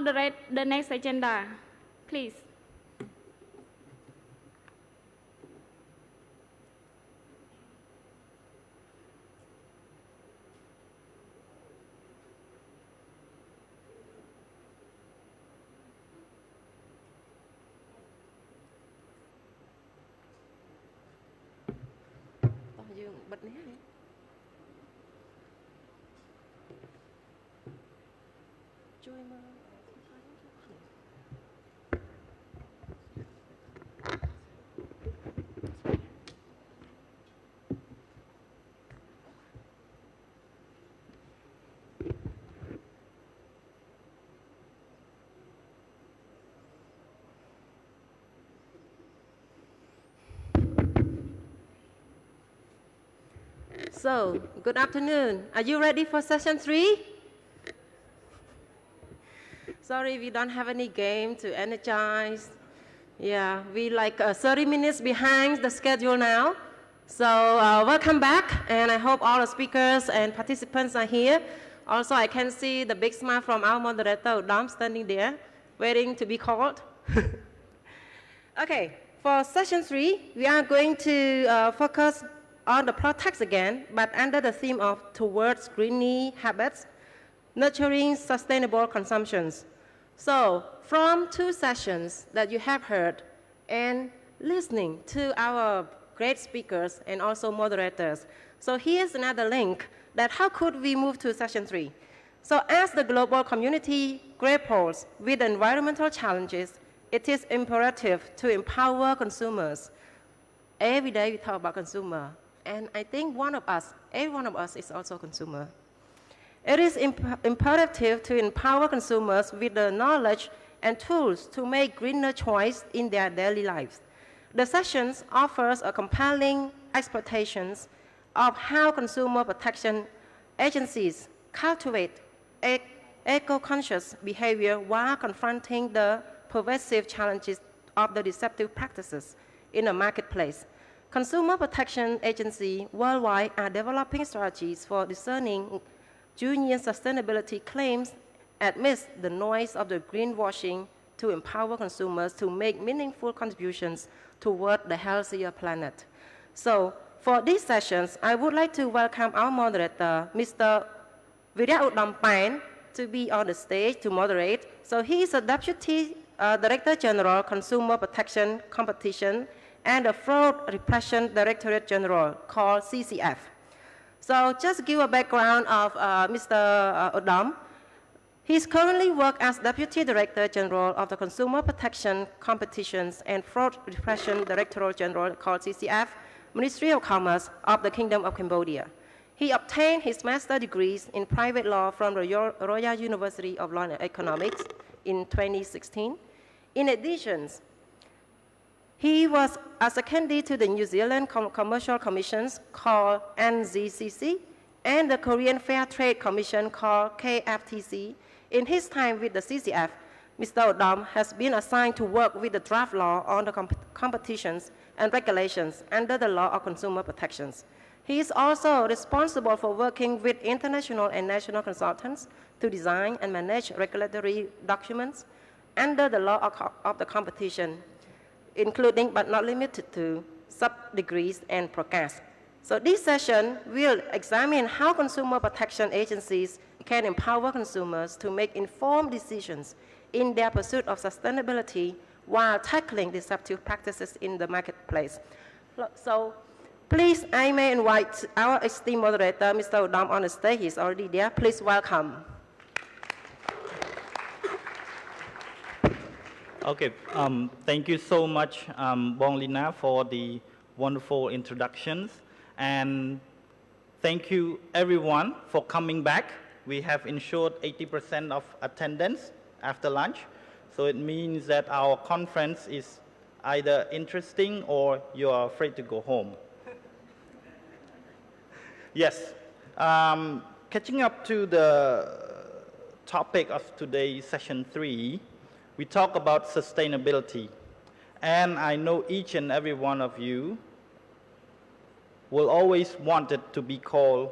moderate the next agenda, please. So, good afternoon. Are you ready for session 3? Sorry, we don't have any game to energize. Yeah, we like 30 minutes behind the schedule now. So, welcome back, and I hope all the speakers and participants are here. Also, I can see the big smile from our moderator, Dom, standing there, waiting to be called. Okay, for session 3, we are going to focus on the products again, but under the theme of towards greener habits, nurturing sustainable consumptions. So from 2 sessions that you have heard and listening to our great speakers and also moderators, so here's another link that how could we move to session 3? So as the global community grapples with environmental challenges, it is imperative to empower consumers. Every day we talk about consumer. And I think every one of us is also a consumer. It is imperative to empower consumers with the knowledge and tools to make greener choice in their daily lives. The sessions offers a compelling exploitations of how consumer protection agencies cultivate eco-conscious behavior while confronting the pervasive challenges of the deceptive practices in the marketplace. Consumer protection agencies worldwide are developing strategies for discerning junior sustainability claims amidst the noise of the greenwashing to empower consumers to make meaningful contributions toward the healthier planet. So for these sessions, I would like to welcome our moderator, Mr. Viryaudam, to be on the stage to moderate. So he is a Deputy Director General, Consumer Protection Competition, and the Fraud Repression Directorate General called CCF. So just give a background of Mr. Odam. He's currently works as Deputy Director General of the Consumer Protection Competitions and Fraud Repression Directorate General called CCF, Ministry of Commerce of the Kingdom of Cambodia. He obtained his master's degrees in private law from the Royal University of Law and Economics in 2016. In addition, he was a secondee to the New Zealand Commercial Commissions called NZCC and the Korean Fair Trade Commission called KFTC. In his time with the CCF, Mr. Odam has been assigned to work with the draft law on the competitions and regulations under the law of consumer protections. He is also responsible for working with international and national consultants to design and manage regulatory documents under the law of the competition, including but not limited to sub-degrees and procast. So this session will examine how consumer protection agencies can empower consumers to make informed decisions in their pursuit of sustainability while tackling deceptive practices in the marketplace. So please, I may invite our esteemed moderator, Mr. Odam, on the stage. He's already there. Please welcome. Okay, thank you so much, Bong Lina, for the wonderful introductions. And thank you, everyone, for coming back. We have ensured 80% of attendance after lunch. So it means that our conference is either interesting or you are afraid to go home. Yes, catching up to the topic of today's session 3, we talk about sustainability. And I know each and every one of you will always want it to be called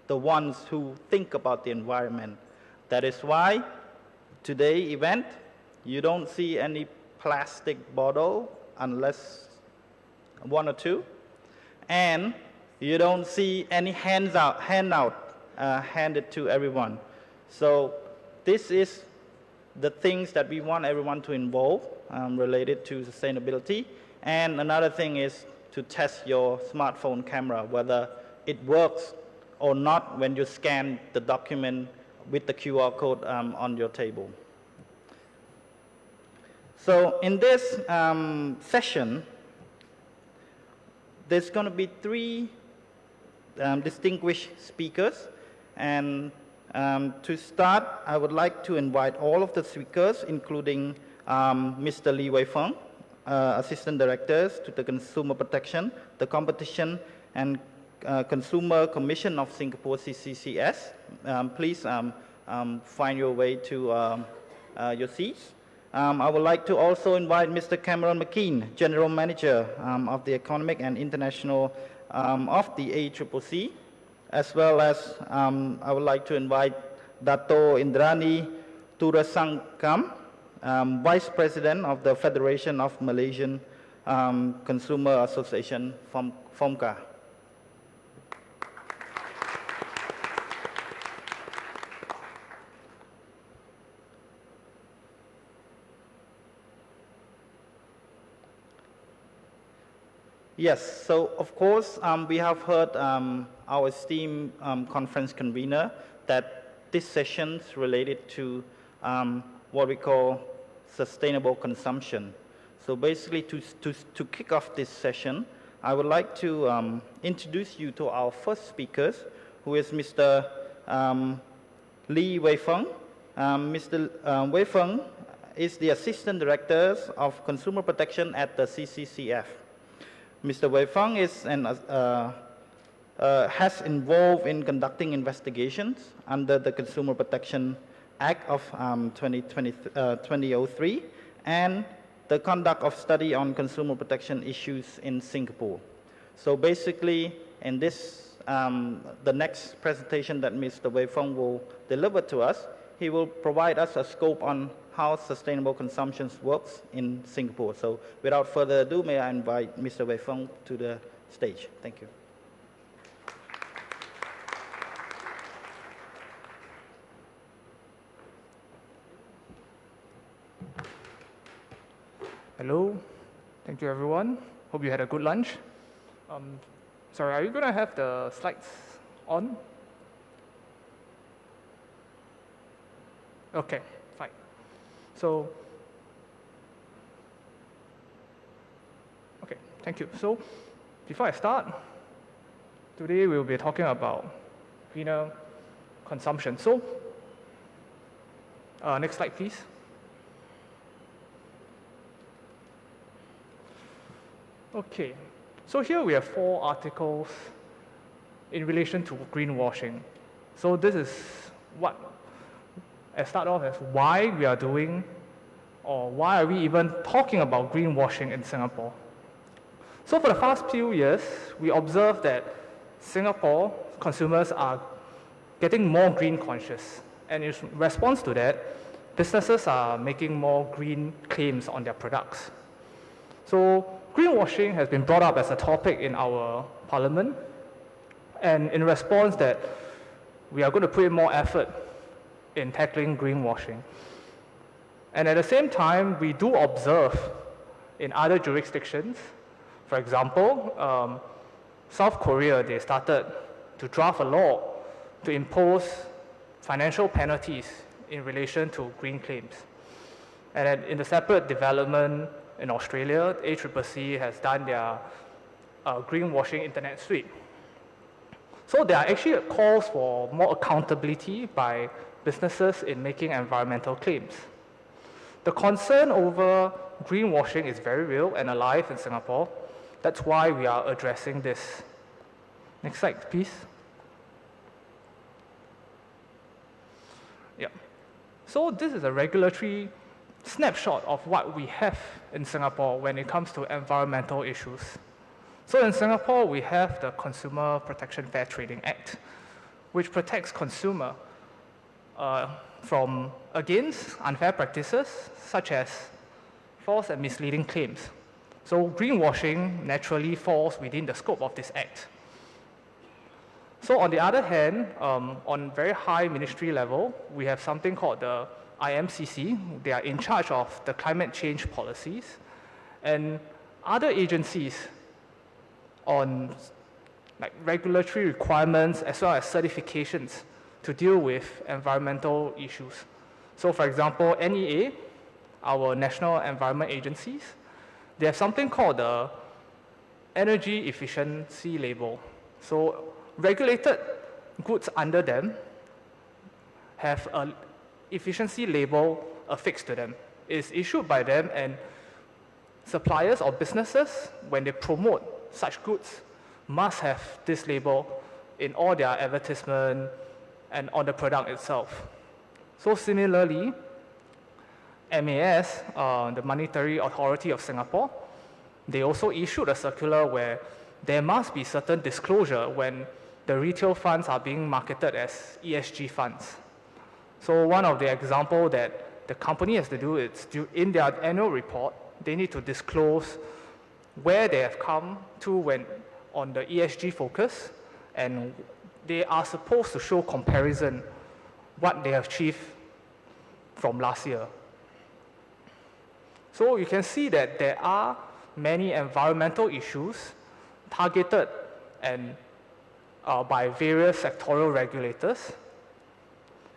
the ones who think about the environment. That is why today event, you don't see any plastic bottle unless one or two, and you don't see any handout handed to everyone. So this is the things that we want everyone to involve related to sustainability. And another thing is to test your smartphone camera, whether it works or not when you scan the document with the QR code on your table. So in this session, there's going to be three distinguished speakers. And to start, I would like to invite all of the speakers, including Mr. Lee Wei-Feng, Assistant Directors to the Consumer Protection, the Competition and Consumer Commission of Singapore, CCCS. Please find your way to your seats. I would like to also invite Mr. Cameron McKean, General Manager of the Economic and International of the ACCP, as well as I would like to invite Dato Indrani Turasangkam, Vice President of the Federation of Malaysian Consumer Association, FOMCA. Yes, so of course we have heard our esteemed conference convener that this session is related to what we call sustainable consumption. So basically to kick off this session, I would like to introduce you to our first speakers, who is Mr. Lee Wei-Feng. Mr. Wei-Feng is the Assistant Director of Consumer Protection at the CCCF. Mr. Wei-Feng is has involved in conducting investigations under the Consumer Protection Act of 2003 and the conduct of study on consumer protection issues in Singapore. So basically, in this, the next presentation that Mr. Wei-Feng will deliver to us, he will provide us a scope on how sustainable consumption works in Singapore. So without further ado, may I invite Mr. Wei-Feng to the stage. Thank you. Hello, thank you everyone. Hope you had a good lunch. Sorry, are you going to have the slides on? Okay, fine. So, okay, thank you. So, before I start, today we'll be talking about greener consumption. So, next slide, please. Okay, so here we have 4 articles in relation to greenwashing. So this is what I start off as why we are doing, or why are we even talking about greenwashing in Singapore. So for the past few years, we observed that Singapore consumers are getting more green conscious. And in response to that, businesses are making more green claims on their products. So greenwashing has been brought up as a topic in our parliament, and in response that we are going to put in more effort in tackling greenwashing. And at the same time, we do observe in other jurisdictions, for example, South Korea, they started to draft a law to impose financial penalties in relation to green claims. And then in the separate development in Australia, ACCP has done their greenwashing internet suite. So there are actually calls for more accountability by businesses in making environmental claims. The concern over greenwashing is very real and alive in Singapore. That's why we are addressing this. Next slide, please. Yeah. So this is a regulatory snapshot of what we have in Singapore when it comes to environmental issues. So in Singapore, we have the Consumer Protection Fair Trading Act, which protects consumer from against unfair practices such as false and misleading claims. So greenwashing naturally falls within the scope of this act. So on the other hand, on very high ministry level, we have something called the IMCC. They are in charge of the climate change policies, and other agencies on like regulatory requirements as well as certifications to deal with environmental issues. So for example, NEA, our National Environment Agencies, they have something called the Energy Efficiency Label. So regulated goods under them have an efficiency label affixed to them. It's issued by them, and suppliers or businesses, when they promote such goods, must have this label in all their advertisement and on the product itself. So similarly, MAS, the Monetary Authority of Singapore, they also issued a circular where there must be certain disclosure when the retail funds are being marketed as ESG funds. So one of the examples that the company has to do is in their annual report, they need to disclose where they have come to when on the ESG focus, and they are supposed to show comparison what they have achieved from last year. So you can see that there are many environmental issues targeted and by various sectoral regulators,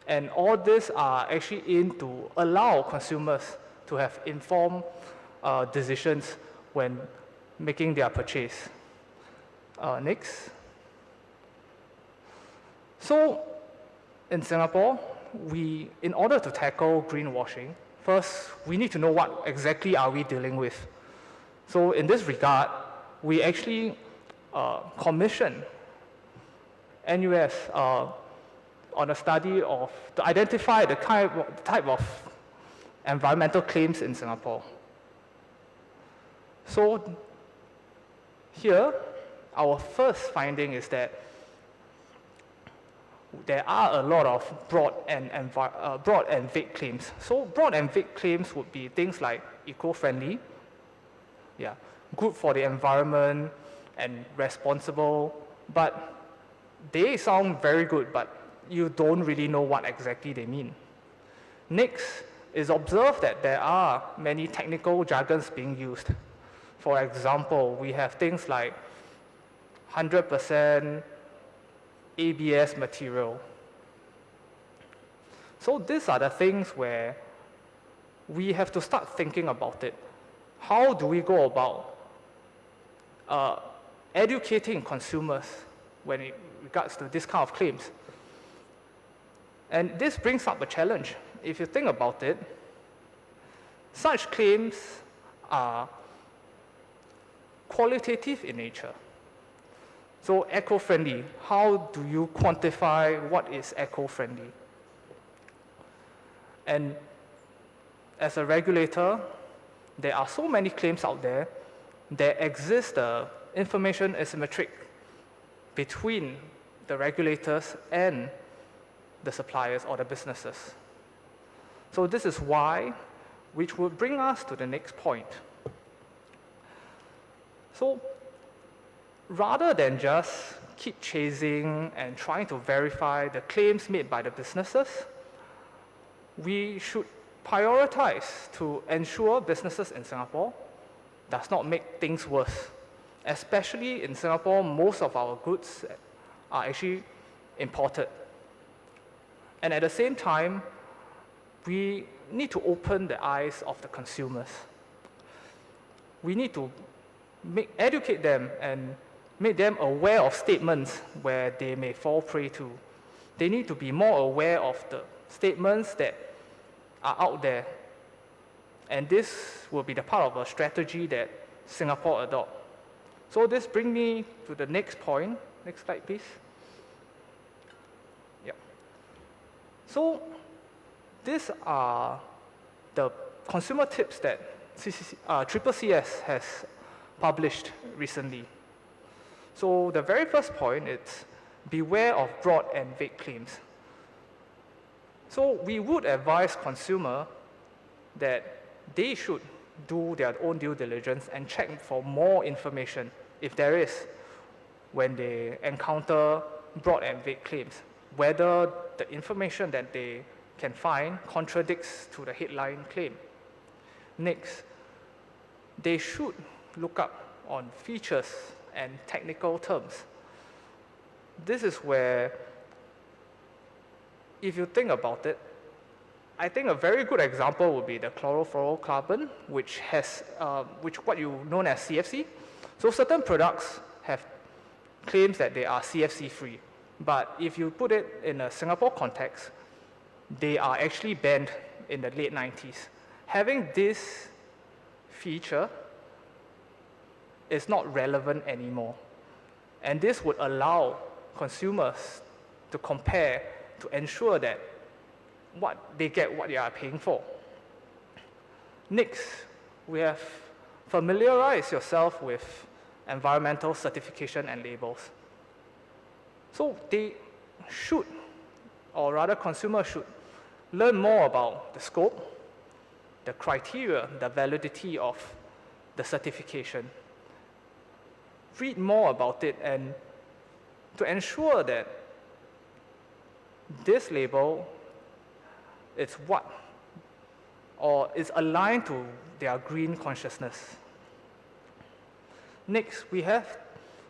and all these are actually aimed to allow consumers to have informed decisions when making their purchase. Next. So in Singapore, in order to tackle greenwashing, first we need to know what exactly are we dealing with. So in this regard, we actually commissioned NUS on a study to identify the type of environmental claims in Singapore. So here, our first finding is that there are a lot of broad and vague claims. So broad and vague claims would be things like eco-friendly, good for the environment and responsible, but they sound very good, but you don't really know what exactly they mean. Next is observe that there are many technical jargons being used. For example, we have things like 100% ABS material. So these are the things where we have to start thinking about it. How do we go about educating consumers when it regards to this kind of claims? And this brings up a challenge. If you think about it, such claims are qualitative in nature. So eco-friendly, how do you quantify what is eco-friendly? And as a regulator, there are so many claims out there. There exists the information asymmetric between the regulators and the suppliers or the businesses. So this is why, which will bring us to the next point. So rather than just keep chasing and trying to verify the claims made by the businesses, we should prioritize to ensure businesses in Singapore does not make things worse. Especially in Singapore, most of our goods are actually imported. And at the same time, we need to open the eyes of the consumers. We need to educate them and make them aware of statements where they may fall prey to. They need to be more aware of the statements that are out there. And this will be the part of a strategy that Singapore adopts. So this brings me to the next point. Next slide, please. Yeah. So these are the consumer tips that CCCS has published recently. So the very first point is beware of broad and vague claims. So we would advise consumer that they should do their own due diligence and check for more information, if there is, when they encounter broad and vague claims, whether the information that they can find contradicts to the headline claim. Next, they should look up on features and technical terms. This is where, if you think about it, I think a very good example would be the chlorofluorocarbon, which has, what you known as CFC. So certain products have claims that they are CFC free, but if you put it in a Singapore context, they are actually banned in the late 90s. Having this feature is not relevant anymore. And this would allow consumers to compare to ensure that they get what they are paying for. Next, we have familiarized yourself with environmental certification and labels. So they should, or rather consumers should, learn more about the scope, the criteria, the validity of the certification. Read more about it and to ensure that this label is is aligned to their green consciousness. Next, we have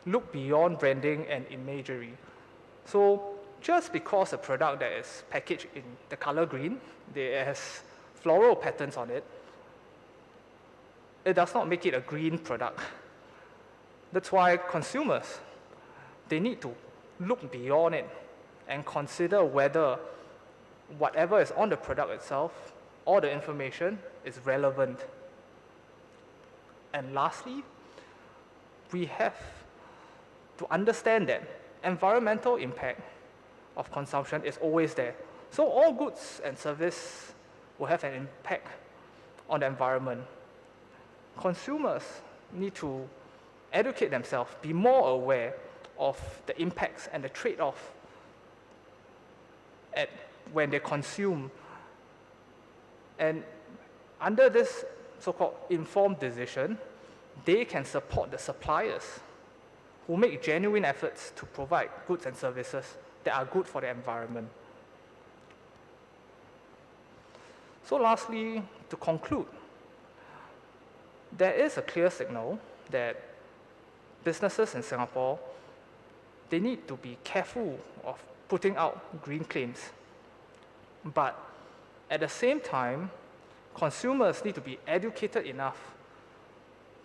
looked beyond branding and imagery. So just because a product that is packaged in the color green, it has floral patterns on it, it does not make it a green product. That's why consumers, they need to look beyond it and consider whether whatever is on the product itself or the information is relevant. And lastly, we have to understand that environmental impact of consumption is always there. So all goods and service will have an impact on the environment. Consumers need to educate themselves, be more aware of the impacts and the trade-off when they consume. And under this so-called informed decision, they can support the suppliers who make genuine efforts to provide goods and services that are good for the environment. So lastly, to conclude, there is a clear signal that businesses in Singapore, they need to be careful of putting out green claims. But at the same time, consumers need to be educated enough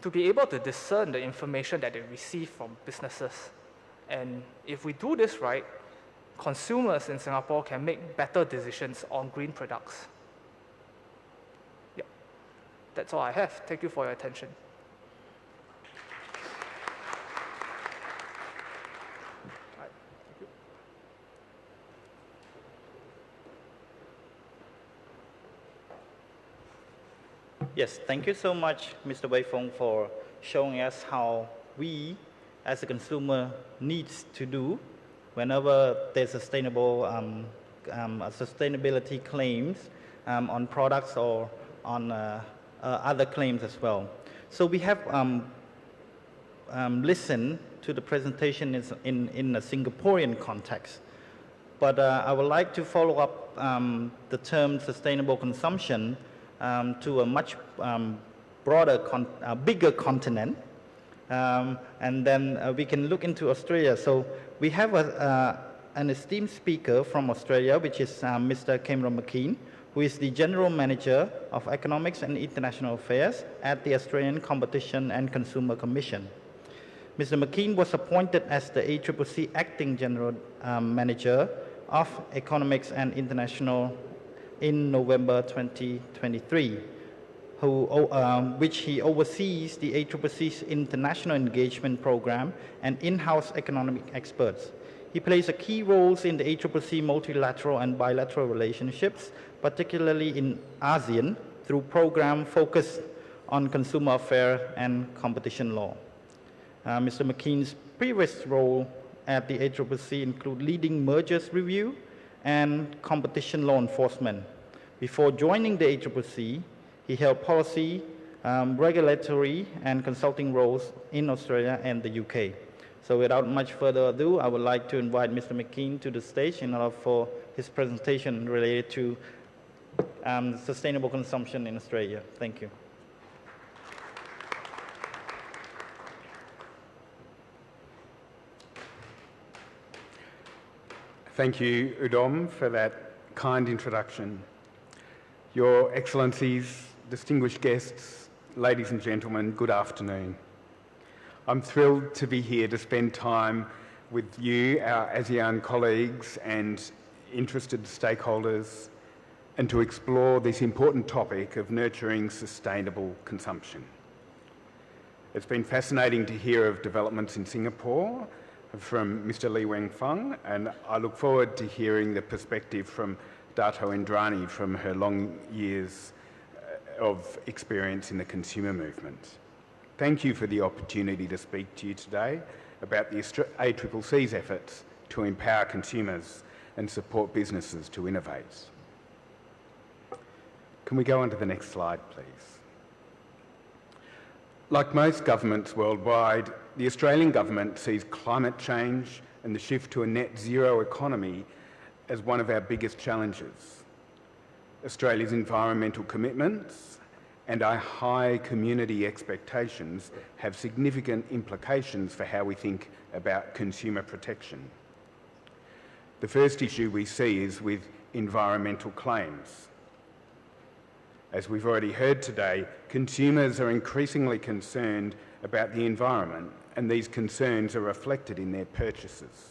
to be able to discern the information that they receive from businesses. And if we do this right, consumers in Singapore can make better decisions on green products. Yeah, that's all I have. Thank you for your attention. Yes, thank you so much, Mr. Wei Fong, for showing us how we, as a consumer, needs to do whenever there's sustainability claims on products or on other claims as well. So we have listened to the presentation in a Singaporean context, but I would like to follow up the term sustainable consumption to a much broader, bigger continent. And then we can look into Australia. So we have an esteemed speaker from Australia, which is Mr. Cameron McKean, who is the General Manager of Economics and International Affairs at the Australian Competition and Consumer Commission. Mr. McKean was appointed as the ACCP Acting General Manager of Economics and International in November 2023, which he oversees the ACCP's international engagement program and in-house economic experts. He plays a key role in the ACCP multilateral and bilateral relationships, particularly in ASEAN, through programs focused on consumer affairs and competition law. Mr. McKean's previous role at the ACCP include leading mergers review and competition law enforcement. Before joining the ACCP, he held policy, regulatory, and consulting roles in Australia and the UK. So without much further ado, I would like to invite Mr. McKean to the stage in order for his presentation related to sustainable consumption in Australia. Thank you. Thank you, Udom, for that kind introduction. Your Excellencies, distinguished guests, ladies and gentlemen, good afternoon. I'm thrilled to be here to spend time with you, our ASEAN colleagues and interested stakeholders, and to explore this important topic of nurturing sustainable consumption. It's been fascinating to hear of developments in Singapore from Mr. Lee Weng Fung, and I look forward to hearing the perspective from Dato Indrani from her long years of experience in the consumer movement. Thank you for the opportunity to speak to you today about the ACCC's efforts to empower consumers and support businesses to innovate. Can we go on to the next slide, please? Like most governments worldwide, the Australian government sees climate change and the shift to a net zero economy as one of our biggest challenges. Australia's environmental commitments and our high community expectations have significant implications for how we think about consumer protection. The first issue we see is with environmental claims. As we've already heard today, consumers are increasingly concerned about the environment, and these concerns are reflected in their purchases.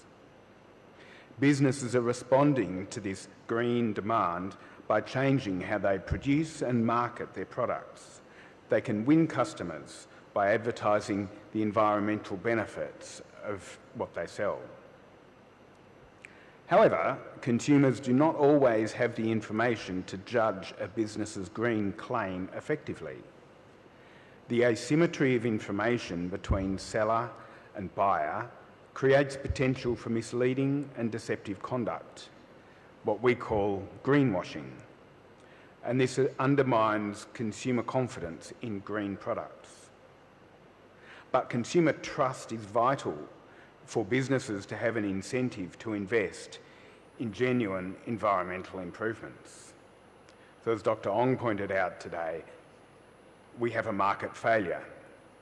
Businesses are responding to this green demand by changing how they produce and market their products. They can win customers by advertising the environmental benefits of what they sell. However, consumers do not always have the information to judge a business's green claim effectively. The asymmetry of information between seller and buyer creates potential for misleading and deceptive conduct, what we call greenwashing, and this undermines consumer confidence in green products. But consumer trust is vital for businesses to have an incentive to invest in genuine environmental improvements. So as Dr. Ong pointed out today, we have a market failure,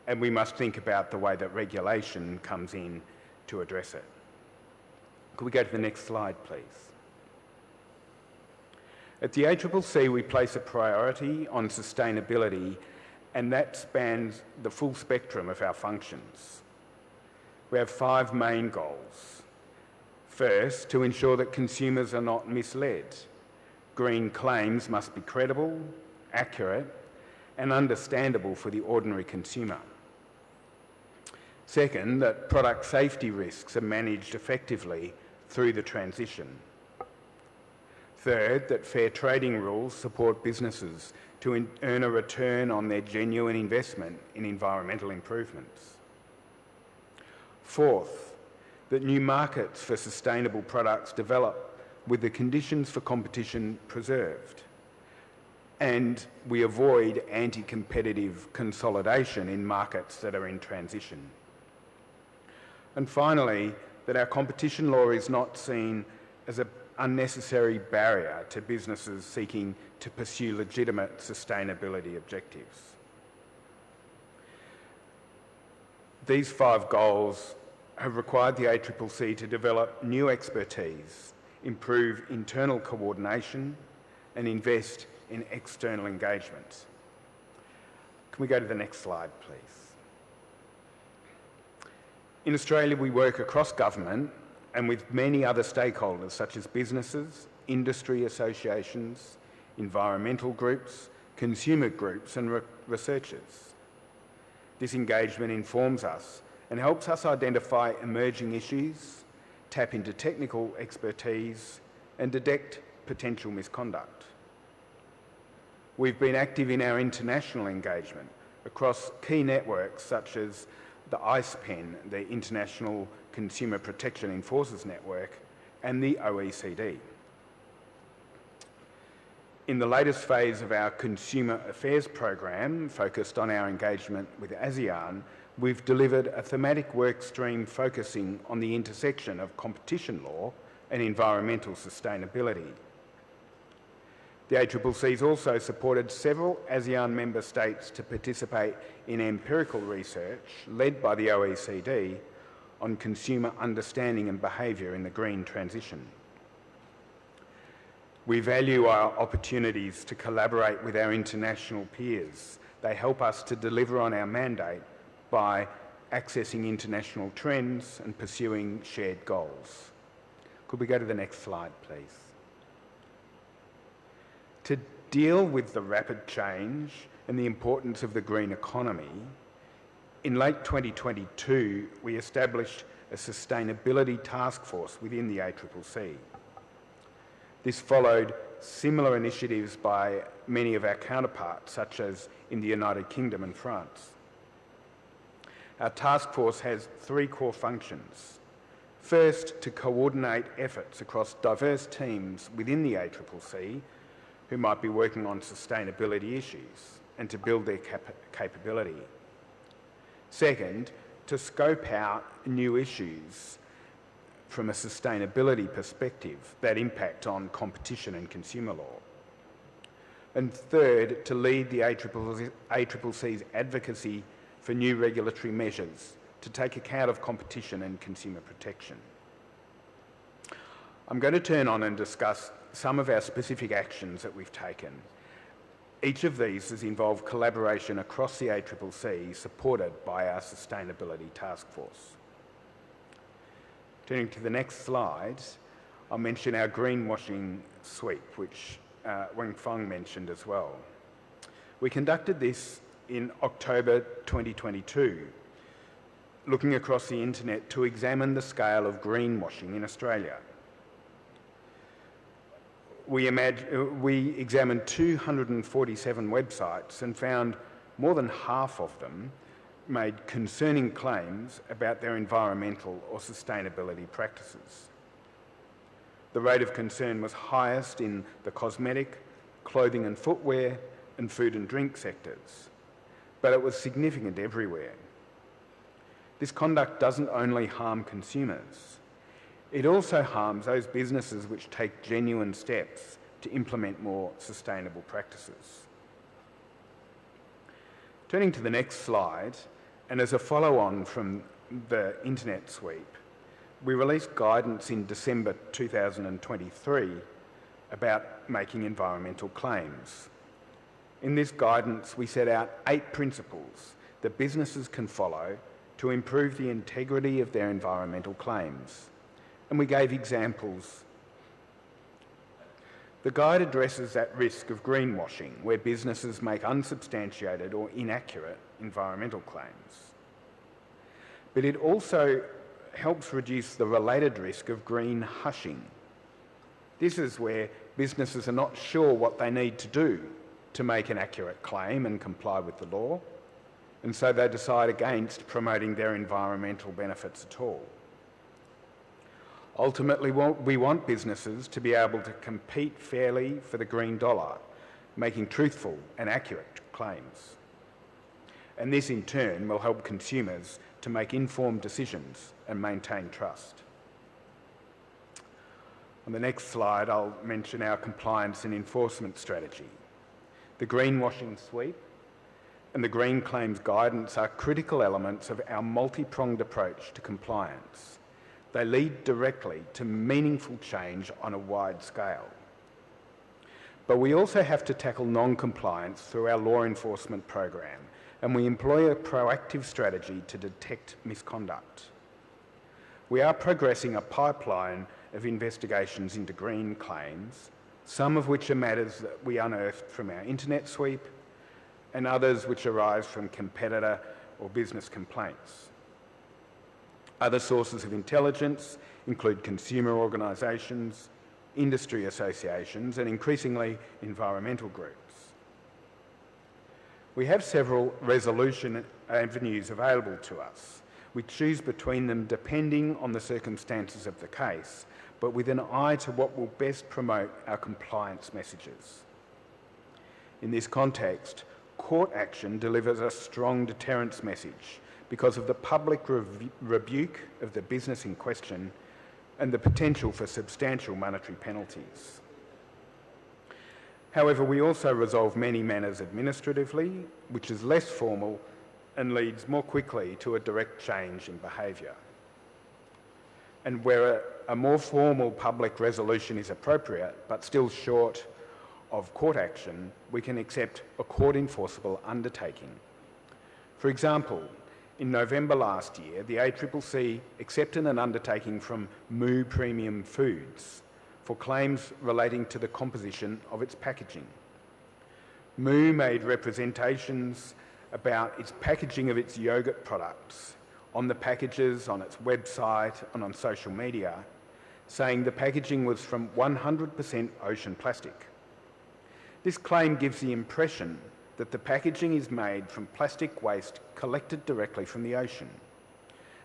and we must think about the way that regulation comes in to address it. Could we go to the next slide, please? At the ACCC, we place a priority on sustainability, and that spans the full spectrum of our functions. We have 5 main goals. First, to ensure that consumers are not misled. Green claims must be credible, accurate, and understandable for the ordinary consumer. Second, that product safety risks are managed effectively through the transition. Third, that fair trading rules support businesses to earn a return on their genuine investment in environmental improvements. Fourth, that new markets for sustainable products develop with the conditions for competition preserved, and we avoid anti-competitive consolidation in markets that are in transition. And finally, that our competition law is not seen as an unnecessary barrier to businesses seeking to pursue legitimate sustainability objectives. These 5 goals have required the ACCC to develop new expertise, improve internal coordination, and invest in external engagement. Can we go to the next slide, please? In Australia, we work across government and with many other stakeholders such as businesses, industry associations, environmental groups, consumer groups and researchers. This engagement informs us and helps us identify emerging issues, tap into technical expertise and detect potential misconduct. We've been active in our international engagement across key networks such as the ICPN, the International Consumer Protection Enforcers Network, and the OECD. In the latest phase of our Consumer Affairs program, focused on our engagement with ASEAN, we've delivered a thematic work stream focusing on the intersection of competition law and environmental sustainability. The ACCC has also supported several ASEAN member states to participate in empirical research led by the OECD on consumer understanding and behaviour in the green transition. We value our opportunities to collaborate with our international peers. They help us to deliver on our mandate by accessing international trends and pursuing shared goals. Could we go to the next slide, please? To deal with the rapid change and the importance of the green economy, in late 2022, we established a sustainability task force within the ACCC. This followed similar initiatives by many of our counterparts, such as in the United Kingdom and France. Our task force has three core functions. First, to coordinate efforts across diverse teams within the ACCC who might be working on sustainability issues and to build their capability. Second, to scope out new issues from a sustainability perspective that impact on competition and consumer law. And third, to lead the ACCC's advocacy for new regulatory measures to take account of competition and consumer protection. I'm going to turn on and discuss some of our specific actions that we've taken. Each of these has involved collaboration across the ACCC, supported by our Sustainability Task Force. Turning to the next slide, I'll mention our greenwashing sweep, which Wang Feng mentioned as well. We conducted this in October 2022, looking across the internet to examine the scale of greenwashing in Australia. We examined 247 websites and found more than half of them made concerning claims about their environmental or sustainability practices. The rate of concern was highest in the cosmetic, clothing and footwear, and food and drink sectors, but it was significant everywhere. This conduct doesn't only harm consumers, it also harms those businesses which take genuine steps to implement more sustainable practices. Turning to the next slide, and as a follow-on from the internet sweep, we released guidance in December 2023 about making environmental claims. In this guidance, we set out 8 principles that businesses can follow to improve the integrity of their environmental claims. And we gave examples. The guide addresses that risk of greenwashing, where businesses make unsubstantiated or inaccurate environmental claims. But it also helps reduce the related risk of green hushing. This is where businesses are not sure what they need to do to make an accurate claim and comply with the law, and so they decide against promoting their environmental benefits at all. Ultimately, we want businesses to be able to compete fairly for the green dollar, making truthful and accurate claims. And this, in turn, will help consumers to make informed decisions and maintain trust. On the next slide, I'll mention our compliance and enforcement strategy. The greenwashing sweep and the green claims guidance are critical elements of our multi-pronged approach to compliance. They lead directly to meaningful change on a wide scale. But we also have to tackle non-compliance through our law enforcement program, and we employ a proactive strategy to detect misconduct. We are progressing a pipeline of investigations into green claims, some of which are matters that we unearthed from our internet sweep, and others which arise from competitor or business complaints. Other sources of intelligence include consumer organisations, industry associations, and increasingly environmental groups. We have several resolution avenues available to us. We choose between them depending on the circumstances of the case, but with an eye to what will best promote our compliance messages. In this context, court action delivers a strong deterrence message because of the public rebuke of the business in question and the potential for substantial monetary penalties. However, we also resolve many matters administratively, which is less formal and leads more quickly to a direct change in behaviour. And where a more formal public resolution is appropriate, but still short of court action, we can accept a court-enforceable undertaking. For example, in November last year, the ACCC accepted an undertaking from Moo Premium Foods for claims relating to the composition of its packaging. Moo made representations about its packaging of its yogurt products on the packages, on its website and on social media, saying the packaging was from 100% ocean plastic. This claim gives the impression that the packaging is made from plastic waste collected directly from the ocean.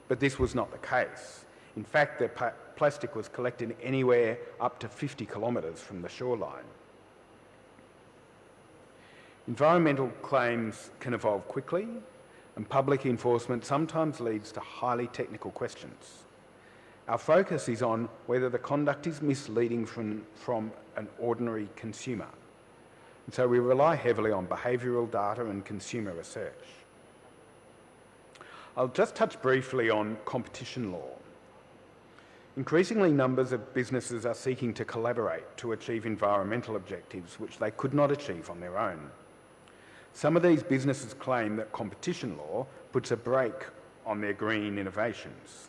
But this was not the case. In fact, the plastic was collected anywhere up to 50 kilometres from the shoreline. Environmental claims can evolve quickly, and public enforcement sometimes leads to highly technical questions. Our focus is on whether the conduct is misleading from an ordinary consumer. And so we rely heavily on behavioural data and consumer research. I'll just touch briefly on competition law. Increasingly, numbers of businesses are seeking to collaborate to achieve environmental objectives which they could not achieve on their own. Some of these businesses claim that competition law puts a brake on their green innovations.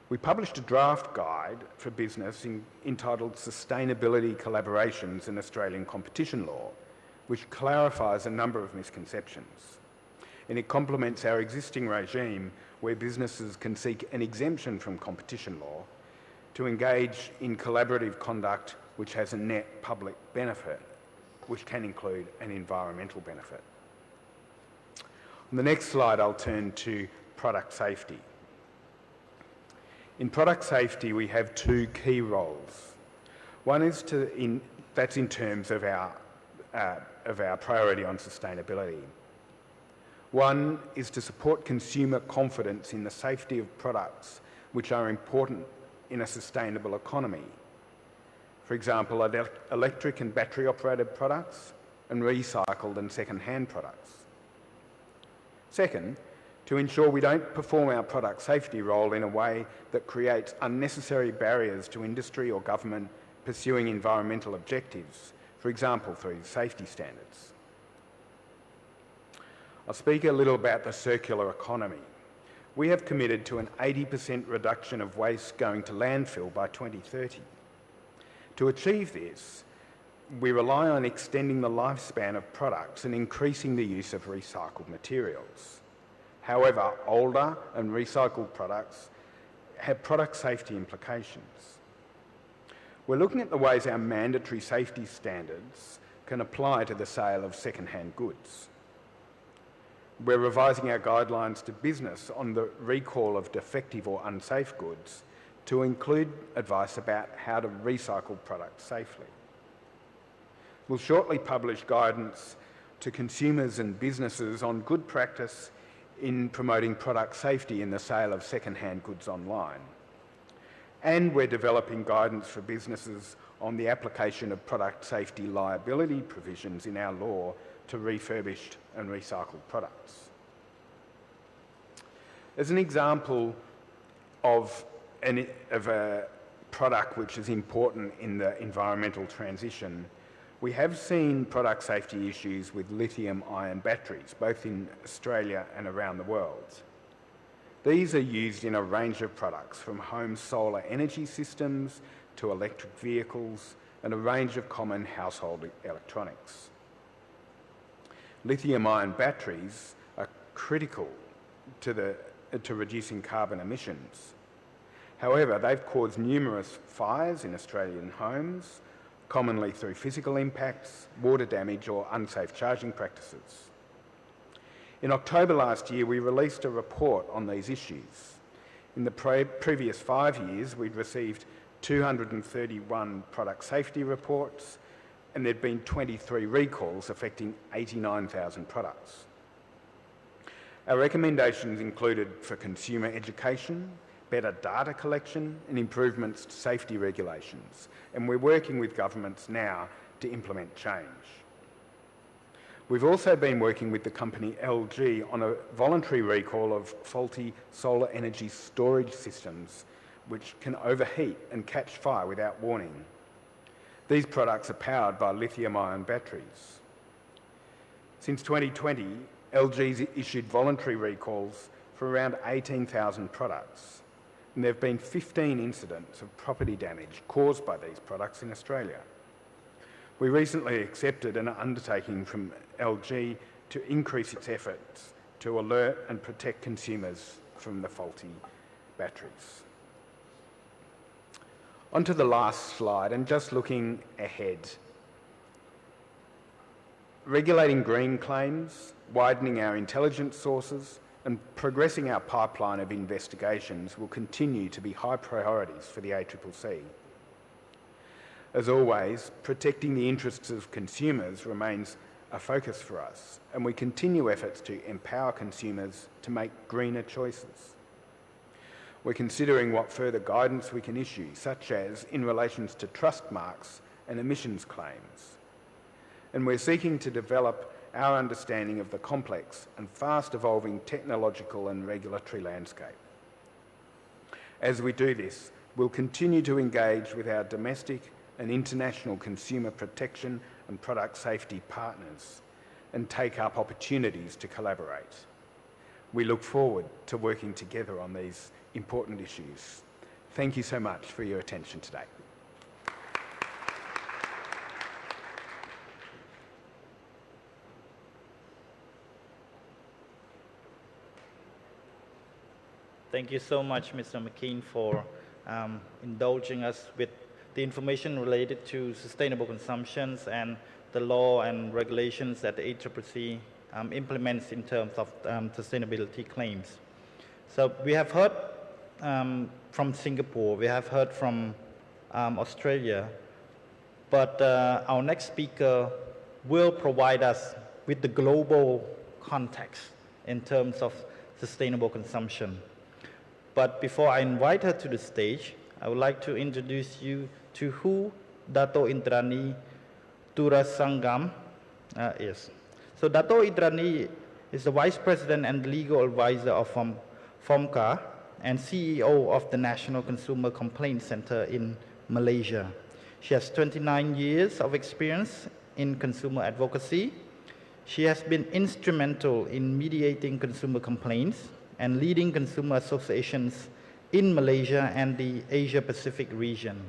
We published a draft guide for business entitled Sustainability Collaborations in Australian Competition Law, which clarifies a number of misconceptions. And it complements our existing regime where businesses can seek an exemption from competition law to engage in collaborative conduct which has a net public benefit, which can include an environmental benefit. On the next slide, I'll turn to product safety. In product safety, we have two key roles. One is that's in terms of our priority on sustainability. One is to support consumer confidence in the safety of products which are important in a sustainable economy. For example, electric and battery-operated products and recycled and second-hand products. Second, to ensure we don't perform our product safety role in a way that creates unnecessary barriers to industry or government pursuing environmental objectives, for example, through safety standards. I'll speak a little about the circular economy. We have committed to an 80% reduction of waste going to landfill by 2030. To achieve this, we rely on extending the lifespan of products and increasing the use of recycled materials. However, older and recycled products have product safety implications. We're looking at the ways our mandatory safety standards can apply to the sale of second-hand goods. We're revising our guidelines to business on the recall of defective or unsafe goods to include advice about how to recycle products safely. We'll shortly publish guidance to consumers and businesses on good practice in promoting product safety in the sale of second-hand goods online. And we're developing guidance for businesses on the application of product safety liability provisions in our law to refurbished and recycled products. As an example of a product which is important in the environmental transition, we have seen product safety issues with lithium-ion batteries, both in Australia and around the world. These are used in a range of products, from home solar energy systems to electric vehicles and a range of common household electronics. Lithium-ion batteries are critical to reducing carbon emissions. However, they've caused numerous fires in Australian homes, commonly through physical impacts, water damage or unsafe charging practices. In October last year, we released a report on these issues. In the previous 5 years, we'd received 231 product safety reports and there have been 23 recalls affecting 89,000 products. Our recommendations included for consumer education, better data collection and improvements to safety regulations, and we're working with governments now to implement change. We've also been working with the company LG on a voluntary recall of faulty solar energy storage systems which can overheat and catch fire without warning. These products are powered by lithium-ion batteries. Since 2020, LG's issued voluntary recalls for around 18,000 products, and there have been 15 incidents of property damage caused by these products in Australia. We recently accepted an undertaking from LG to increase its efforts to alert and protect consumers from the faulty batteries. On to the last slide, and just looking ahead. Regulating green claims, widening our intelligence sources, and progressing our pipeline of investigations will continue to be high priorities for the ACCC. As always, protecting the interests of consumers remains a focus for us, and we continue efforts to empower consumers to make greener choices. We're considering what further guidance we can issue, such as in relation to trust marks and emissions claims. And we're seeking to develop our understanding of the complex and fast-evolving technological and regulatory landscape. As we do this, we'll continue to engage with our domestic and international consumer protection and product safety partners and take up opportunities to collaborate. We look forward to working together on these important issues. Thank you so much for your attention today. Thank you so much, Mr. McKean, for indulging us with the information related to sustainable consumptions and the law and regulations that the ACCP implements in terms of sustainability claims. So we have heard from Singapore, we have heard from Australia, but our next speaker will provide us with the global context in terms of sustainable consumption. But before I invite her to the stage, I would like to introduce you to who Dato' Indrani Turasangam is. So Dato' Indrani is the Vice President and Legal Advisor of FOMCA and CEO of the National Consumer Complaint Center in Malaysia. She has 29 years of experience in consumer advocacy. She has been instrumental in mediating consumer complaints and leading consumer associations in Malaysia and the Asia-Pacific region.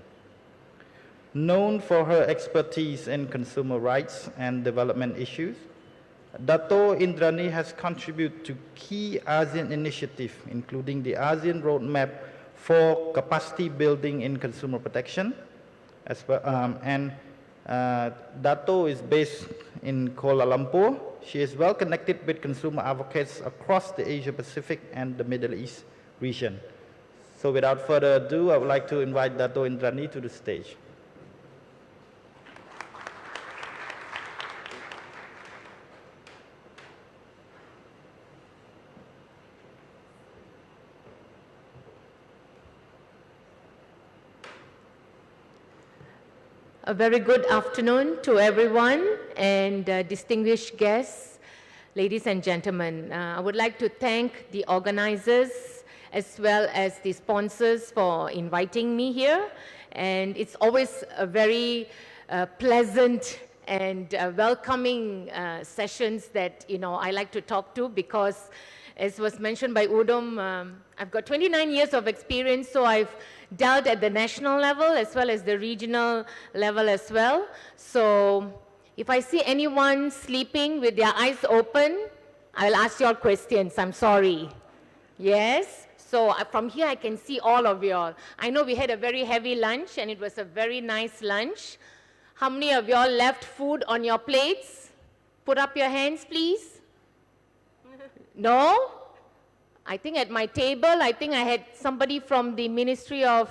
Known for her expertise in consumer rights and development issues, Dato' Indrani has contributed to key ASEAN initiatives, including the ASEAN Roadmap for Capacity Building in Consumer Protection. Dato' is based in Kuala Lumpur. She is well connected with consumer advocates across the Asia-Pacific and the Middle East region. So without further ado, I would like to invite Dato' Indrani to the stage. A very good afternoon to everyone and distinguished guests, ladies and gentlemen. I would like to thank the organizers as well as the sponsors for inviting me here. And it's always a very pleasant and welcoming sessions that I like to talk to, because as was mentioned by Udom, I've got 29 years of experience, so I've dealt at the national level as well as the regional level as well. So if I see anyone sleeping with their eyes open, I'll ask your questions. I'm sorry. Yes? So from here I can see all of you all. I know we had a very heavy lunch and it was a very nice lunch. How many of you all left food on your plates? Put up your hands, please. No? I think at my table, I think I had somebody from the Ministry of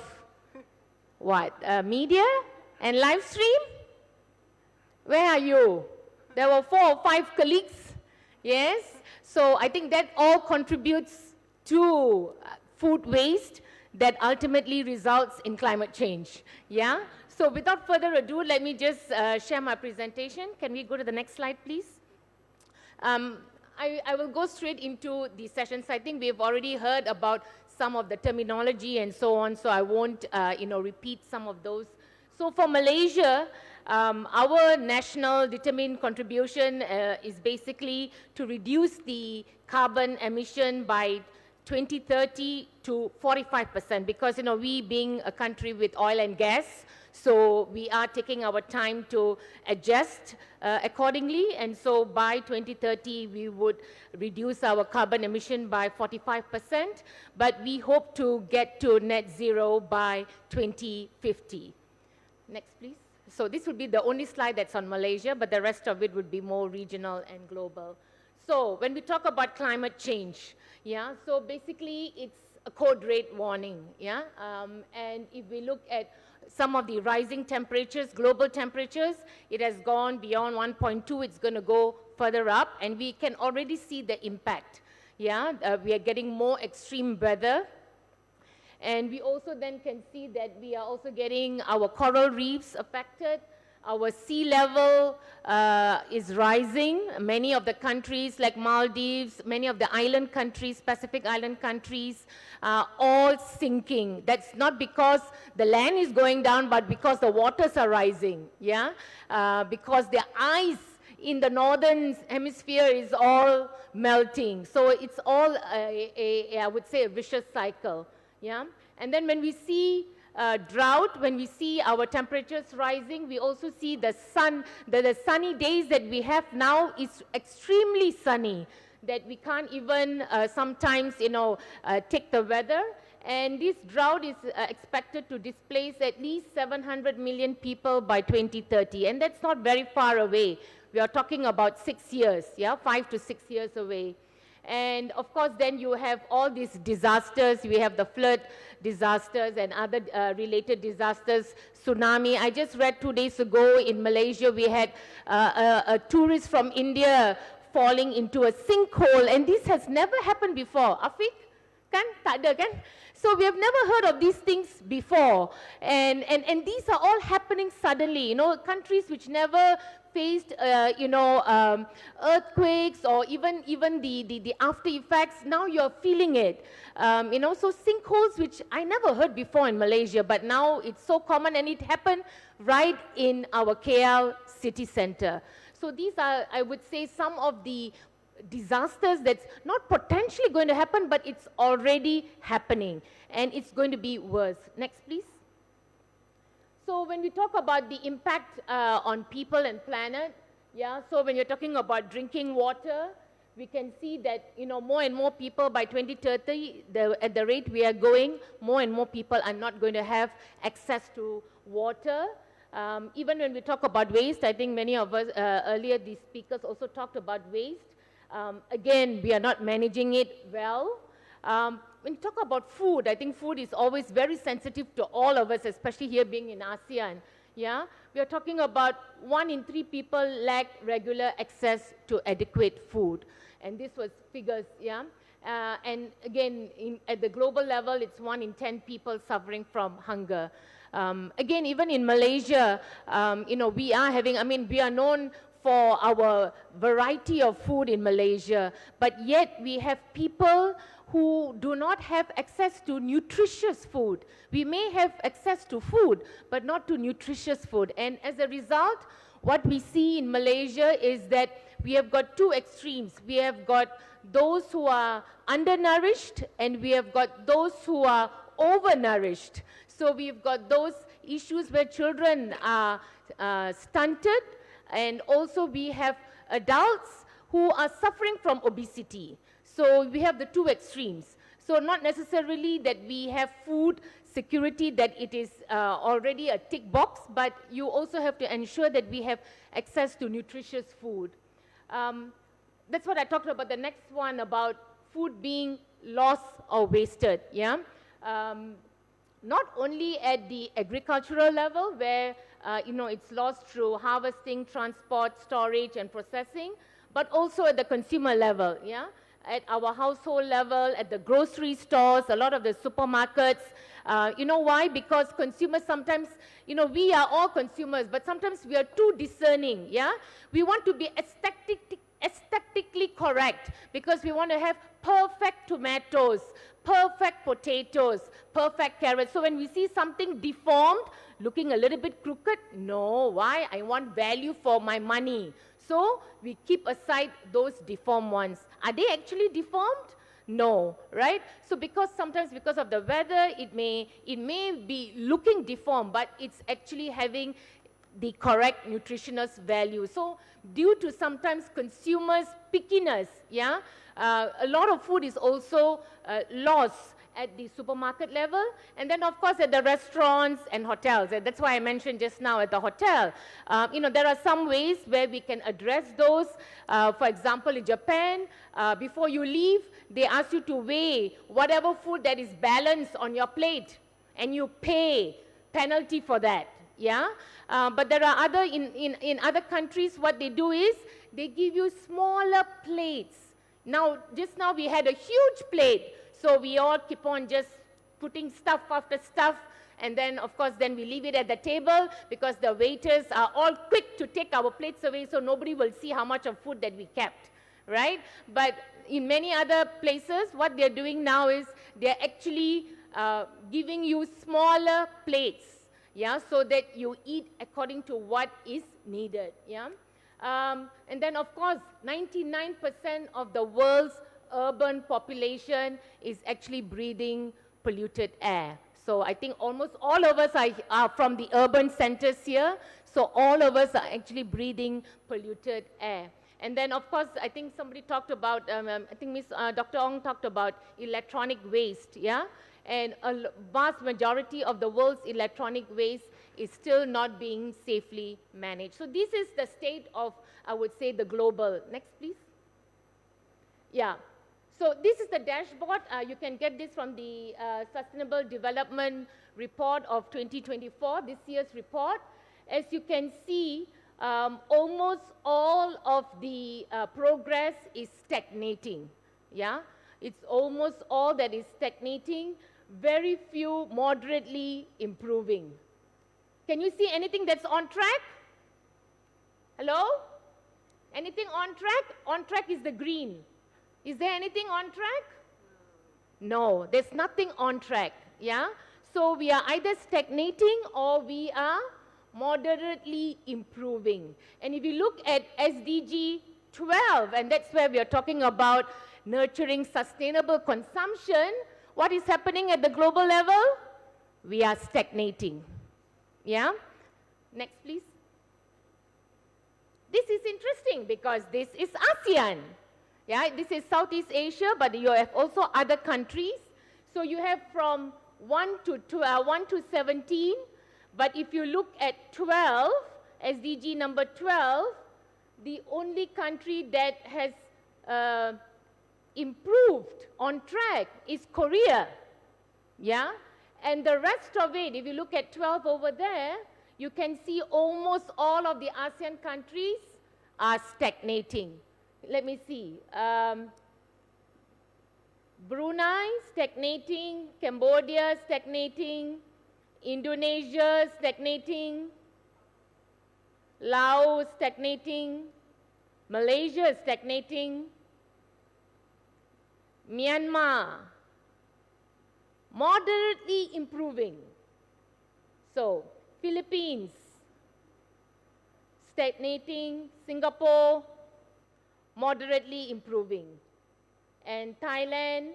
what? Media and live stream? Where are you? There were 4 or 5 colleagues. Yes? So I think that all contributes to food waste that ultimately results in climate change. Yeah? So without further ado, let me just share my presentation. Can we go to the next slide, please? I will go straight into the sessions. I think we've already heard about some of the terminology and so on, so I won't repeat some of those. So for Malaysia, our national determined contribution is basically to reduce the carbon emission by 2030 to 45%, because we being a country with oil and gas, so we are taking our time to adjust accordingly, and so by 2030 we would reduce our carbon emission by 45%, but we hope to get to net zero by 2050. Next, please. So this would be the only slide that's on Malaysia, but the rest of it would be more regional and global. So when we talk about climate change, yeah, so basically it's a code red warning, yeah, and if we look at some of the rising temperatures, global temperatures, it has gone beyond 1.2, it's going to go further up, and we can already see the impact, yeah, we are getting more extreme weather. And we also then can see that we are also getting our coral reefs affected. Our sea level is rising. Many of the countries like Maldives, many of the island countries, Pacific island countries, are all sinking. That's not because the land is going down, but because the waters are rising, yeah? Because the ice in the northern hemisphere is all melting. So it's all, I would say, a vicious cycle. Yeah? And then when we see drought, when we see our temperatures rising, we also see the sun, the sunny days that we have now is extremely sunny, that we can't even sometimes, take the weather. And this drought is expected to displace at least 700 million people by 2030. And that's not very far away. We are talking about 6 years, yeah, 5 to 6 years away. And of course, then you have all these disasters. We have the flood disasters and other related disasters, tsunami. I just read 2 days ago in Malaysia, we had a tourist from India falling into a sinkhole, and this has never happened before. Afiq, kan? Tak ada, kan? So we have never heard of these things before. And these are all happening suddenly. Countries which never faced, earthquakes or even the after effects, now you're feeling it. So sinkholes, which I never heard before in Malaysia, but now it's so common, and it happened right in our KL city center. So these are, I would say, some of the disasters that's not potentially going to happen, but it's already happening, and it's going to be worse. Next, please. So when we talk about the impact on people and planet, yeah, so when you're talking about drinking water, we can see that, more and more people by 2030, at the rate we are going, more and more people are not going to have access to water. Even when we talk about waste, I think many of us, earlier these speakers also talked about waste. Again, we are not managing it well. When you talk about food, I think food is always very sensitive to all of us, especially here being in ASEAN. Yeah? We are talking about 1 in 3 people lack regular access to adequate food. And this was figures, yeah? And again, at the global level, it's 1 in 10 people suffering from hunger. Again, even in Malaysia, we are having, we are known for our variety of food in Malaysia, but yet we have people who do not have access to nutritious food. We may have access to food, but not to nutritious food. And as a result, what we see in Malaysia is that we have got 2 extremes. We have got those who are undernourished, and we have got those who are overnourished. So we've got those issues where children are stunted, and also we have adults who are suffering from obesity. So we have the 2 extremes. So not necessarily that we have food security, that it is already a tick box, but you also have to ensure that we have access to nutritious food. That's what I talked about. The next one about food being lost or wasted. Yeah. not only at the agricultural level where it's lost through harvesting, transport, storage, and processing, but also at the consumer level, yeah? At our household level, at the grocery stores, a lot of the supermarkets. You know why? Because consumers sometimes, we are all consumers, but sometimes we are too discerning, yeah? We want to be aesthetically correct because we want to have perfect tomatoes, perfect potatoes, perfect carrots. So when we see something deformed, looking a little bit crooked, no, why? I want value for my money. So we keep aside those deformed ones. Are they actually deformed? No, right? So sometimes because of the weather, it may be looking deformed, but it's actually having the correct nutritional value. So due to sometimes consumers' pickiness, yeah, a lot of food is also lost at the supermarket level, and then of course at the restaurants and hotels. And that's why I mentioned just now at the hotel. There are some ways where we can address those. For example, in Japan, before you leave, they ask you to weigh whatever food that is balanced on your plate, and you pay penalty for that. Yeah, but there are in other countries, what they do is they give you smaller plates. Now, just now we had a huge plate, so we all keep on just putting stuff after stuff, and then of course then we leave it at the table because the waiters are all quick to take our plates away, so nobody will see how much of food that we kept, right? But in many other places, what they're doing now is they're actually giving you smaller plates, yeah, so that you eat according to what is needed, yeah. And then, of course, 99% of the world's urban population is actually breathing polluted air. So I think almost all of us are from the urban centers here, so all of us are actually breathing polluted air. And then, of course, I think somebody talked about, I think Dr. Ong talked about electronic waste, yeah? And a vast majority of the world's electronic waste is still not being safely managed. So this is the state of, I would say, the global. Next, please. Yeah. So this is the dashboard. You can get this from the Sustainable Development Report of 2024, this year's report. As you can see, almost all of the progress is stagnating. Yeah? It's almost all that is stagnating, very few moderately improving. Can you see anything that's on track? Hello? Anything on track? On track is the green. Is there anything on track? No, there's nothing on track, yeah? So we are either stagnating or we are moderately improving. And if you look at SDG 12, and that's where we are talking about nurturing sustainable consumption, what is happening at the global level? We are stagnating. Yeah? Next, please. This is interesting because this is ASEAN. Yeah, this is Southeast Asia, but you have also other countries. So you have from 1 to 17, but if you look at 12, SDG number 12, the only country that has improved on track is Korea. Yeah? And the rest of it, if you look at 12 over there, you can see almost all of the ASEAN countries are stagnating. Let me see. Brunei, stagnating. Cambodia, stagnating. Indonesia, stagnating. Laos, stagnating. Malaysia, stagnating. Myanmar, moderately improving. So, Philippines, stagnating. Singapore, moderately improving. And Thailand,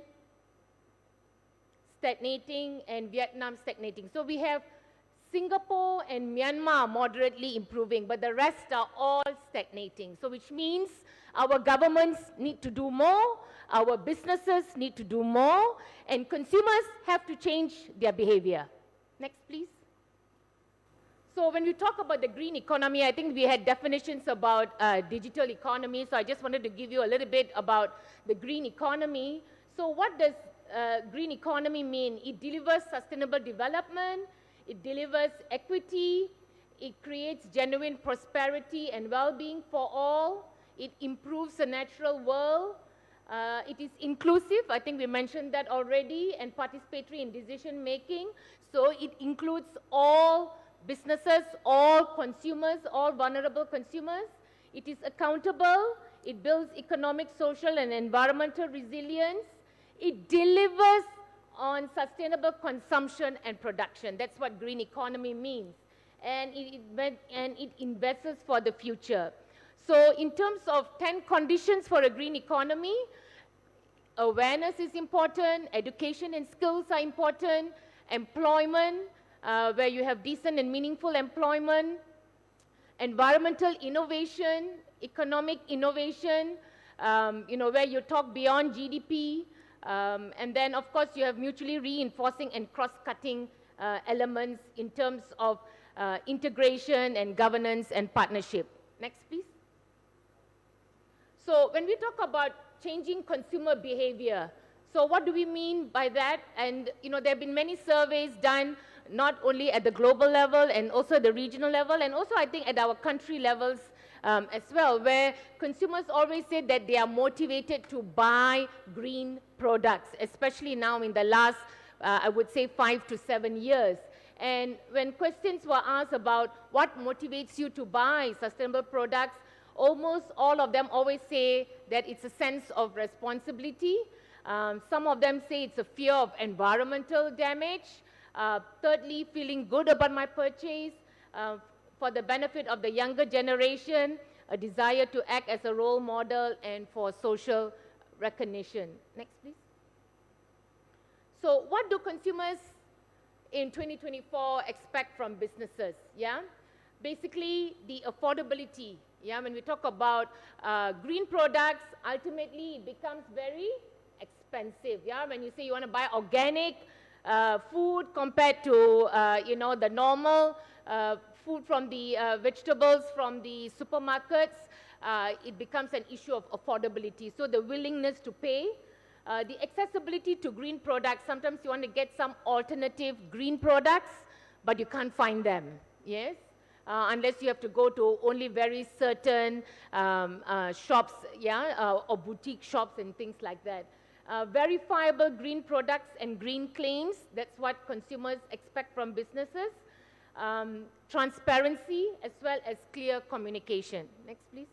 stagnating, and Vietnam, stagnating. So we have Singapore and Myanmar moderately improving, but the rest are all stagnating. So which means our governments need to do more, our businesses need to do more, and consumers have to change their behavior. Next, please. So when we talk about the green economy, I think we had definitions about digital economy, so I just wanted to give you a little bit about the green economy. So what does green economy mean? It delivers sustainable development, it delivers equity, it creates genuine prosperity and well-being for all, it improves the natural world, it is inclusive, I think we mentioned that already, and participatory in decision making. So it includes all businesses, all consumers, all vulnerable consumers. It is accountable, it builds economic, social, and environmental resilience. It delivers on sustainable consumption and production. That's what green economy means. And it invests for the future. So in terms of 10 conditions for a green economy, awareness is important, education and skills are important, employment, where you have decent and meaningful employment, environmental innovation, economic innovation, where you talk beyond GDP, and then of course you have mutually reinforcing and cross-cutting elements in terms of integration and governance and partnership. Next, please. So when we talk about changing consumer behavior, so what do we mean by that? And there have been many surveys done, not only at the global level and also the regional level, and also I think at our country levels as well, where consumers always say that they are motivated to buy green products, especially now in the last, I would say, 5 to 7 years. And when questions were asked about what motivates you to buy sustainable products, almost all of them always say that it's a sense of responsibility. Some of them say it's a fear of environmental damage. Thirdly, feeling good about my purchase. For the benefit of the younger generation, a desire to act as a role model, and for social recognition. Next, please. So what do consumers in 2024 expect from businesses? Yeah, basically the affordability. Yeah, when we talk about green products, ultimately it becomes very expensive. Yeah, when you say you want to buy organic food compared to the normal food from the vegetables from the supermarkets, it becomes an issue of affordability. So the willingness to pay. The accessibility to green products, sometimes you want to get some alternative green products, but you can't find them, yes? Unless you have to go to only very certain shops, yeah, or boutique shops and things like that. Verifiable green products and green claims, that's what consumers expect from businesses. Transparency as well as clear communication. Next, please.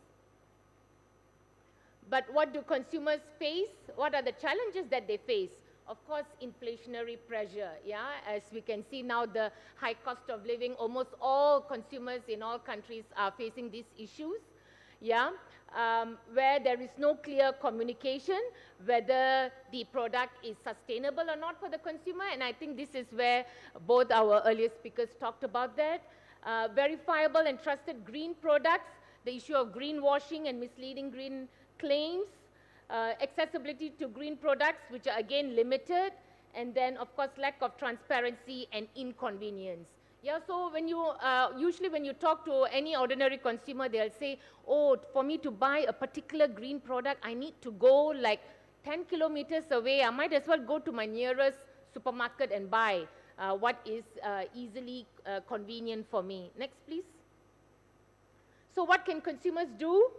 But what do consumers face? What are the challenges that they face? Of course, inflationary pressure, yeah? As we can see now, the high cost of living, almost all consumers in all countries are facing these issues, yeah? Where there is no clear communication, whether the product is sustainable or not for the consumer, and I think this is where both our earlier speakers talked about that. Verifiable and trusted green products, the issue of greenwashing and misleading green claims, accessibility to green products, which are again limited, and then of course lack of transparency and inconvenience. Yeah, so when you, usually when you talk to any ordinary consumer, they'll say, oh, for me to buy a particular green product, I need to go like 10 kilometers away. I might as well go to my nearest supermarket and buy what is easily convenient for me. Next, please. So what can consumers do?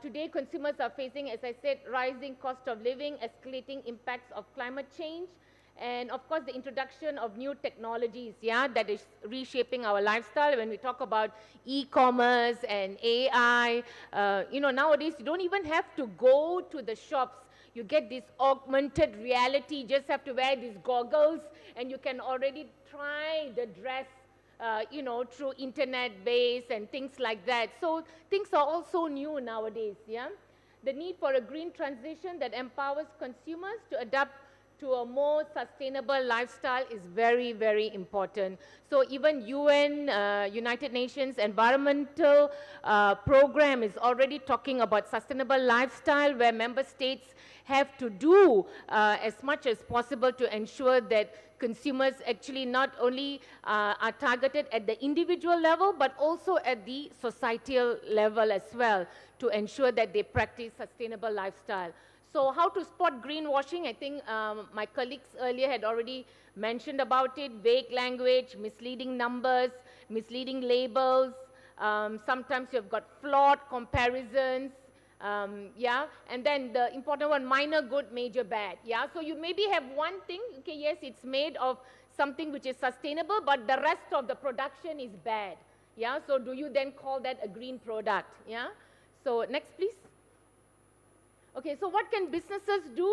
Today, consumers are facing, as I said, rising cost of living, escalating impacts of climate change, and of course, the introduction of new technologies, yeah, that is reshaping our lifestyle. When we talk about e-commerce and AI, nowadays, you don't even have to go to the shops. You get this augmented reality, you just have to wear these goggles, and you can already try the dress through internet-based and things like that. So things are also new nowadays, yeah? The need for a green transition that empowers consumers to adapt to a more sustainable lifestyle is very, very important. So even UN, United Nations Environmental Program is already talking about sustainable lifestyle, where member states have to do as much as possible to ensure that consumers actually not only are targeted at the individual level, but also at the societal level as well, to ensure that they practice sustainable lifestyle. So how to spot greenwashing? I think my colleagues earlier had already mentioned about it. Vague language, misleading numbers, misleading labels. Sometimes you've got flawed comparisons. Yeah, and then the important one, minor good, major bad. Yeah, so you maybe have one thing, okay, yes, it's made of something which is sustainable, but the rest of the production is bad. Yeah, so do you then call that a green product? Yeah, so next please. Okay, so what can businesses do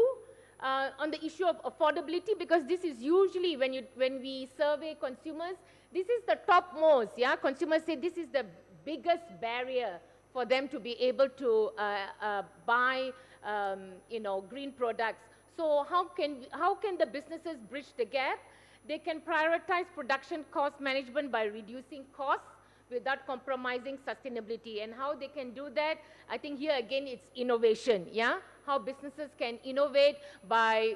on the issue of affordability? Because this is usually when we survey consumers, this is the topmost. Yeah, consumers say this is the biggest barrier for them to be able to buy, green products. So how can the businesses bridge the gap? They can prioritize production cost management by reducing costs without compromising sustainability. And how they can do that, I think here again it's innovation, yeah? How businesses can innovate by,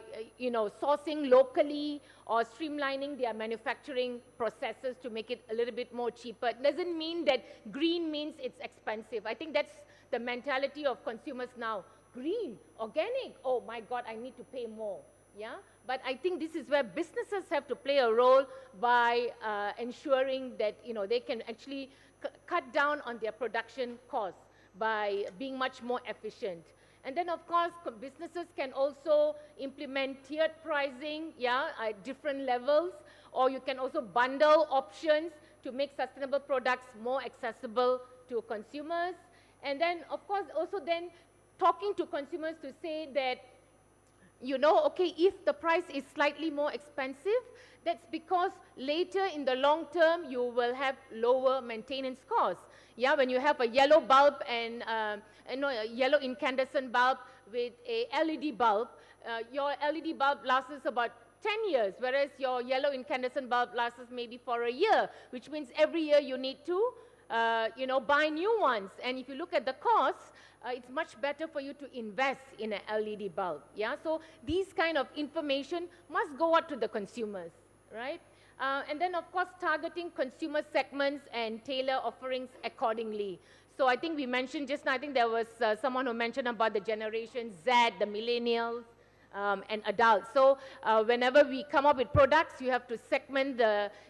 sourcing locally or streamlining their manufacturing processes to make it a little bit more cheaper. It doesn't mean that green means it's expensive. I think that's the mentality of consumers now. Green, organic, oh my God, I need to pay more, yeah? But I think this is where businesses have to play a role by ensuring that they can actually cut down on their production costs by being much more efficient. And then, of course, businesses can also implement tiered pricing, yeah, at different levels, or you can also bundle options to make sustainable products more accessible to consumers. And then, of course, also then talking to consumers to say that, okay, if the price is slightly more expensive, that's because later in the long term, you will have lower maintenance costs. Yeah, when you have a yellow bulb and a yellow incandescent bulb with a LED bulb, your LED bulb lasts about 10 years, whereas your yellow incandescent bulb lasts maybe for a year, which means every year you need to buy new ones. And if you look at the costs, it's much better for you to invest in an LED bulb. Yeah, so these kind of information must go out to the consumers, right? And then, of course, targeting consumer segments and tailor offerings accordingly. So I think we mentioned just now, I think there was someone who mentioned about the Generation Z, the millennials, and adults. So whenever we come up with products, you have to segment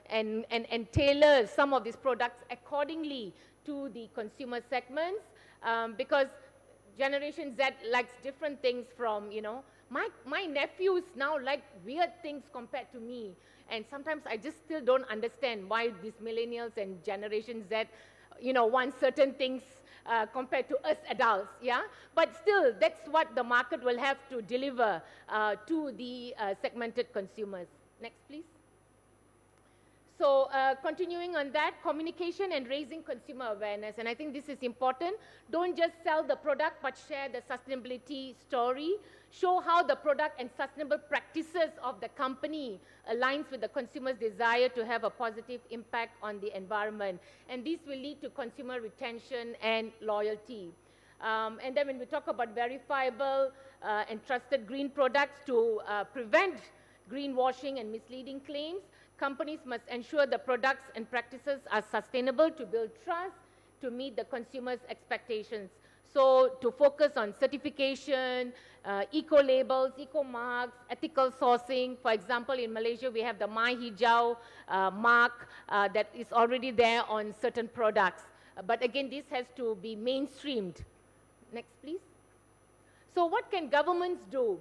and tailor some of these products accordingly to the consumer segments, because Generation Z likes different things from, my nephews now like weird things compared to me. And sometimes I just still don't understand why these millennials and Generation Z, want certain things compared to us adults, yeah? But still, that's what the market will have to deliver to the segmented consumers. Next, please. So continuing on that, communication and raising consumer awareness. And I think this is important. Don't just sell the product, but share the sustainability story. Show how the product and sustainable practices of the company aligns with the consumer's desire to have a positive impact on the environment. And this will lead to consumer retention and loyalty. And then when we talk about verifiable and trusted green products to prevent greenwashing and misleading claims, companies must ensure the products and practices are sustainable to build trust, to meet the consumer's expectations. So to focus on certification, eco-labels, eco-marks, ethical sourcing. For example, in Malaysia, we have the My Hijau mark that is already there on certain products. But again, this has to be mainstreamed. Next, please. So what can governments do?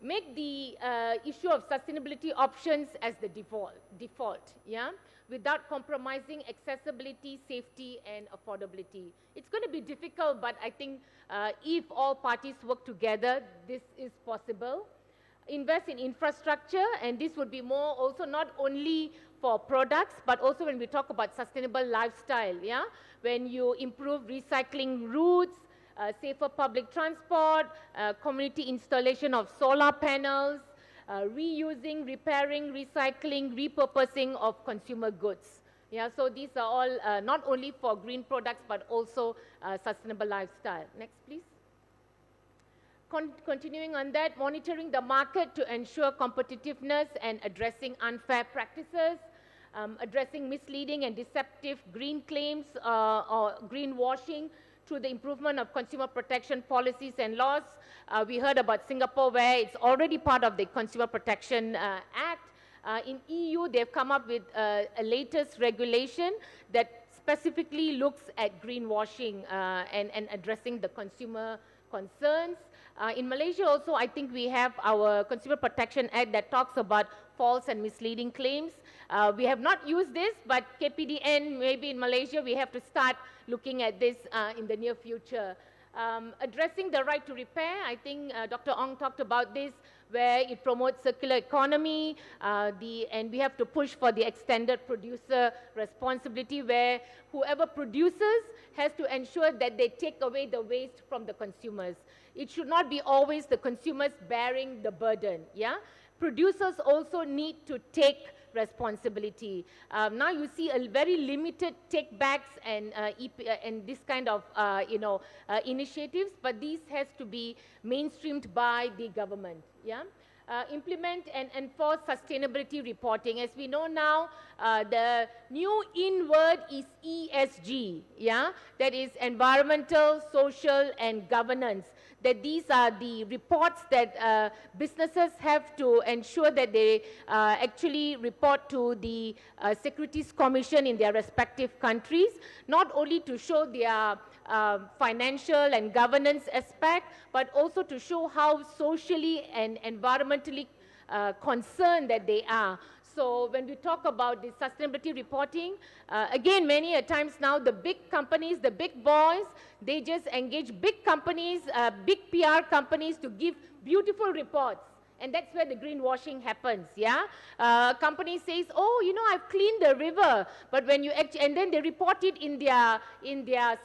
Make the issue of sustainability options as the default, yeah, without compromising accessibility, safety, and affordability. It's going to be difficult, but I think if all parties work together, this is possible. Invest in infrastructure, and this would be more also not only for products, but also when we talk about sustainable lifestyle, yeah, when you improve recycling routes, safer public transport, community installation of solar panels, reusing, repairing, recycling, repurposing of consumer goods. Yeah, so these are all not only for green products, but also sustainable lifestyle. Next, please. Continuing on that, monitoring the market to ensure competitiveness and addressing unfair practices, addressing misleading and deceptive green claims or greenwashing through the improvement of consumer protection policies and laws. We heard about Singapore, where it's already part of the Consumer Protection Act. In EU, they've come up with a latest regulation that specifically looks at greenwashing and addressing the consumer concerns. In Malaysia also, I think we have our Consumer Protection Act that talks about false and misleading claims. We have not used this, but KPDN, maybe in Malaysia, we have to start looking at this in the near future. Addressing the right to repair, I think Dr. Ong talked about this, where it promotes circular economy, and we have to push for the extended producer responsibility, where whoever produces has to ensure that they take away the waste from the consumers. It should not be always the consumers bearing the burden, yeah? Producers also need to take responsibility. Now you see a very limited take-backs and this kind of initiatives, but these has to be mainstreamed by the government. Yeah. Implement and enforce sustainability reporting. As we know now, the new in word is ESG, yeah? That is environmental, social, and governance. That these are the reports that businesses have to ensure that they actually report to the Securities Commission in their respective countries, not only to show their financial and governance aspect, but also to show how socially and environmentally concerned that they are. So when we talk about the sustainability reporting, again, many a times now, the big companies, the big boys, they just engage big companies, big PR companies to give beautiful reports. And that's where the greenwashing happens, yeah? Company says, oh, you know, I've cleaned the river, but when you actually, and then they report it in their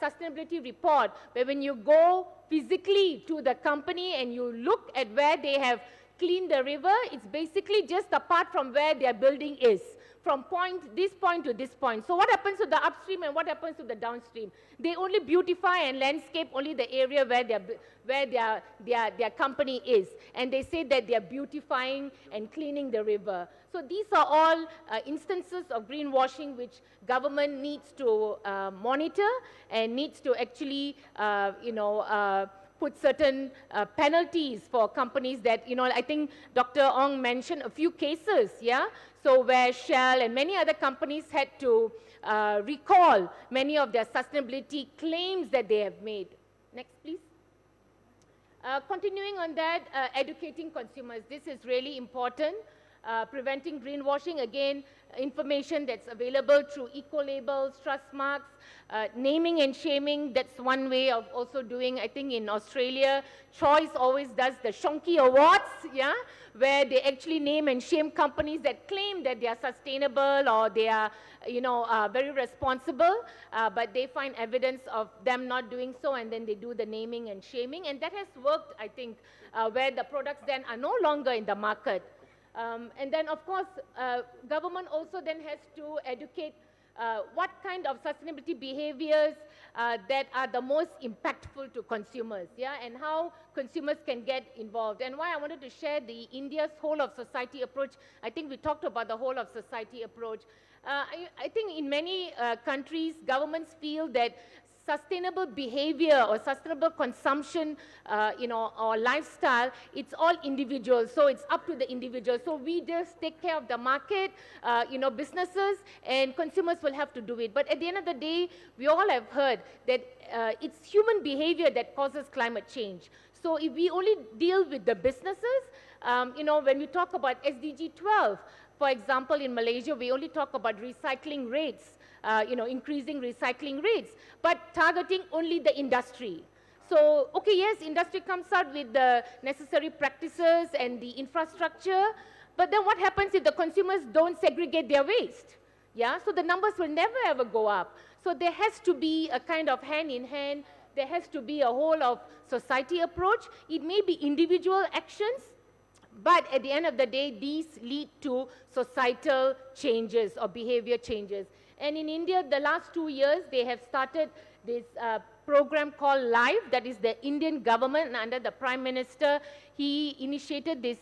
sustainability report, but when you go physically to the company and you look at where they have cleaned the river, it's basically just apart from where their building is, from this point to this point. So what happens to the upstream and what happens to the downstream? They only beautify and landscape only the area where their company is. And they say that they are beautifying and cleaning the river. So these are all instances of greenwashing which government needs to monitor and needs to actually, put certain penalties for companies that, I think Dr. Ong mentioned a few cases, yeah? So where Shell and many other companies had to recall many of their sustainability claims that they have made. Next, please. Continuing on that, educating consumers. This is really important. Preventing greenwashing, again, information that's available through eco-labels, trust marks, naming and shaming. That's one way of also doing. I think in Australia, Choice always does the Shonky Awards, yeah, where they actually name and shame companies that claim that they are sustainable or they are, very responsible, but they find evidence of them not doing so, and then they do the naming and shaming. And that has worked, I think, where the products then are no longer in the market. And then, of course, government also then has to educate what kind of sustainability behaviors that are the most impactful to consumers, yeah, and how consumers can get involved. And why I wanted to share the India's whole of society approach. I think we talked about the whole of society approach. I think in many countries, governments feel that sustainable behavior or sustainable consumption, or lifestyle, it's all individual. So it's up to the individual. So we just take care of the market, businesses, and consumers will have to do it. But at the end of the day, we all have heard that it's human behavior that causes climate change. So if we only deal with the businesses, when we talk about SDG 12, for example, in Malaysia, we only talk about recycling rates, increasing recycling rates, but targeting only the industry. So, okay, yes, industry comes out with the necessary practices and the infrastructure, but then what happens if the consumers don't segregate their waste? Yeah, so the numbers will never ever go up. So there has to be a kind of hand in hand, there has to be a whole of society approach. It may be individual actions, but at the end of the day, these lead to societal changes or behavior changes. And in India, the last 2 years, they have started this program called LIFE, that is the Indian government, and under the Prime Minister, he initiated this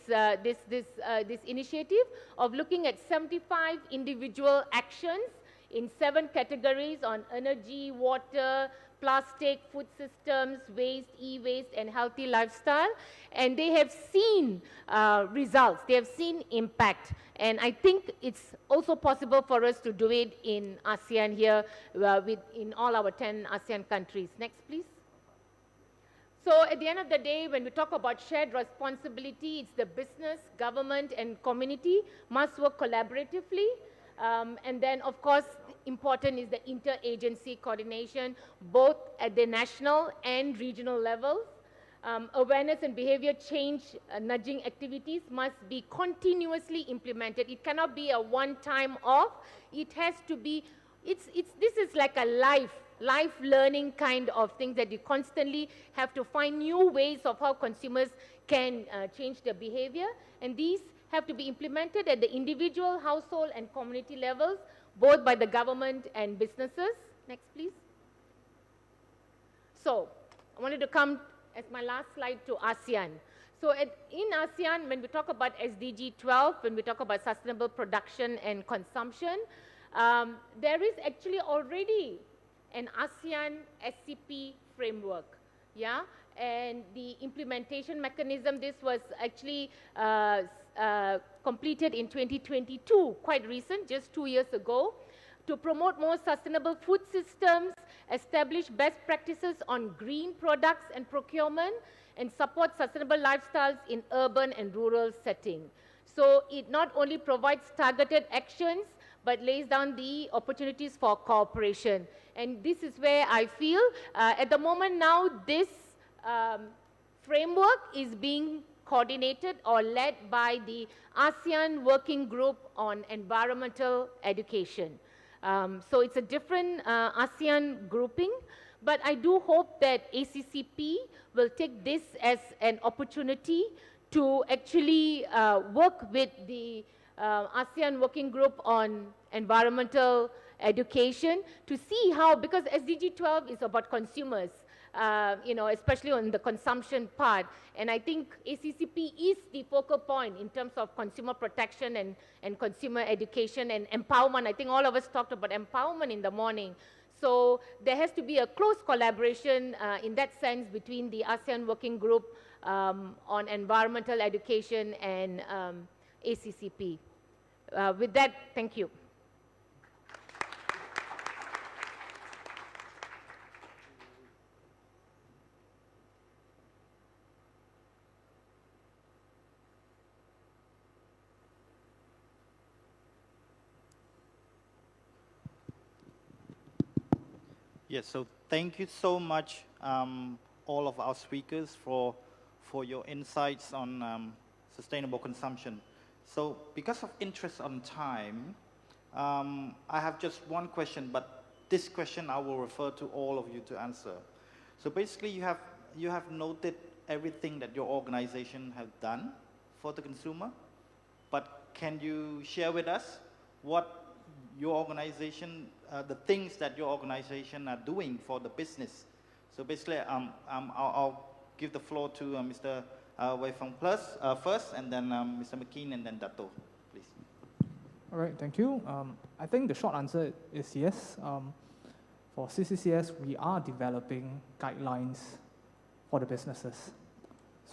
initiative of looking at 75 individual actions in 7 categories on energy, water, plastic, food systems, waste, e-waste, and healthy lifestyle. And they have seen results. They have seen impact. And I think it's also possible for us to do it in ASEAN here, in all our 10 ASEAN countries. Next, please. So at the end of the day, when we talk about shared responsibility, it's the business, government, and community must work collaboratively. And then, of course, important is the interagency coordination, both at the national and regional levels. Awareness and behavior change nudging activities must be continuously implemented. It cannot be a one-time off. It has to be, this is like a life learning kind of thing that you constantly have to find new ways of how consumers can change their behavior. And these have to be implemented at the individual, household, and community levels, both by the government and businesses. Next, please. So, I wanted to come as my last slide to ASEAN. So, in ASEAN, when we talk about SDG 12, when we talk about sustainable production and consumption, there is actually already an ASEAN SCP framework, yeah? And the implementation mechanism, this was actually completed in 2022, quite recent, just 2 years ago, to promote more sustainable food systems, establish best practices on green products and procurement, and support sustainable lifestyles in urban and rural settings. So it not only provides targeted actions, but lays down the opportunities for cooperation. And this is where I feel, at the moment now, this framework is being coordinated or led by the ASEAN Working Group on Environmental Education. So it's a different ASEAN grouping, but I do hope that ACCP will take this as an opportunity to actually work with the ASEAN Working Group on Environmental Education to see how, because SDG 12 is about consumers, especially on the consumption part. And I think ACCP is the focal point in terms of consumer protection and consumer education and empowerment. I think all of us talked about empowerment in the morning. So there has to be a close collaboration in that sense between the ASEAN Working Group on Environmental Education and ACCP. With that, thank you. Yes, so thank you so much, all of our speakers, for your insights on sustainable consumption. So because of interest on time, I have just one question, but this question I will refer to all of you to answer. So basically, you have noted everything that your organization have done for the consumer, but can you share with us what your organization, the things that your organization are doing for the business? So basically, I'll give the floor to Mr. Wei Feng Plus first, and then Mr. McKean, and then Dato, please. All right, thank you. I think the short answer is yes. For CCCS, we are developing guidelines for the businesses.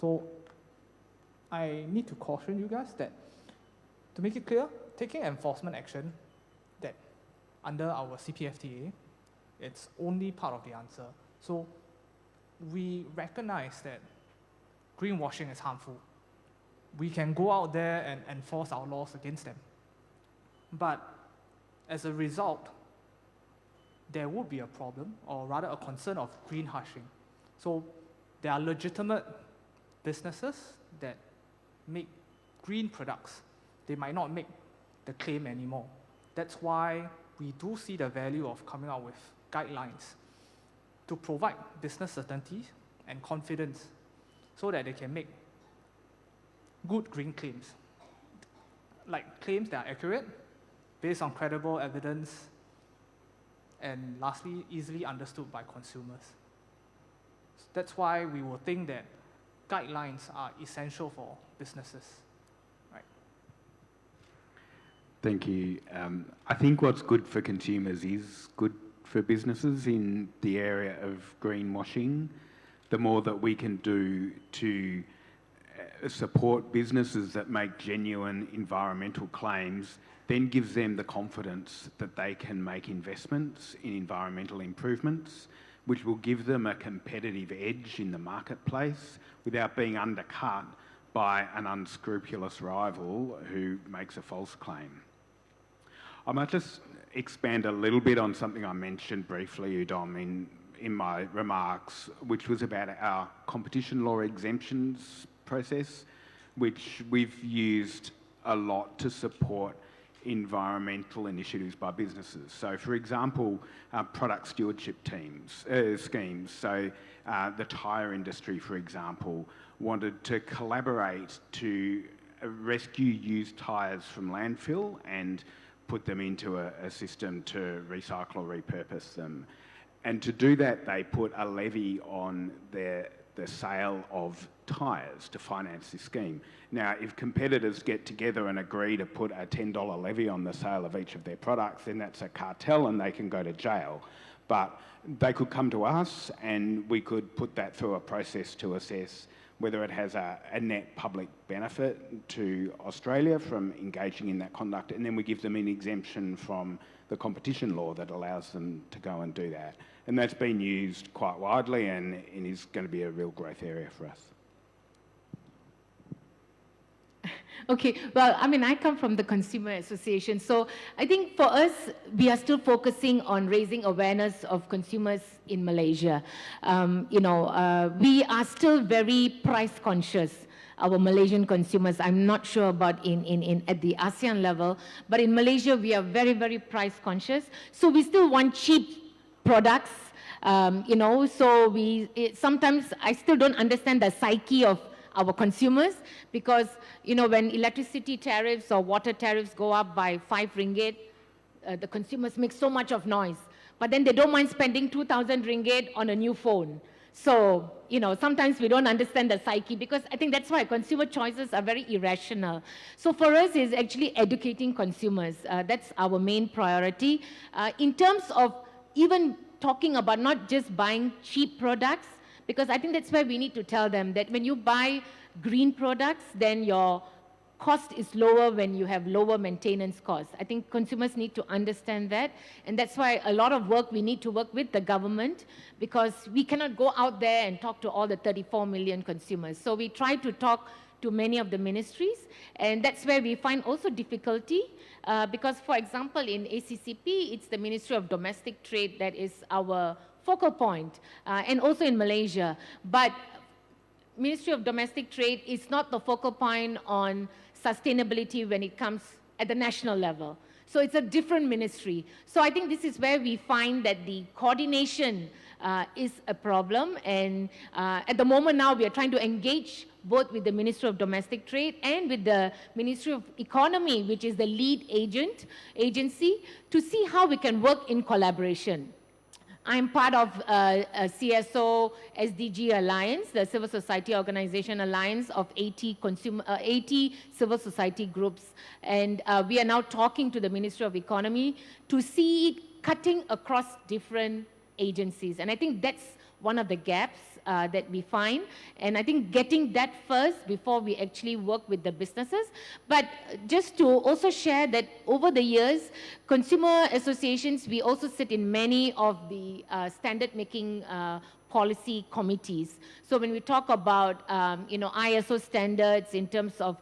So I need to caution you guys that, to make it clear, taking enforcement action that under our CPFTA, it's only part of the answer. So we recognize that greenwashing is harmful. We can go out there and enforce our laws against them. But as a result, there would be a problem, or rather a concern of greenwashing. So there are legitimate businesses that make green products. They might not make the claim anymore. That's why we do see the value of coming out with guidelines to provide business certainty and confidence so that they can make good green claims, like claims that are accurate, based on credible evidence, and lastly, easily understood by consumers. That's why we will think that guidelines are essential for businesses. Right. Thank you. I think what's good for consumers is good for businesses in the area of greenwashing, the more that we can do to support businesses that make genuine environmental claims, then gives them the confidence that they can make investments in environmental improvements, which will give them a competitive edge in the marketplace without being undercut by an unscrupulous rival who makes a false claim. I might just expand a little bit on something I mentioned briefly, Udom, in my remarks, which was about our competition law exemptions process, which we've used a lot to support environmental initiatives by businesses. So, for example, product stewardship schemes. So, the tyre industry, for example, wanted to collaborate to rescue used tyres from landfill and put them into a system to recycle or repurpose them. And to do that, they put a levy on the sale of tyres to finance this scheme. Now, if competitors get together and agree to put a $10 levy on the sale of each of their products, then that's a cartel and they can go to jail. But they could come to us and we could put that through a process to assess whether it has a net public benefit to Australia from engaging in that conduct, and then we give them an exemption from the competition law that allows them to go and do that. And that's been used quite widely and is going to be a real growth area for us. Okay, well, I mean, I come from the Consumer Association, so I think for us, we are still focusing on raising awareness of consumers in Malaysia. We are still very price conscious, our Malaysian consumers. I'm not sure about at the ASEAN level, but in Malaysia, we are very, very price conscious. So we still want cheap products, so sometimes I still don't understand the psyche of our consumers, because when electricity tariffs or water tariffs go up by 5 ringgit, the consumers make so much of noise, but then they don't mind spending 2,000 ringgit on a new phone. So sometimes we don't understand the psyche, because I think that's why consumer choices are very irrational. So for us, is actually educating consumers. That's our main priority in terms of even talking about not just buying cheap products, because I think that's where we need to tell them that when you buy green products, then your cost is lower when you have lower maintenance costs. I think consumers need to understand that, and that's why a lot of work we need to work with the government, because we cannot go out there and talk to all the 34 million consumers. So we try to talk to many of the ministries, and that's where we find also difficulty, because, for example, in ACCP, it's the Ministry of Domestic Trade that is our focal point, and also in Malaysia. But Ministry of Domestic Trade is not the focal point on sustainability when it comes at the national level. So it's a different ministry. So I think this is where we find that the coordination is a problem, and at the moment now we are trying to engage both with the Ministry of Domestic Trade and with the Ministry of Economy, which is the lead agency, to see how we can work in collaboration. I'm part of a CSO SDG Alliance, the Civil Society Organization Alliance of 80 civil society groups. And we are now talking to the Ministry of Economy to see it cutting across different agencies. And I think that's one of the gaps that we find. And I think getting that first before we actually work with the businesses. But just to also share that over the years, consumer associations, we also sit in many of the standard making policy committees. So when we talk about ISO standards in terms of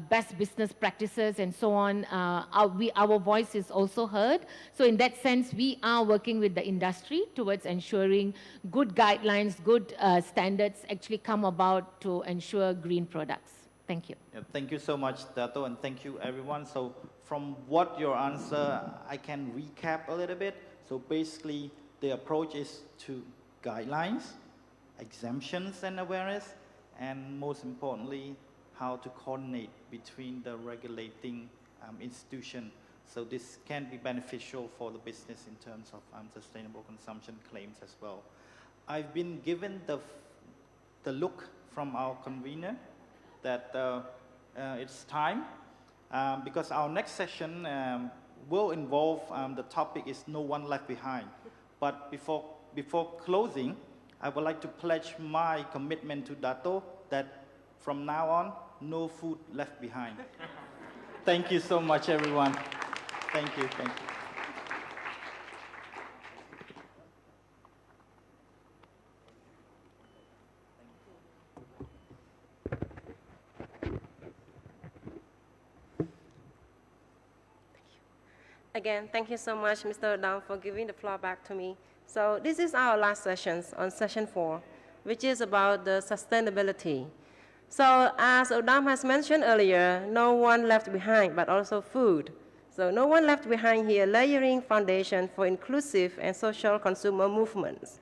best business practices and so on, our voice is also heard. So in that sense, we are working with the industry towards ensuring good guidelines, good standards actually come about to ensure green products. Thank you. Yeah, thank you so much, Dato, and thank you, everyone. So from what your answer, I can recap a little bit. So basically, the approach is to guidelines, exemptions and awareness, and most importantly, how to coordinate between the regulating institution. So this can be beneficial for the business in terms of sustainable consumption claims as well. I've been given the look from our convener that it's time, because our next session will involve, the topic is No One Left Behind. But before closing, I would like to pledge my commitment to Dato that from now on, no food left behind. Thank you so much, everyone. Thank you. Thank you. Again, thank you so much, Mr. Dam, for giving the floor back to me. So this is our last session on session 4, which is about the sustainability. So as Odam has mentioned earlier, no one left behind, but also food. So no one left behind here, layering foundation for inclusive and social consumer movements.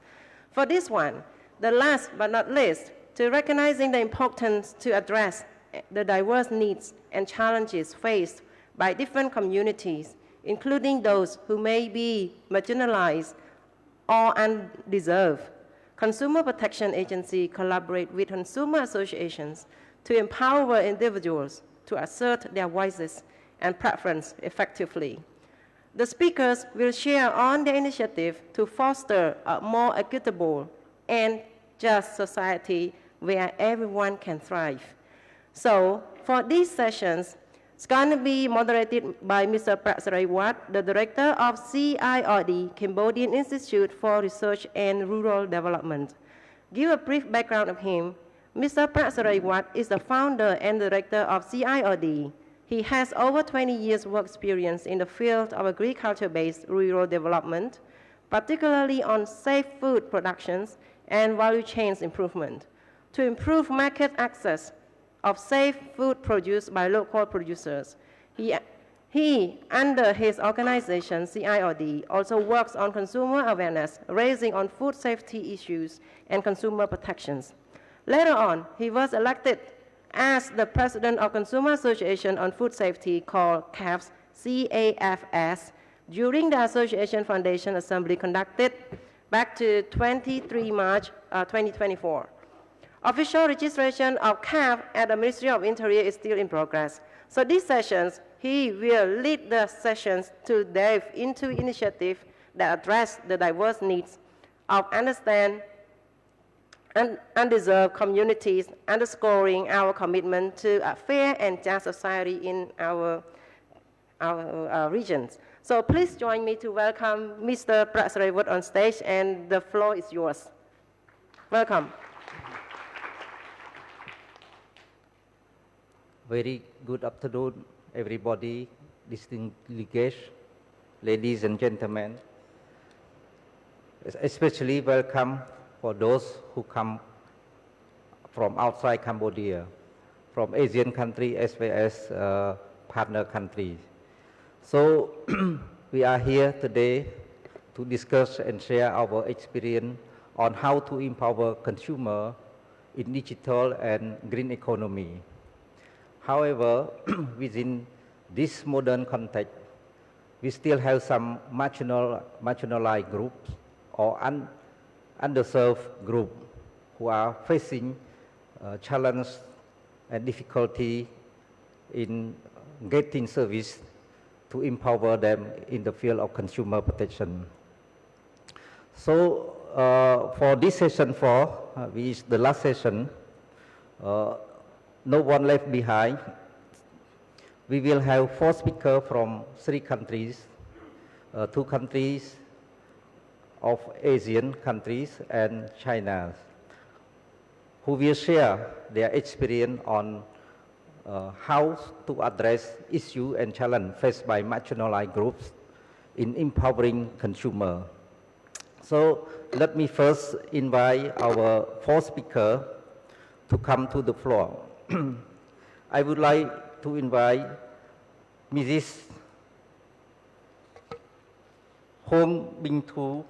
For this one, the last but not least, to recognizing the importance to address the diverse needs and challenges faced by different communities, including those who may be marginalized or undeserved. Consumer Protection Agency collaborate with consumer associations to empower individuals to assert their voices and preference effectively. The speakers will share on their initiative to foster a more equitable and just society where everyone can thrive. So for these sessions, it's going to be moderated by Mr. Prasarawat, the director of CIRD, Cambodian Institute for Research and Rural Development. Give a brief background of him. Mr. Prasarawat is the founder and director of CIRD. He has over 20 years' work experience in the field of agriculture-based rural development, particularly on safe food productions and value chains improvement, to improve market access of safe food produced by local producers. He, under his organization, CIRD, also works on consumer awareness, raising on food safety issues and consumer protections. Later on, he was elected as the president of Consumer Association on Food Safety called CAFS, CAFS, during the Association Foundation Assembly conducted back to 23 March 2024. Official registration of CAF at the Ministry of Interior is still in progress. So these sessions, he will lead the sessions to delve into initiatives that address the diverse needs of undeserved communities, underscoring our commitment to a fair and just society in our regions. So please join me to welcome Mr. Prasarawat on stage, and the floor is yours. Welcome. Very good afternoon, everybody, distinguished guests, ladies and gentlemen. Especially welcome for those who come from outside Cambodia, from ASEAN countries as well as partner countries. So we are here today to discuss and share our experience on how to empower consumer in digital and green economy. However, within this modern context, we still have some marginalized groups or underserved groups who are facing challenge and difficulty in getting service to empower them in the field of consumer protection. So for this session 4, which is the last session, no one left behind. We will have 4 speakers from 3 countries, 2 countries of Asian countries and China, who will share their experience on how to address issues and challenges faced by marginalized groups in empowering consumers. So let me first invite our 4 speakers to come to the floor. I would like to invite Mrs. Hong Binh Thu,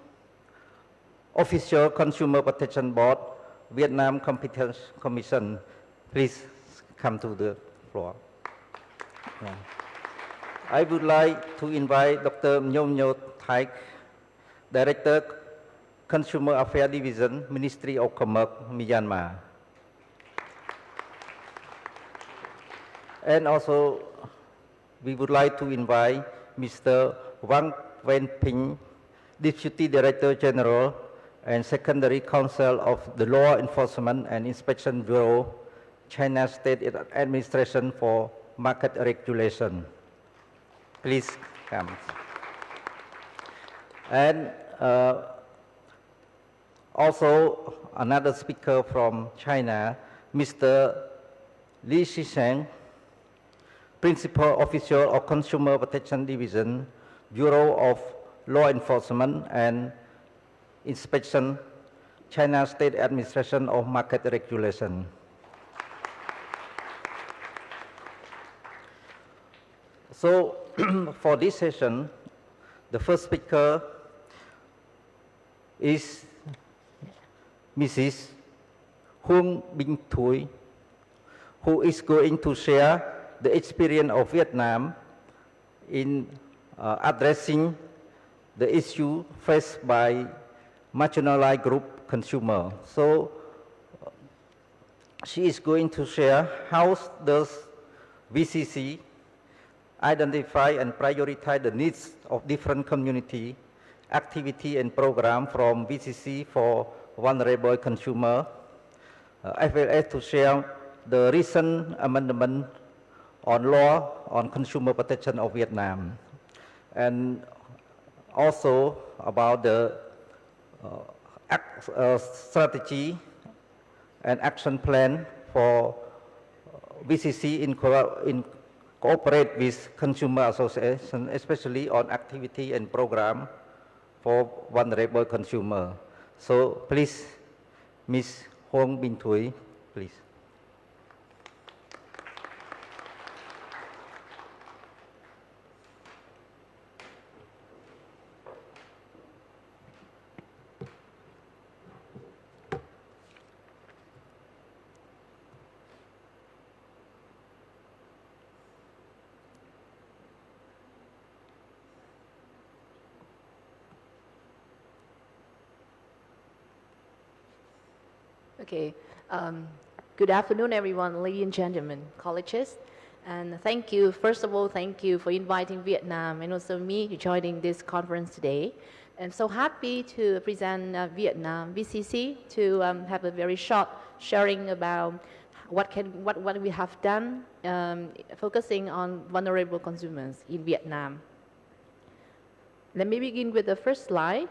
Official Consumer Protection Board, Vietnam Competence Commission. Please come to the floor. Yeah. I would like to invite Dr. Nhom Nho Thach, Director, Consumer Affairs Division, Ministry of Commerce, Myanmar. And also, we would like to invite Mr. Wang Wen Ping, Deputy Director General and Secondary Counsel of the Law Enforcement and Inspection Bureau, China State Administration for Market Regulation. Please come. And also another speaker from China, Mr. Li Shisheng, Principal Officer of Consumer Protection Division, Bureau of Law Enforcement and Inspection, China State Administration of Market Regulation. So for this session, the first speaker is Mrs. Huong Binh Thuy, who is going to share the experience of Vietnam in addressing the issue faced by marginalized group consumer. So she is going to share how does VCC identify and prioritize the needs of different community activity and program from VCC for vulnerable consumer, as well as to share the recent amendment on law on consumer protection of Vietnam, and also about the strategy and action plan for VCC in cooperate with consumer association, especially on activity and program for vulnerable consumer. So please, Ms. Huong Binh Thuy, please. Okay. Good afternoon, everyone, ladies and gentlemen, colleagues. And thank you, first of all, thank you for inviting Vietnam and also me to joining this conference today. I'm so happy to present Vietnam VCC to have a very short sharing about what we have done, focusing on vulnerable consumers in Vietnam. Let me begin with the first slide.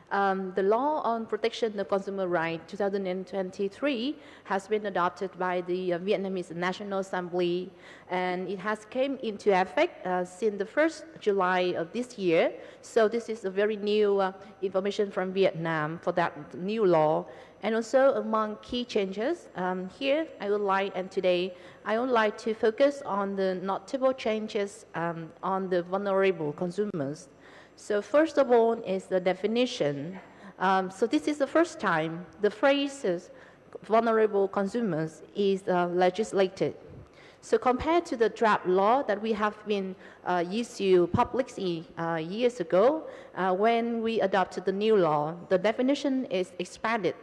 The Law on Protection of Consumer Rights 2023 has been adopted by the Vietnamese National Assembly, and it has came into effect since the 1st July of this year. So this is a very new information from Vietnam for that new law. And also among key changes, here I would like, and today I would like to focus on the notable changes on the vulnerable consumers. So first of all is the definition. So this is the first time the phrase vulnerable consumers is legislated. So compared to the draft law that we have been issued publicly years ago, when we adopted the new law, the definition is expanded.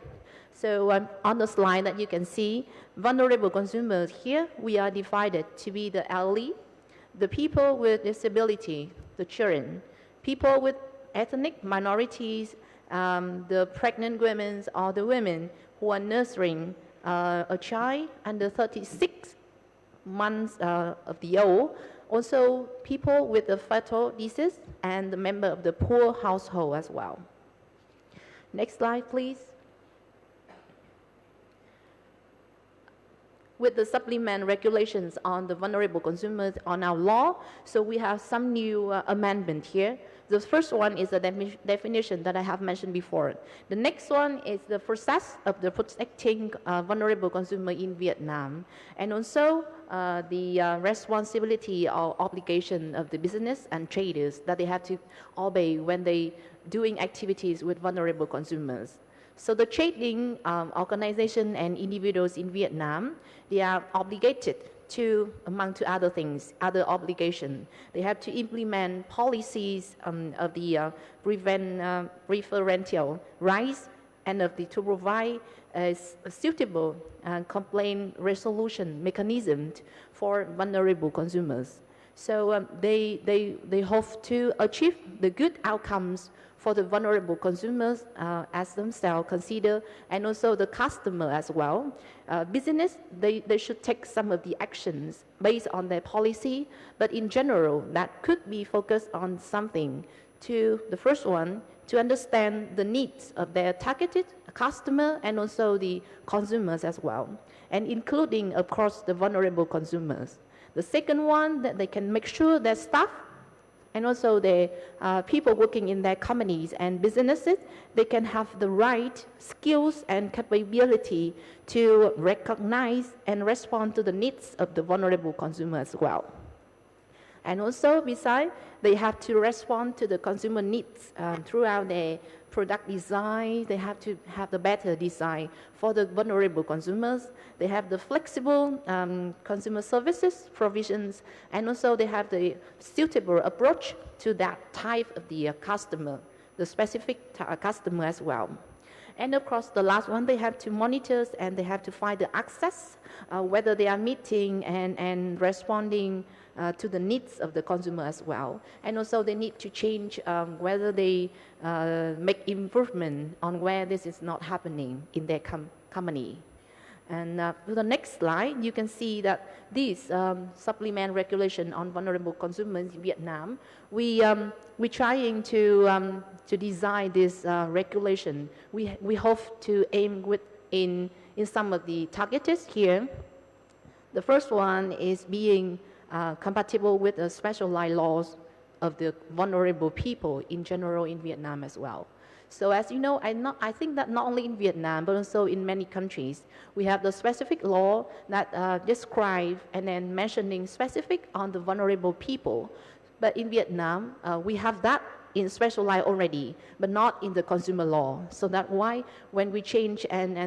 So on the slide that you can see, vulnerable consumers here, we are divided to be the elderly, the people with disability, the children, people with ethnic minorities, the pregnant women or the women who are nursing a child under 36 months of the old, also people with a fatal disease and the member of the poor household as well. Next slide, please. With the supplement regulations on the vulnerable consumers on our law, so we have some new amendment here. The first one is the definition that I have mentioned before. The next one is the process of the protecting vulnerable consumer in Vietnam, and also the responsibility or obligation of the business and traders that they have to obey when they doing activities with vulnerable consumers. So the trading organization and individuals in Vietnam, they are obligated to, among other things, other obligations. They have to implement policies of the preferential rights and to provide a suitable complaint resolution mechanism for vulnerable consumers. So they hope to achieve the good outcomes for the vulnerable consumers as themselves consider, and also the customer as well. Business, they should take some of the actions based on their policy, but in general, that could be focused on something to, the first one, to understand the needs of their targeted customer and also the consumers as well, and including, of course, the vulnerable consumers. The second one, that they can make sure their staff and also the people working in their companies and businesses, they can have the right skills and capability to recognize and respond to the needs of the vulnerable consumer as well. And also, besides, they have to respond to the consumer needs throughout their product design. They have to have the better design for the vulnerable consumers. They have the flexible consumer services provisions, and also they have the suitable approach to that type of the customer, the specific customer as well. And of course, the last one, they have to monitor and they have to find the access, whether they are meeting and responding to the needs of the consumer as well. And also they need to change whether they make improvement on where this is not happening in their company. And to the next slide, you can see that this supplement regulation on vulnerable consumers in Vietnam, we're trying to design this regulation. We hope to aim in some of the targeted here. The first one is being compatible with the specialized laws of the vulnerable people in general in Vietnam as well. So as you know, I think that not only in Vietnam, but also in many countries, we have the specific law that describe and then mentioning specific on the vulnerable people. But in Vietnam, we have that in specialized already, but not in the consumer law. So that's why when we change and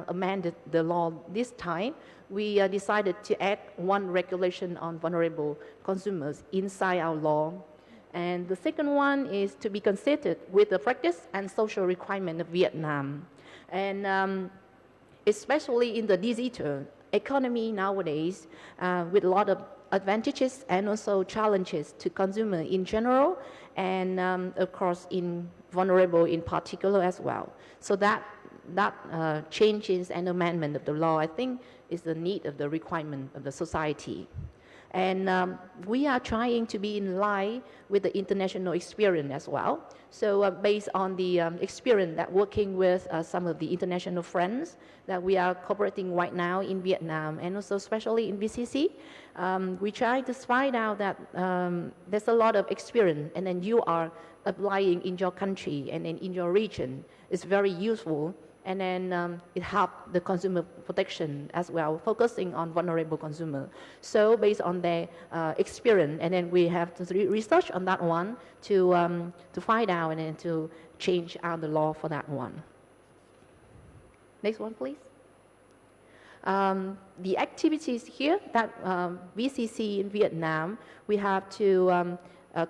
amended the law this time, we decided to add one regulation on vulnerable consumers inside our law. And the second one is to be considered with the practice and social requirement of Vietnam. And especially in the digital economy nowadays, with a lot of advantages and also challenges to consumer in general, and of course in vulnerable in particular as well. So that changes and amendment of the law, I think, is the need of the requirement of the society. And we are trying to be in line with the international experience as well. So based on the experience that working with some of the international friends that we are cooperating right now in Vietnam, and also especially in BCC, we try to find out that there's a lot of experience, and then you are applying in your country and then in your region. It's very useful. And then it helps the consumer protection as well, focusing on vulnerable consumer. So based on their experience, and then we have to research on that one to find out and then to change out the law for that one. Next one, please. The activities here that BCC in Vietnam, we have to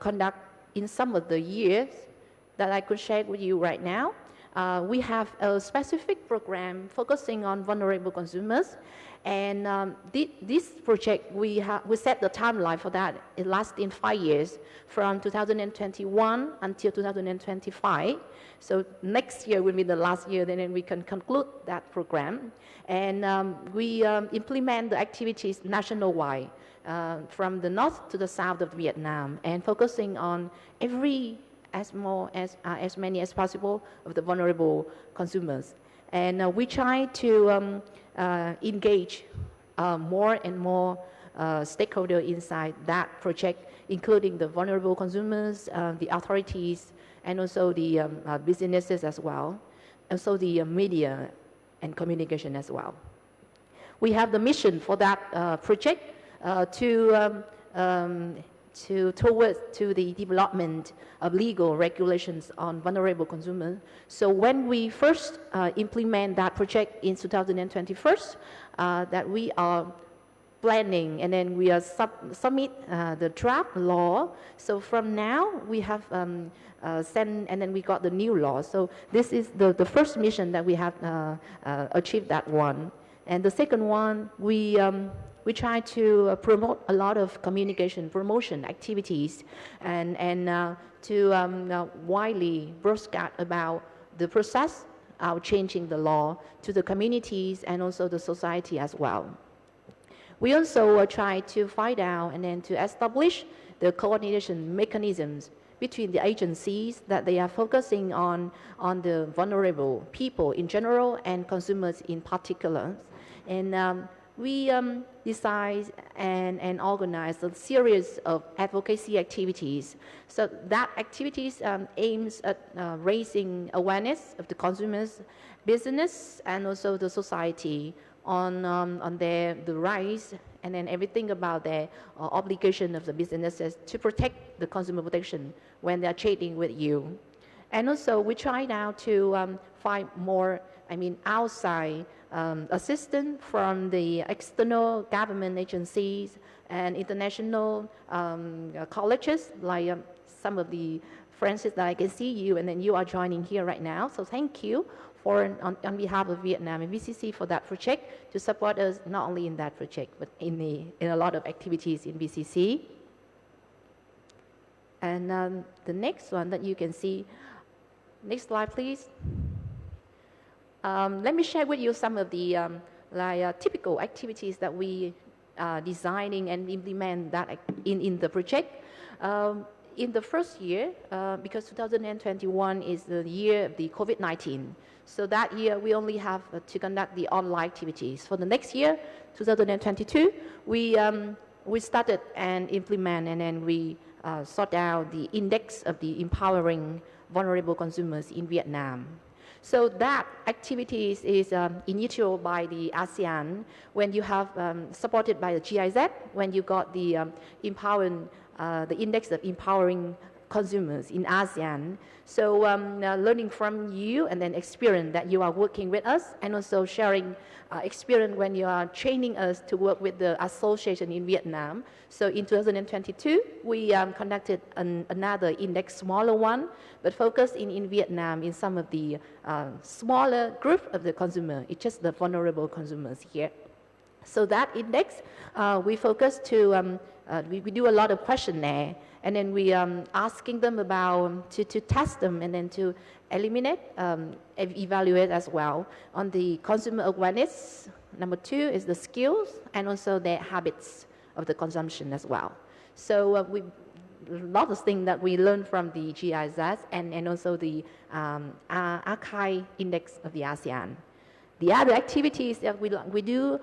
conduct in some of the years that I could share with you right now. We have a specific program focusing on vulnerable consumers, and this project, we set the timeline for that. It lasts in 5 years, from 2021 until 2025. So next year will be the last year, then we can conclude that program. And we implement the activities nationwide, from the north to the south of Vietnam, and focusing on as many as possible of the vulnerable consumers. And we try to engage more and more stakeholders inside that project, including the vulnerable consumers, the authorities, and also the businesses as well, also the media and communication as well. We have the mission for that project towards the development of legal regulations on vulnerable consumers. So when we first implement that project in 2021, that we are planning, and then we are submit the draft law. So from now we have sent, and then we got the new law. So this is the first mission that we have achieved that one. And the second one, we we try to promote a lot of communication, promotion activities, and to widely broadcast about the process of changing the law to the communities and also the society as well. We also try to find out and then to establish the coordination mechanisms between the agencies that they are focusing on the vulnerable people in general and consumers in particular. And we decide and organize a series of advocacy activities. So that activities aims at raising awareness of the consumers, business, and also the society on the rights and then everything about their obligation of the businesses to protect the consumer protection when they are trading with you. And also we try now to find more, outside assistance from the external government agencies and international colleges, like some of the friends that I can see you, and then you are joining here right now. So thank you on behalf of Vietnam and VCC for that project to support us not only in that project, but in a lot of activities in VCC. And the next one that you can see, next slide please. Let me share with you some of the typical activities that we are designing and implement that in the project. In the first year, because 2021 is the year of the COVID-19, so that year we only have to conduct the online activities. For the next year, 2022, we started and implement, and then we sort out the index of the empowering vulnerable consumers in Vietnam. So that activities is initiated by the ASEAN when you have supported by the GIZ, when you got the the index of empowering consumers in ASEAN. So learning from you and then experience that you are working with us, and also sharing experience when you are training us to work with the association in Vietnam. So in 2022, we conducted another index, smaller one, but focused in Vietnam in some of the smaller group of the consumer. It's just the vulnerable consumers here. So that index, we focus to, we do a lot of questionnaire, and then we asking them about, to test them, and then to eliminate, evaluate as well on the consumer awareness. Number two is the skills, and also their habits of the consumption as well. So we a lot of things that we learned from the GIZ and also the archive index of the ASEAN. The other activities that we do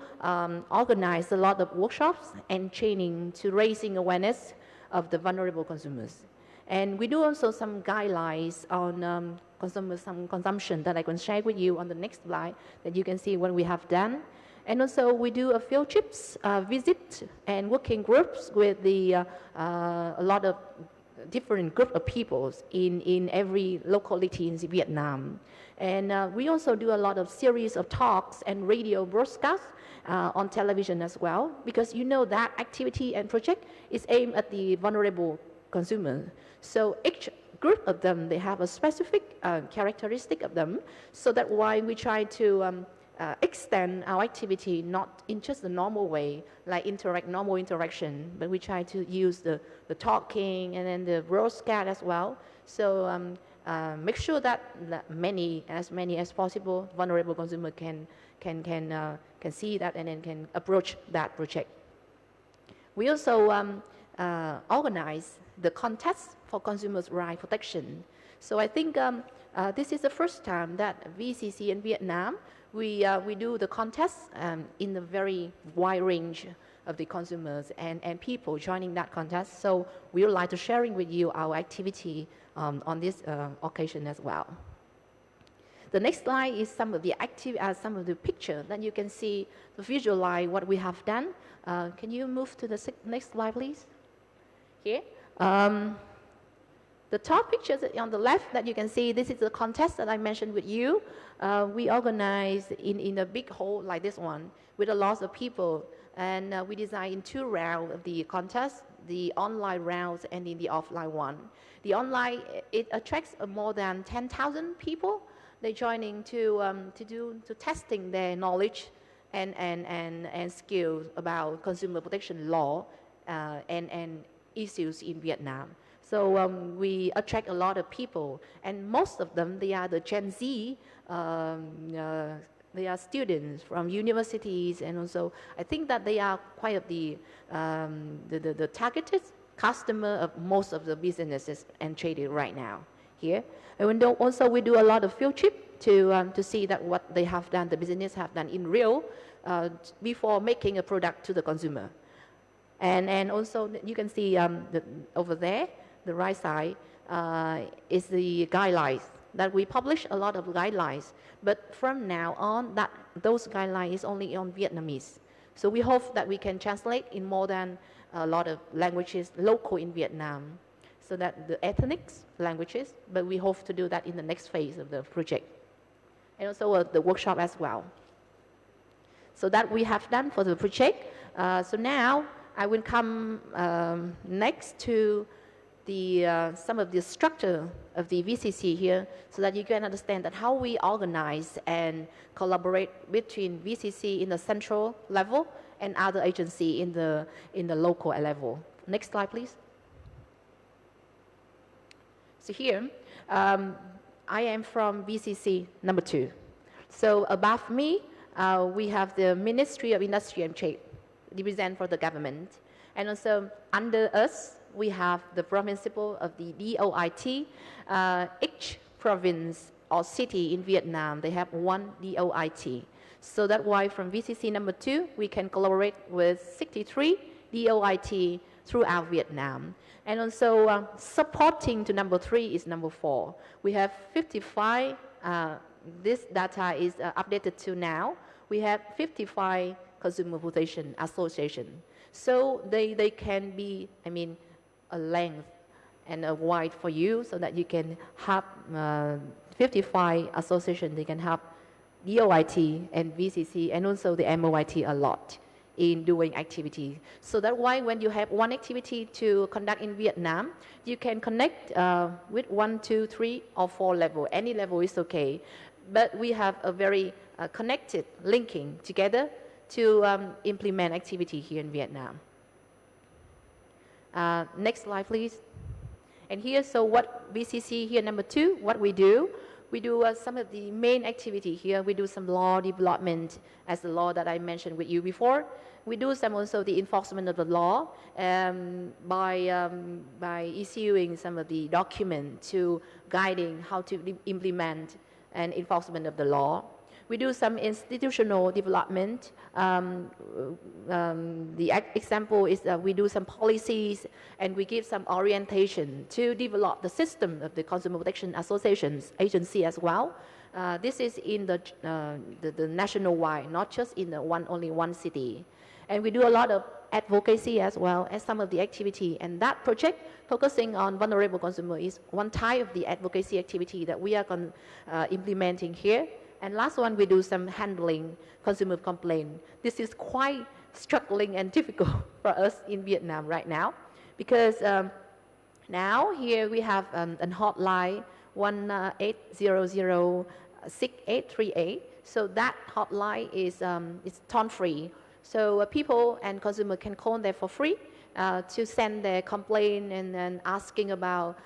organize a lot of workshops and training to raising awareness of the vulnerable consumers. And we do also some guidelines on consumption that I can share with you on the next slide, that you can see what we have done. And also we do a field trips, visit and working groups with a lot of different group of peoples in every locality in Vietnam. And we also do a lot of series of talks and radio broadcasts on television as well, because you know that activity and project is aimed at the vulnerable consumer. So each group of them, they have a specific characteristic of them, so that's why we try to extend our activity not in just the normal way, like normal interaction, but we try to use the talking and then the broadcast as well. So make sure that as many as possible vulnerable consumer can see that and then can approach that project. We also organize the contest for consumers' right protection. So I think this is the first time that VCC in Vietnam, we do the contest in a very wide range of the consumers and people joining that contest. So we would like to sharing with you our activity on this occasion as well. The next slide is some of the picture that you can see to visualize what we have done. Can you move to the next slide, please? Here. The top picture on the left that you can see, this is the contest that I mentioned with you. We organized in a big hall like this one with a lot of people, and we designed 2 rounds of the contest, the online rounds and in the offline one. The online, it attracts more than 10,000 people. They're joining to testing their knowledge and skills about consumer protection law and issues in Vietnam. So we attract a lot of people, and most of them, they are the Gen Z. They are students from universities, and also I think that they are quite of the targeted customer of most of the businesses and trading right now here. And also we do a lot of field trip to see that what they have done, the business have done in real before making a product to the consumer. And also you can see over there, the right side is the guidelines that we publish a lot of guidelines, but from now on those guidelines is only on Vietnamese. So we hope that we can translate in more than a lot of languages local in Vietnam, so that the ethnic languages, but we hope to do that in the next phase of the project. And also the workshop as well. So that we have done for the project. So now I will come next to some of the structure of the VCC here, so that you can understand that how we organize and collaborate between VCC in the central level and other agency in the local level. Next slide, please. So here, I am from VCC number 2. So above me, we have the Ministry of Industry and Trade, represent for the government. And also under us, we have the principal of the DOIT. Each province or city in Vietnam, they have one DOIT. So that's why from VCC number 2, we can collaborate with 63 DOIT throughout Vietnam. And also supporting to number 3 is number 4. We have 55, this data is updated to now. We have 55 consumer protection association. So they can be, a length and a wide for you, so that you can have 55 associations. They can have DOIT and VCC and also the MOIT a lot in doing activity. So that's why when you have one activity to conduct in Vietnam, you can connect with 1, 2, 3, or 4 level. Any level is okay. But we have a very connected linking together to implement activity here in Vietnam. Next slide, please. And here, so what VCC here, number 2, what we do some of the main activity here. We do some law development, as the law that I mentioned with you before. We do some also the enforcement of the law by issuing some of the document to guiding how to implement and enforcement of the law. We do some institutional development. The example is that we do some policies, and we give some orientation to develop the system of the Consumer Protection Associations agency as well. This is in the national-wide, not just in only one city. And we do a lot of advocacy as well as some of the activity. And that project focusing on vulnerable consumer is one type of the advocacy activity that we are implementing here. And last one, we do some handling consumer complaint. This is quite struggling and difficult for us in Vietnam right now, because now here we have a hotline 1-800-6838. So that hotline is toll-free. So people and consumer can call there for free to send their complaint, and then asking about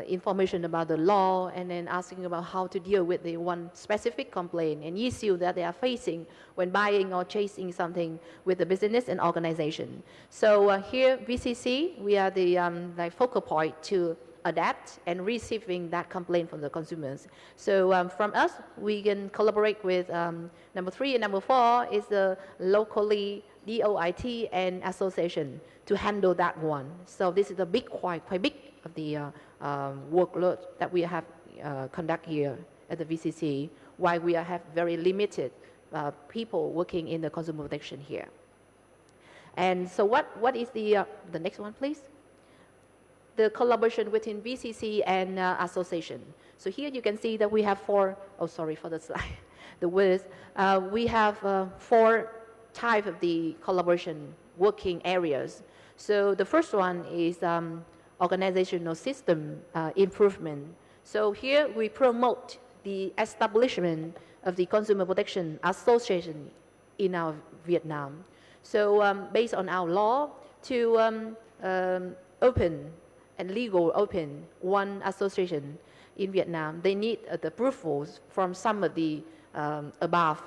information about the law, and then asking about how to deal with the one specific complaint and issue that they are facing when buying or chasing something with the business and organization. So here, VCC, we are the focal point to adapt and receiving that complaint from the consumers. So from us, we can collaborate with number 3 and number 4 is the locally DOIT and association to handle that one. So this is a big, quite big of the workload that we have conduct here at the VCC, while we have very limited people working in the consumer protection here. And so what is the next one, please? The collaboration between VCC and association. So here you can see that we have 4, oh sorry for the slide, the width. We have 4 types of the collaboration working areas. So the first one is organizational system improvement. So here we promote the establishment of the Consumer Protection Association in our Vietnam. So based on our law, to open and legal open one association in Vietnam, they need the approvals from some of the above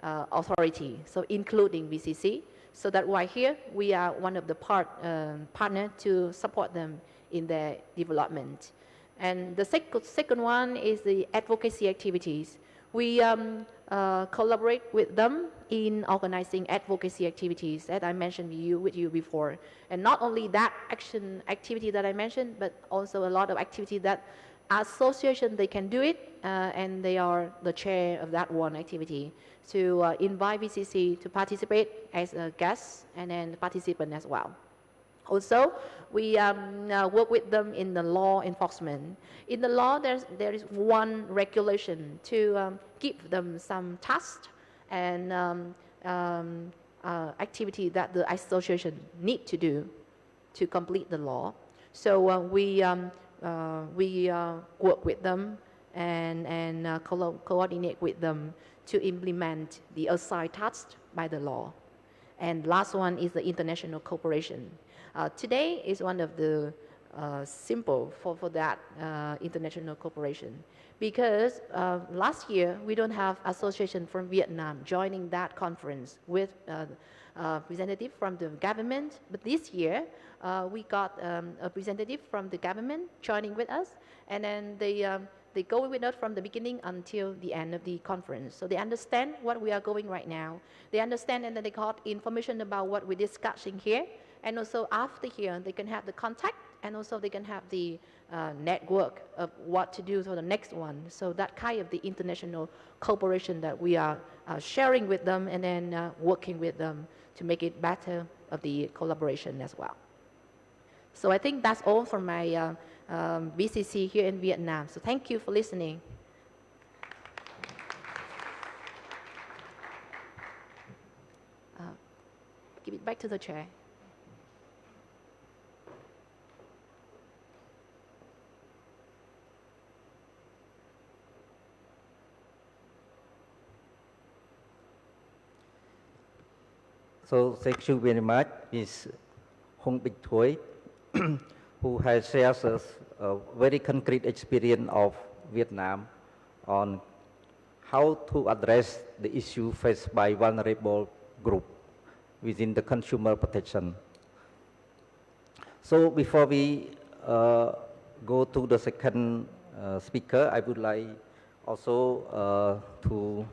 authority, so including VCC. So that's why here we are one of the partner to support them in their development. And the second one is the advocacy activities. We collaborate with them in organizing advocacy activities that I mentioned with you before. And not only that activity that I mentioned, but also a lot of activity that association, they can do it, and they are the chair of that one activity, to invite VCC to participate as a guest and then participant as well. Also, we work with them in the law enforcement. In the law, there is one regulation to give them some tasks and activity that the association need to do to complete the law. So we work with them and coordinate with them to implement the assigned tasks by the law. And last one is the international cooperation. Today is one of the simple for that international cooperation, because last year we don't have association from Vietnam joining that conference with representative from the government, but this year we got a representative from the government joining with us, and then they go with us from the beginning until the end of the conference. So they understand what we are going right now. They understand, and then they got information about what we're discussing here. And also after here, they can have the contact, and also they can have the network of what to do for the next one. So that kind of the international cooperation that we are sharing with them, and then working with them to make it better of the collaboration as well. So I think that's all for my BCC here in Vietnam. So thank you for listening. Give it back to the chair. So thank you very much, Ms. Hong Bích Thuy, who has shared us a very concrete experience of Vietnam on how to address the issue faced by vulnerable group within the consumer protection. So before we go to the second speaker, I would like also to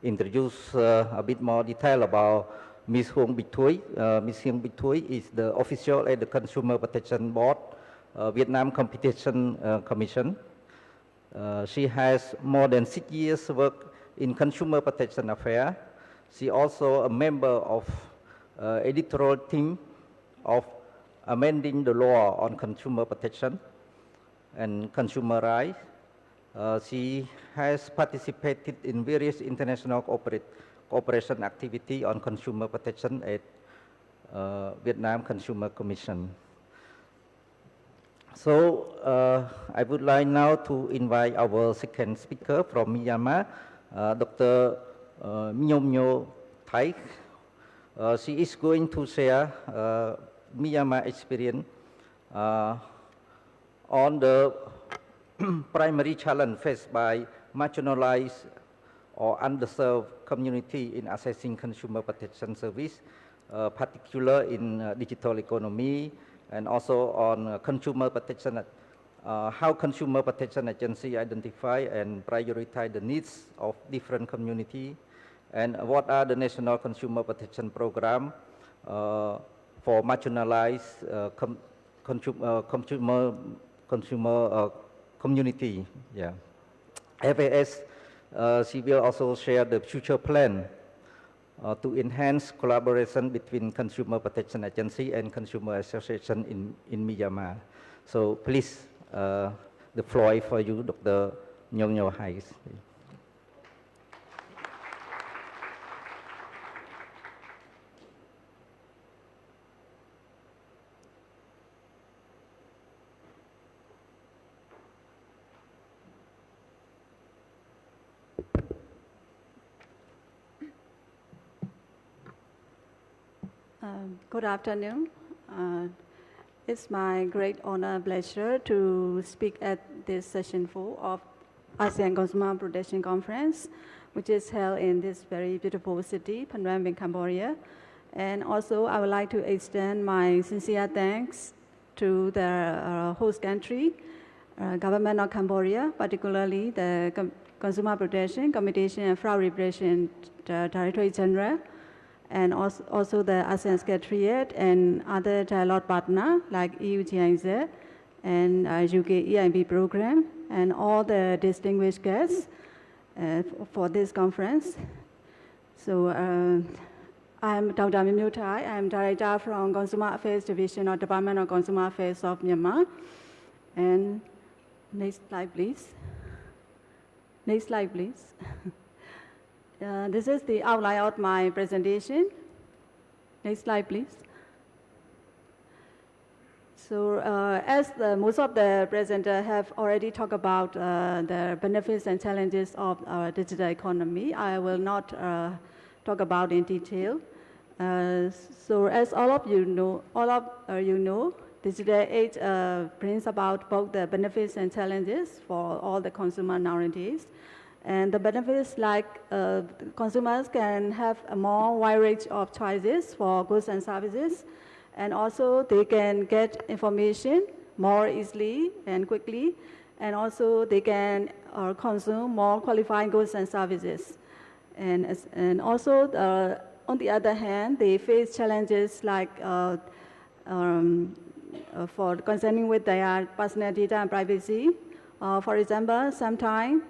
introduce a bit more detail about Ms. Hong Bích Thuy. Ms. Hong Bích Thuy is the official at the Consumer Protection Board, Vietnam Competition Commission. She has more than 6 years work in consumer protection affairs. She also a member of editorial team of amending the law on consumer protection and consumer rights. She has participated in various international cooperation activity on consumer protection at Vietnam Consumer Commission. So I would like now to invite our second speaker from Myanmar, Dr. Myom Nyo Thai. She is going to share Myanmar experience on the primary challenge faced by marginalized or underserved community in accessing consumer protection service, particularly in digital economy, and also on consumer protection, how consumer protection agency identify and prioritize the needs of different community, and what are the national consumer protection program for marginalized consumer community. Yeah. FAS, she will also share the future plan to enhance collaboration between consumer protection agency and consumer association in Myanmar. So please, the floor is for you, Dr. Myom Nyo Thai. Good afternoon. It's my great honor and pleasure to speak at this session 4 of ASEAN Consumer Protection Conference, which is held in this very beautiful city, Phnom Penh, Cambodia. And also, I would like to extend my sincere thanks to the host country, government of Cambodia, particularly the Consumer Protection, Competition and Fraud Repression Directorate General, and also the ASEAN Secretariat and other dialogue partners like EU GIZ and UK EIB program, and all the distinguished guests for this conference. So I'm Dr. Mimyu Thai. I'm Director from Consumer Affairs Division of Department of Consumer Affairs of Myanmar. And next slide, please. Next slide, please. This is the outline of my presentation. Next slide, please. So as most of the presenters have already talked about the benefits and challenges of our digital economy, I will not talk about in detail. So as all of you know, digital age brings about both the benefits and challenges for all the consumers nowadays. And the benefits, like consumers can have a more wide range of choices for goods and services, and also they can get information more easily and quickly, and also they can consume more qualified goods and services. And also, on the other hand, they face challenges like for concerning with their personal data and privacy. For example, sometimes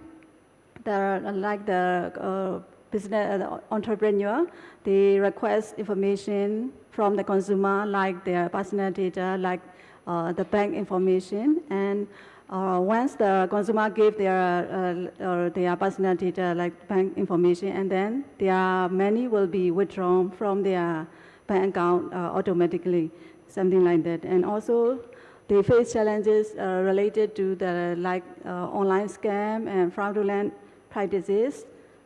the business entrepreneur, they request information from the consumer, like their personal data, like the bank information. And once the consumer give their personal data, like bank information, and then their money will be withdrawn from their bank account automatically, something like that. And also, they face challenges related to the online scam and fraudulent practices,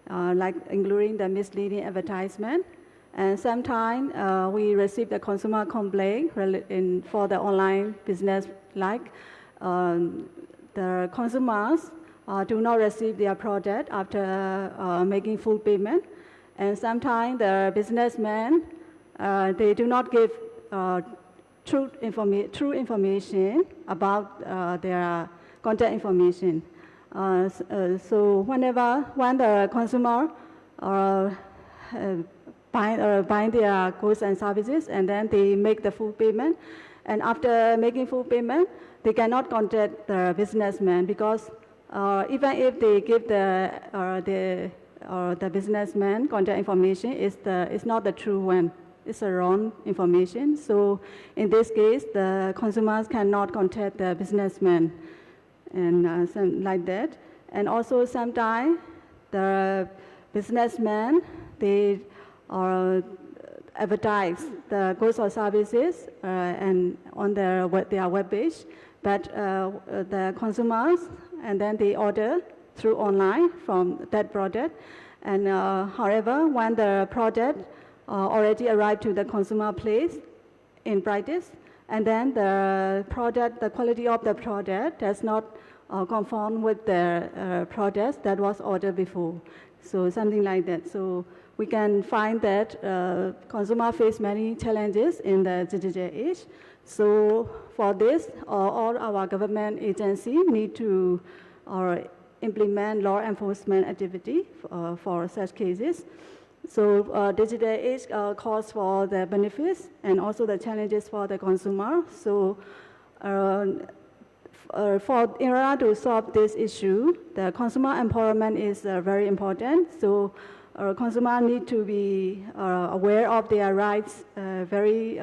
like including the misleading advertisement. And sometimes we receive the consumer complaint for the online business, like the consumers do not receive their product after making full payment. And sometimes the businessmen, they do not give true information about their contact information. So when the consumer buy their goods and services, and then they make the full payment, and after making full payment, they cannot contact the businessman, because even if they give the businessman contact information, it's not the true one. It's the wrong information. So in this case, the consumers cannot contact the businessman, and something like that. And also sometimes the businessmen, they advertise the goods or services and on their web page, but the consumers, and then they order through online from that product. And however, when the product already arrived to the consumer place in practice, and then the quality of the product does not conform with the products that was ordered before. So something like that. So we can find that consumers face many challenges in the digital age. So for this, all our government agencies need to implement law enforcement activity for such cases. So digital age calls for the benefits and also the challenges for the consumer. So in order to solve this issue, the consumer empowerment is very important. So consumers need to be aware of their rights very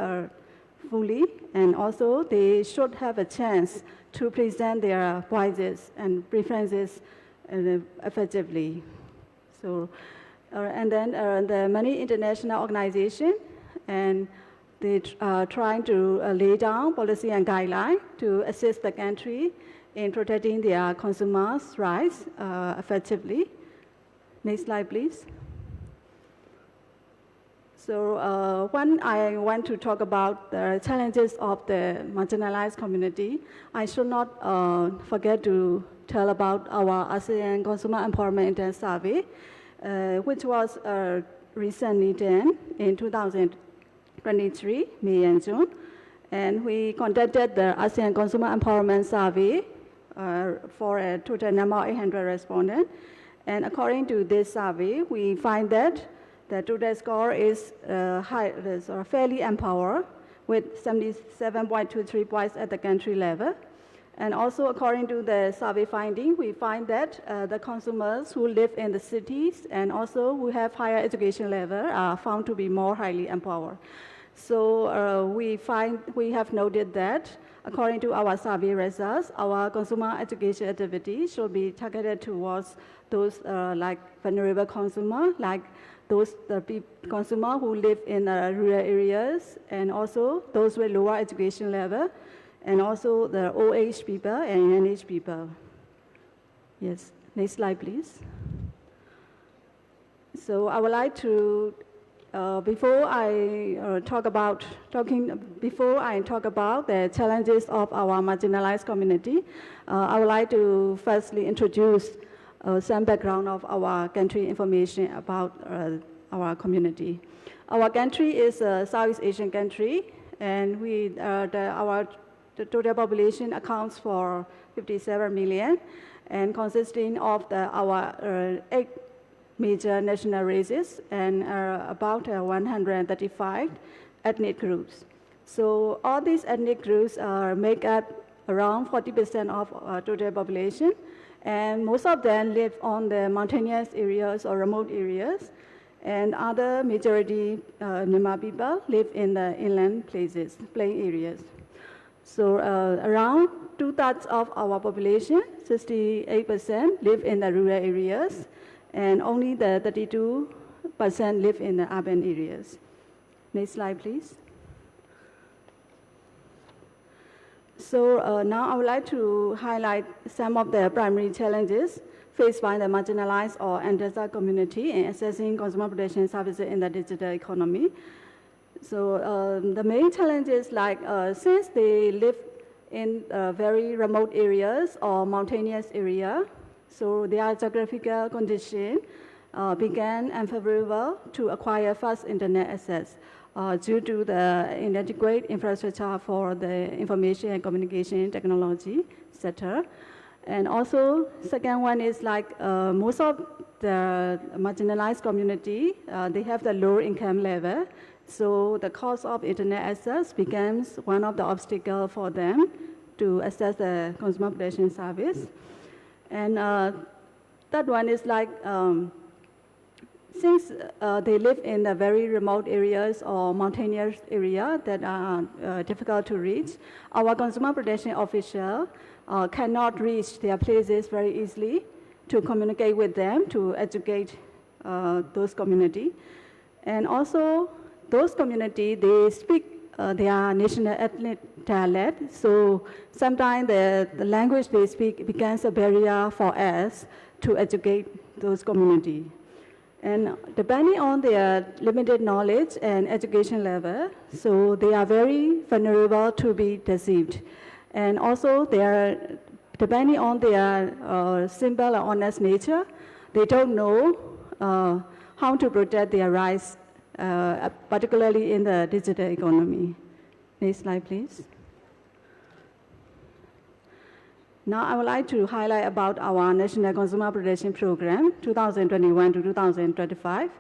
fully, and also they should have a chance to present their voices and preferences effectively. So, and then the many international organizations, and they trying to lay down policy and guidelines to assist the country in protecting their consumers' rights effectively. Next slide, please. When I want to talk about the challenges of the marginalized community, I should not forget to tell about our ASEAN Consumer Empowerment Index Survey, which was recently done in 2023, May and June. And we conducted the ASEAN Consumer Empowerment Survey for a total number of 800 respondents. And according to this survey, we find that the total score is fairly empowered with 77.23 points at the country level. And also according to the survey finding, we find that the consumers who live in the cities and also who have higher education level are found to be more highly empowered. So we have noted that according to our survey results, our consumer education activity should be targeted towards those like vulnerable consumers, like those consumers who live in rural areas, and also those with lower education level, and also the old age people and young age people. Yes, next slide, please. So I would like to, before I talk about the challenges of our marginalized community, I would like to firstly introduce some background of our country information about our community. Our country is a Southeast Asian country, and our total population accounts for 57 million, and consisting of our 8 major national races and about 135 ethnic groups. So all these ethnic groups make up around 40% of our total population, and most of them live on the mountainous areas or remote areas, and other majority Myanmar people live in the inland places, plain areas. So around 2/3 of our population, 68%, live in the rural areas, and only the 32% live in the urban areas. Next slide, please. So now I would like to highlight some of the primary challenges faced by the marginalized or underserved community in accessing consumer protection services in the digital economy. So the main challenge is like since they live in very remote areas or mountainous area, so their geographical condition became unfavorable to acquire fast internet access due to the inadequate infrastructure for the information and communication technology sector. And also, second one is like most of the marginalized community, they have the lower income level. So the cost of internet access becomes one of the obstacles for them to access the consumer protection service. And third one is like, since they live in the very remote areas or mountainous areas that are difficult to reach, our consumer protection official cannot reach their places very easily to communicate with them, to educate those community. And also, those community, they speak their national ethnic dialect, so sometimes the language they speak becomes a barrier for us to educate those community. And depending on their limited knowledge and education level, so they are very vulnerable to be deceived. And also, they are, depending on their simple and honest nature, they don't know how to protect their rights, particularly in the digital economy. Next slide, please. Now I would like to highlight about our National Consumer Protection Program, 2021 to 2025.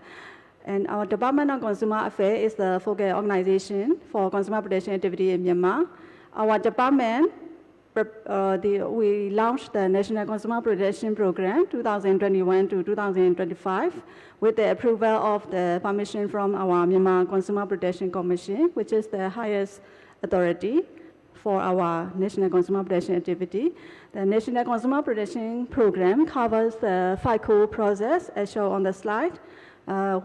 And our Department of Consumer Affairs is the focal organization for consumer protection activity in Myanmar. Our department, we launched the National Consumer Protection Program, 2021 to 2025, with the approval of the permission from our Myanmar Consumer Protection Commission, which is the highest authority for our national consumer protection activity. The National Consumer Protection Program covers the 5 core process as shown on the slide.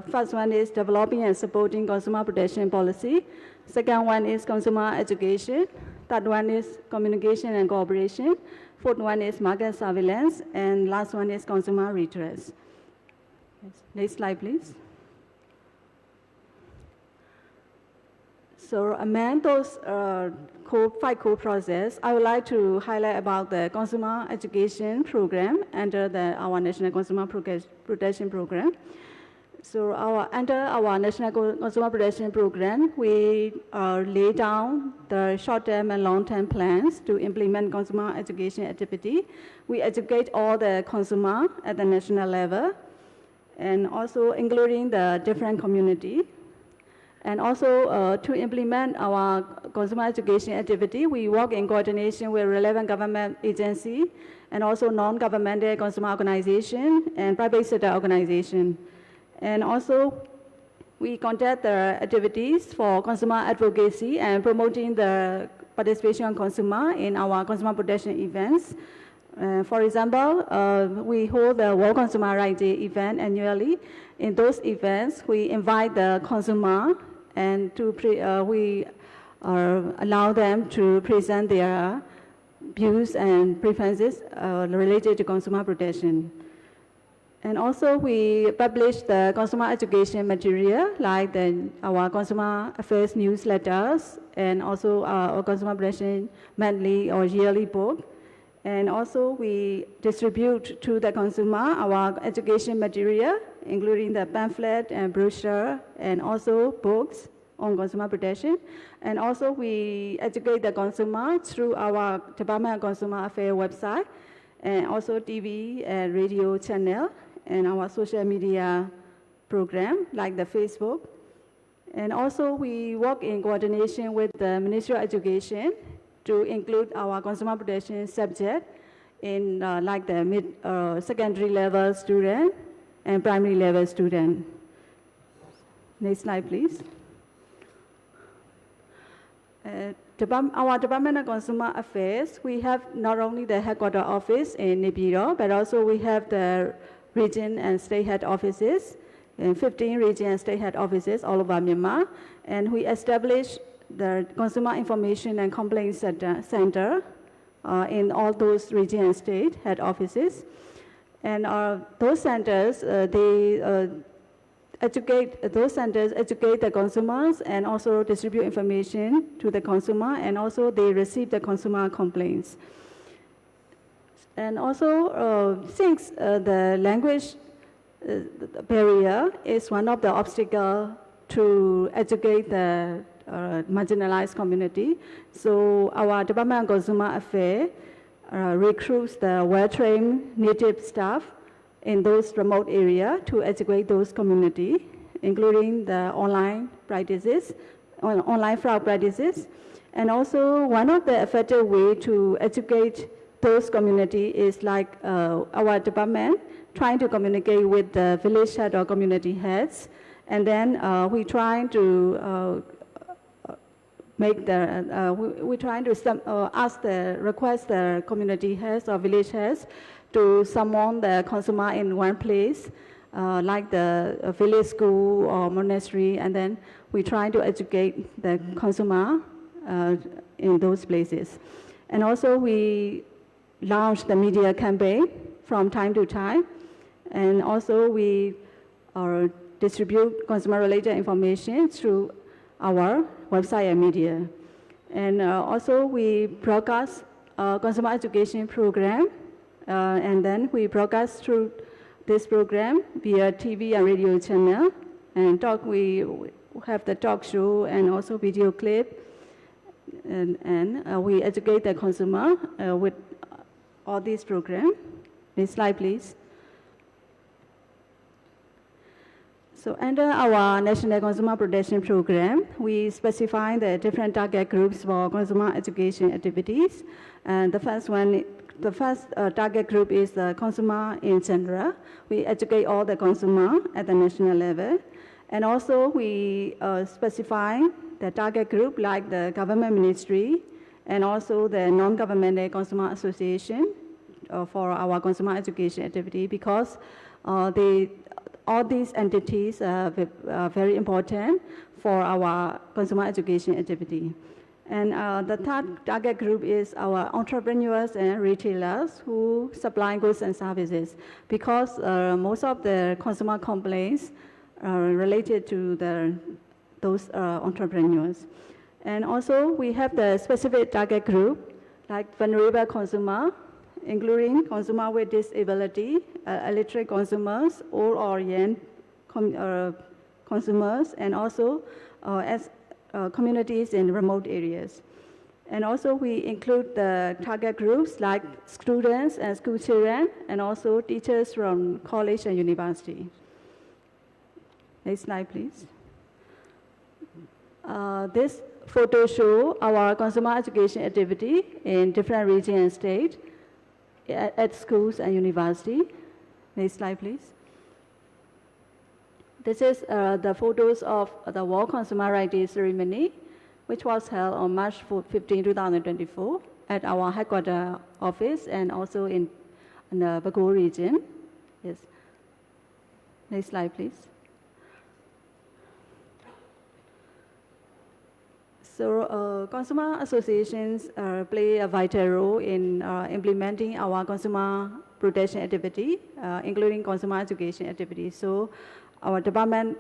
First one is developing and supporting consumer protection policy. Second one is consumer education. Third one is communication and cooperation. Fourth one is market surveillance. And last one is consumer redress. Yes. Next slide, please. So among those five core process, I would like to highlight about the consumer education program under our National Consumer Protection Program. So under our National Consumer Protection Program, we lay down the short-term and long-term plans to implement consumer education activity. We educate all the consumer at the national level, and also including the different community. And also to implement our consumer education activity, we work in coordination with relevant government agency and also non-governmental consumer organization and private sector organization. And also we conduct the activities for consumer advocacy and promoting the participation of consumer in our consumer protection events. For example, we hold the World Consumer Rights Day event annually. In those events, we invite the consumer and we allow them to present their views and preferences related to consumer protection. And also we publish the consumer education material like our consumer affairs newsletters and also our consumer protection monthly or yearly book. And also we distribute to the consumer our education material, including the pamphlet and brochure and also books on consumer protection. And also we educate the consumer through our Department of Consumer Affairs website and also TV and radio channel and our social media program like the Facebook. And also we work in coordination with the Ministry of Education to include our consumer protection subject in like the secondary level student and primary level student. Next slide, please. Our Department of Consumer Affairs, we have not only the headquarters office in Naypyidaw, but also we have the region and state head offices, 15 region and state head offices all over Myanmar. And we established the Consumer Information and Complaint Center in all those region and state head offices. And those centers, educate the consumers and also distribute information to the consumer, and also they receive the consumer complaints. And also, since the language barrier is one of the obstacles to educate the marginalized community, so our Department of Consumer Affairs recruits the well-trained native staff in those remote areas to educate those communities, including the online practices, online fraud practices. And also, one of the effective ways to educate those communities is like our department trying to communicate with the village head or community heads, and then we trying to request the community heads or village heads to summon the consumer in one place, like the village school or monastery, and then we try to educate the consumer in those places. And also we launch the media campaign from time to time, and also we distribute consumer-related information through our website and media. And also we broadcast consumer education program, and then we broadcast through this program via TV and radio channel, and we have the talk show and also video clip, and we educate the consumer with all these programs. Next slide, please. So under our National Consumer Protection Program, we specify the different target groups for consumer education activities. And the first target group is the consumer in general. We educate all the consumer at the national level. And also we specify the target group like the government ministry and also the non-governmental consumer association for our consumer education activity, because all these entities are very important for our consumer education activity. And the third target group is our entrepreneurs and retailers who supply goods and services, because most of the consumer complaints are related to those entrepreneurs. And also, we have the specific target group, like vulnerable consumer, including consumer with disability, illiterate consumers, old-orient consumers, and also communities in remote areas. And also, we include the target groups like students and school children, and also teachers from college and university. Next slide, please. This photo shows our consumer education activity in different regions and states at schools and university. Next slide, please. This is the photos of the World Consumer Rights Day ceremony, which was held on March 15, 2024 at our headquarters office and also in the Bago region. Yes. Next slide, please. So consumer associations play a vital role in implementing our consumer protection activity, including consumer education activities. So our Department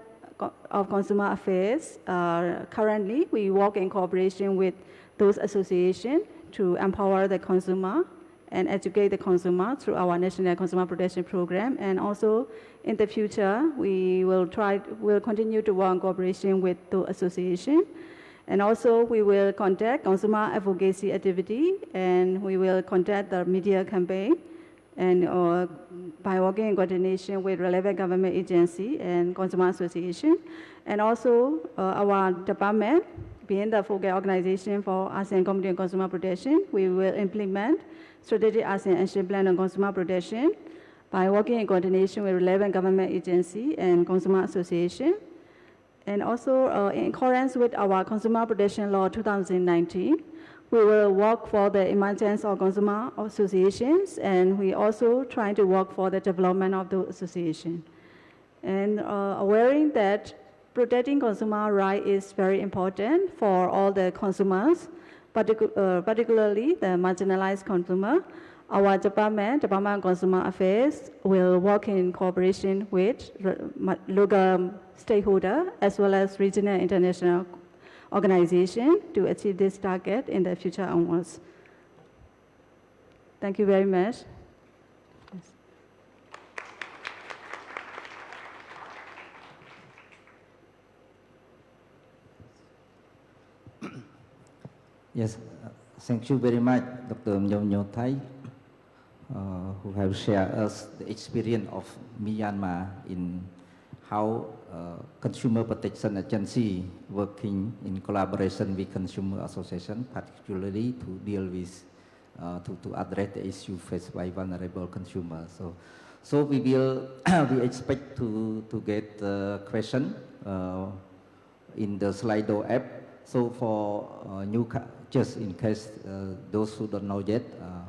of Consumer Affairs, currently we work in cooperation with those associations to empower the consumer and educate the consumer through our National Consumer Protection Program. And also in the future, we'll continue to work in cooperation with the association. And also, we will conduct consumer advocacy activity, and we will conduct the media campaign, and by working in coordination with relevant government agency and consumer association. And also, our department, being the focal organization for ASEAN Committee on Consumer Protection, we will implement strategic ASEAN Action Plan on Consumer Protection by working in coordination with relevant government agency and consumer association. And also, in accordance with our Consumer Protection Law 2019, we will work for the emergence of consumer associations, and we also try to work for the development of the association. And aware that protecting consumer rights is very important for all the consumers, particularly the marginalized consumer. Our Department of Consumer Affairs, will work in cooperation with local stakeholders as well as regional and international organizations to achieve this target in the future onwards. Thank you very much. Yes, thank you very much, Dr. Nyo Thai, who have shared us the experience of Myanmar in how Consumer Protection Agency working in collaboration with consumer association, particularly to deal with, to address the issue faced by vulnerable consumers. So we will, we expect to get the question in the Slido app. So for just in case those who don't know yet,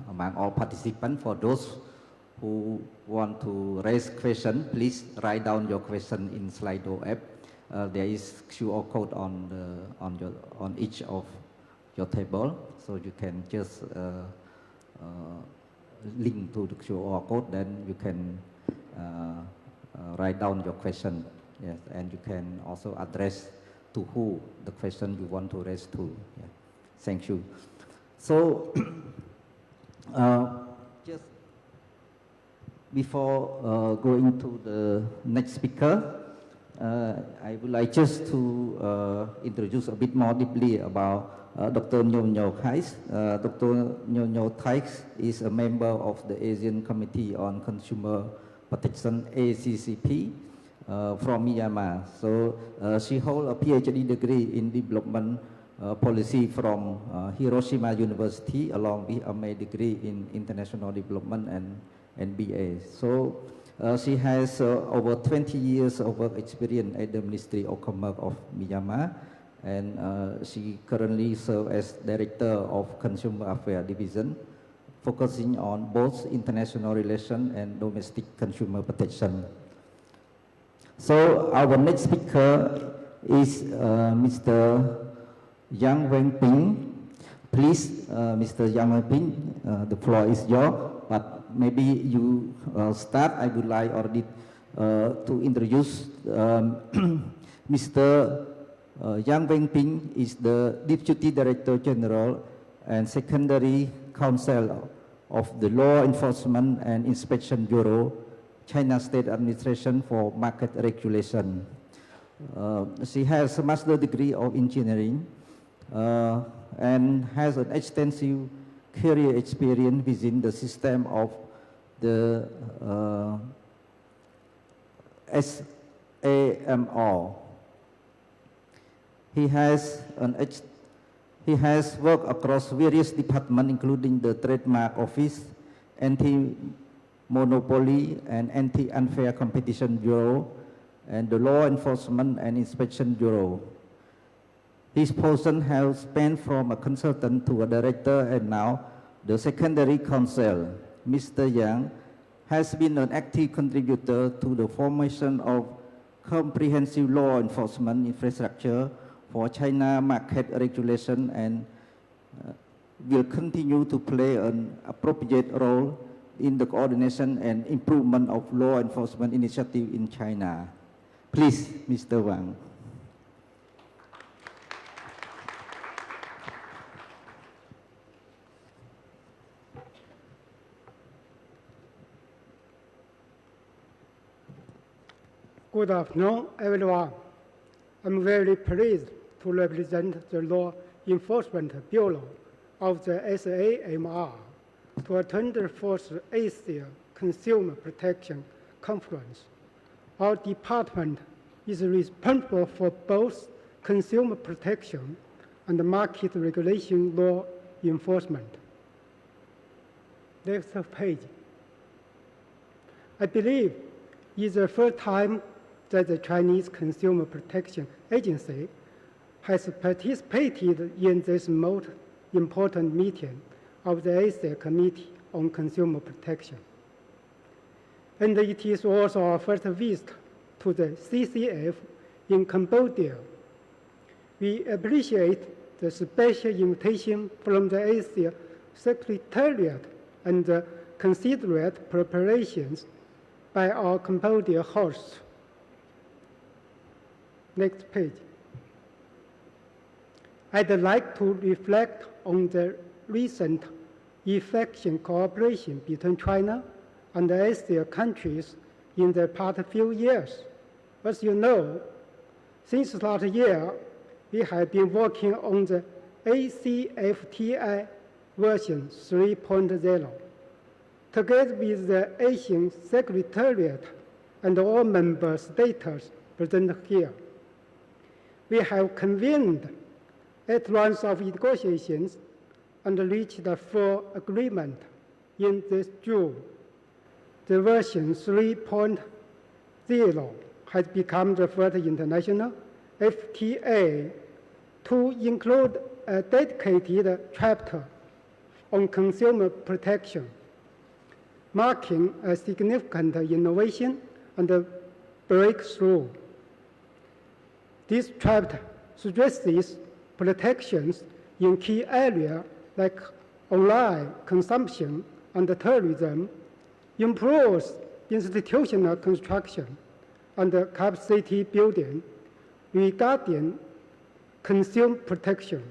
among all participants, for those who want to raise question, please write down your question in Slido app. There is QR code on each of your table, so you can just link to the QR code. Then you can write down your question. Yes, and you can also address to who the question you want to raise to. Yeah. Thank you. So, just before going to the next speaker, I would like just to introduce a bit more deeply about Dr. Nyo Thai. Dr. Nyo Thai is a member of the ASEAN Committee on Consumer Protection, ACCP, from Myanmar. So she holds a PhD degree in development policy from Hiroshima University, along with a MA degree in international development and BA. So she has over 20 years of work experience at the Ministry of Commerce of Myanmar, and she currently serves as Director of Consumer Affairs Division, focusing on both international relations and domestic consumer protection. So our next speaker is Mr. Yang Wenping. Please, Mr. Yang Wenping, the floor is yours, but maybe you start. I would like already to introduce Mr. Yang Wenping is the Deputy Director General and Secondary Counsel of the Law Enforcement and Inspection Bureau, China State Administration for Market Regulation. She has a master's degree of engineering and has an extensive career experience within the system of the SAMR. He has worked across various departments, including the Trademark Office, Anti-Monopoly and Anti-Unfair Competition Bureau, and the Law Enforcement and Inspection Bureau. His position has spanned from a consultant to a director and now the secondary counsel. Mr. Yang has been an active contributor to the formation of comprehensive law enforcement infrastructure for China market regulation and will continue to play an appropriate role in the coordination and improvement of law enforcement initiative in China. Please, Mr. Wang. Good afternoon, everyone. I'm very pleased to represent the Law Enforcement Bureau of the SAMR to attend the fourth ASEAN Consumer Protection Conference. Our department is responsible for both consumer protection and market regulation law enforcement. Next page. I believe it's the first time that the Chinese Consumer Protection Agency has participated in this most important meeting of the ASEAN Committee on Consumer Protection. And it is also our first visit to the CCF in Cambodia. We appreciate the special invitation from the ASEAN Secretariat and the considerate preparations by our Cambodia hosts. Next page. I'd like to reflect on the recent effective cooperation between China and the ASEAN countries in the past few years. As you know, since last year, we have been working on the ACFTA version 3.0. Together with the ASEAN Secretariat and all member states present here, we have convened 8 rounds of negotiations and reached a full agreement in this June. The version 3.0 has become the first international FTA to include a dedicated chapter on consumer protection, marking a significant innovation and a breakthrough. This chapter stresses protections in key areas like online consumption and tourism, improves institutional construction and capacity building regarding consumer protection,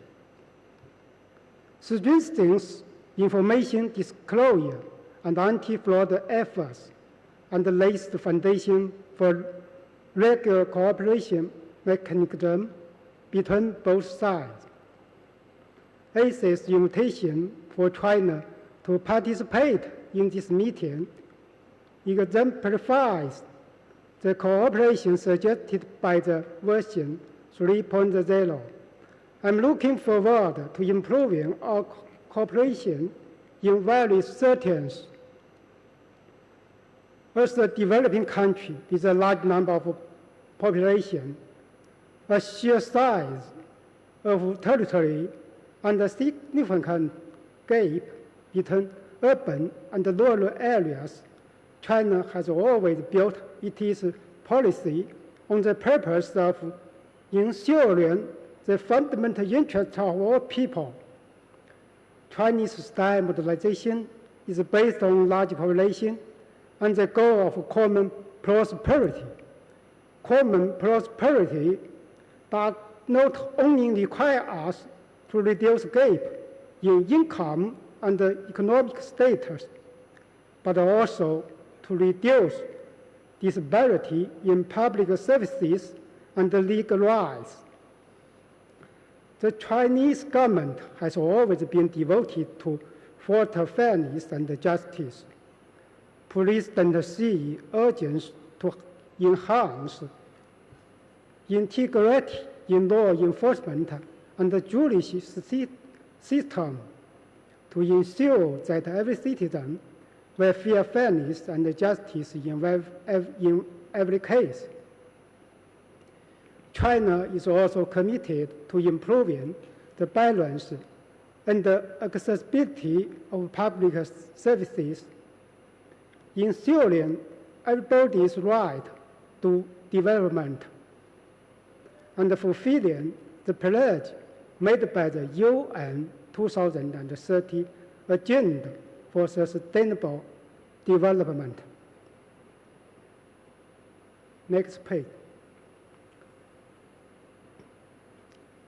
strengthens information disclosure and anti-fraud efforts, and lays the foundation for regular cooperation mechanism between both sides. ASEAN's invitation for China to participate in this meeting exemplifies the cooperation suggested by the version 3.0. I'm looking forward to improving our cooperation in various sectors. As a developing country with a large number of population, a sheer size of territory, and a significant gap between urban and rural areas, China has always built its policy on the purpose of ensuring the fundamental interests of all people. Chinese-style modernization is based on large population and the goal of common prosperity. Common prosperity not only require us to reduce gap in income and economic status, but also to reduce disparity in public services and legal rights. The Chinese government has always been devoted to foster fairness and justice. President Xi urges to enhance integrity in law enforcement and the judicial system to ensure that every citizen will feel fairness and justice in every case. China is also committed to improving the balance and the accessibility of public services, ensuring everybody's right to development, and fulfilling the pledge made by the UN 2030 Agenda for Sustainable Development. Next page.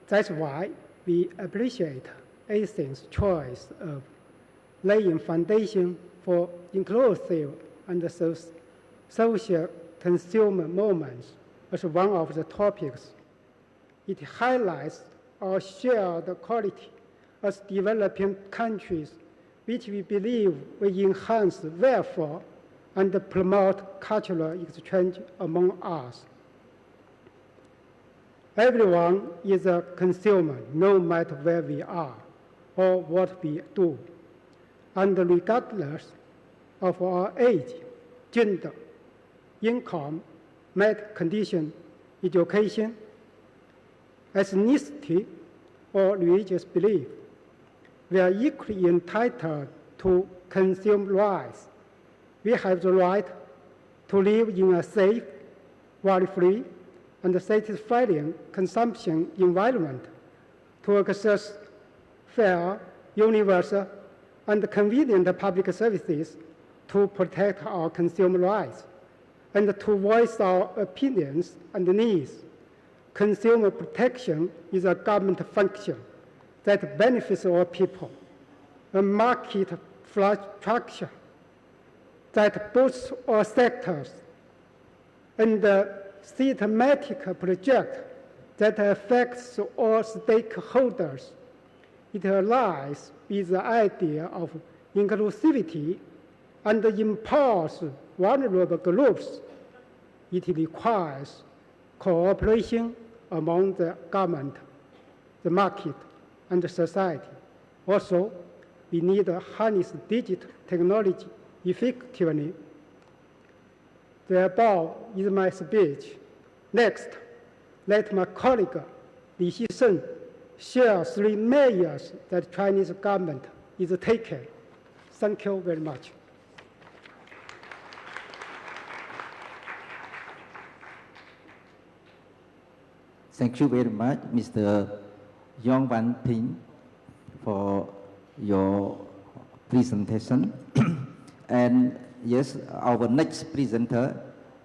That's why we appreciate ASEAN's choice of laying foundation for inclusive and social consumer movements as one of the topics. It highlights our shared quality as developing countries, which we believe will enhance welfare and promote cultural exchange among us. Everyone is a consumer, no matter where we are or what we do, and regardless of our age, gender, income, medical condition, education, ethnicity, or religious belief, we are equally entitled to consumer rights. We have the right to live in a safe, worry-free, and satisfying consumption environment, to access fair, universal, and convenient public services, to protect our consumer rights, and to voice our opinions and needs. Consumer protection is a government function that benefits all people, a market structure that boosts all sectors, and a thematic project that affects all stakeholders. It aligns with the idea of inclusivity and empowers vulnerable groups. It requires cooperation among the government, the market, and the society. Also, we need to harness digital technology effectively. The above is my speech. Next, let my colleague Li Xisheng share 3 measures that Chinese government is taking. Thank you very much. Thank you very much, Mr. Yong Van Ping, for your presentation. And yes, our next presenter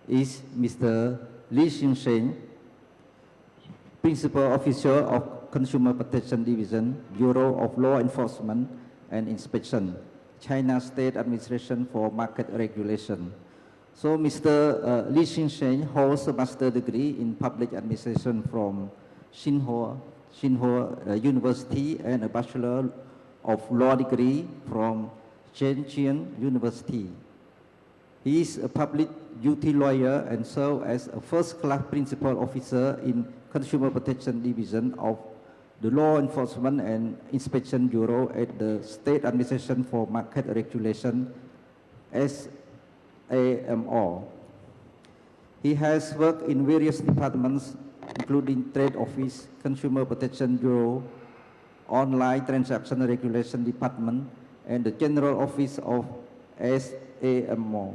is Mr. Li Xingsheng, Principal Officer of Consumer Protection Division, Bureau of Law Enforcement and Inspection, China State Administration for Market Regulation. So Mr. Li Xingsheng holds a master's degree in public administration from Tsinghua University and a Bachelor of Law degree from Zhejiang University. He is a public duty lawyer and served as a first-class principal officer in Consumer Protection Division of the Law Enforcement and Inspection Bureau at the State Administration for Market Regulation, SAMR. He has worked in various departments, including Trade Office, Consumer Protection Bureau, Online Transaction Regulation Department, and the General Office of SAMR.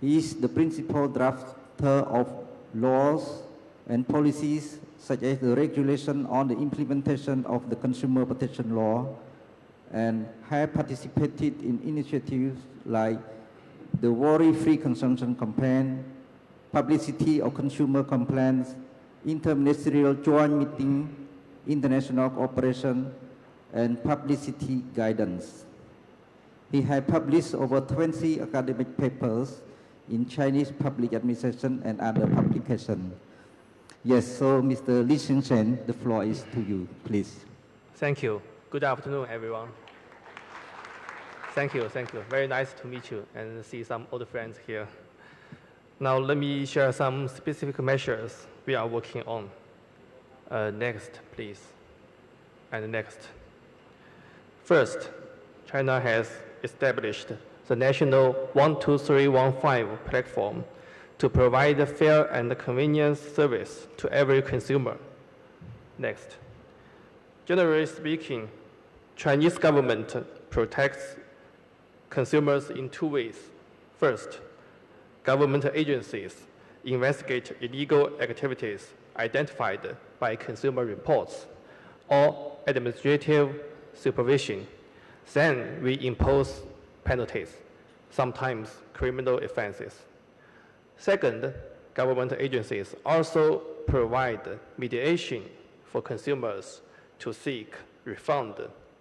He is the principal drafter of laws and policies such as the regulation on the implementation of the consumer protection law, and have participated in initiatives like the Worry-Free Consumption Campaign, publicity of consumer complaints, interministerial joint meeting, international cooperation, and publicity guidance. He has published over 20 academic papers in Chinese public administration and other publications. Yes, so Mr. Li Xingchen, the floor is to you, please. Thank you. Good afternoon, everyone. Thank you. Very nice to meet you and see some old friends here. Now let me share some specific measures we are working on. Next, please. And next. First, China has established the national 12315 platform to provide a fair and convenient service to every consumer. Next. Generally speaking, Chinese government protects consumers in two ways. First, government agencies investigate illegal activities identified by consumer reports or administrative supervision. Then we impose penalties, sometimes criminal offenses. Second, government agencies also provide mediation for consumers to seek refund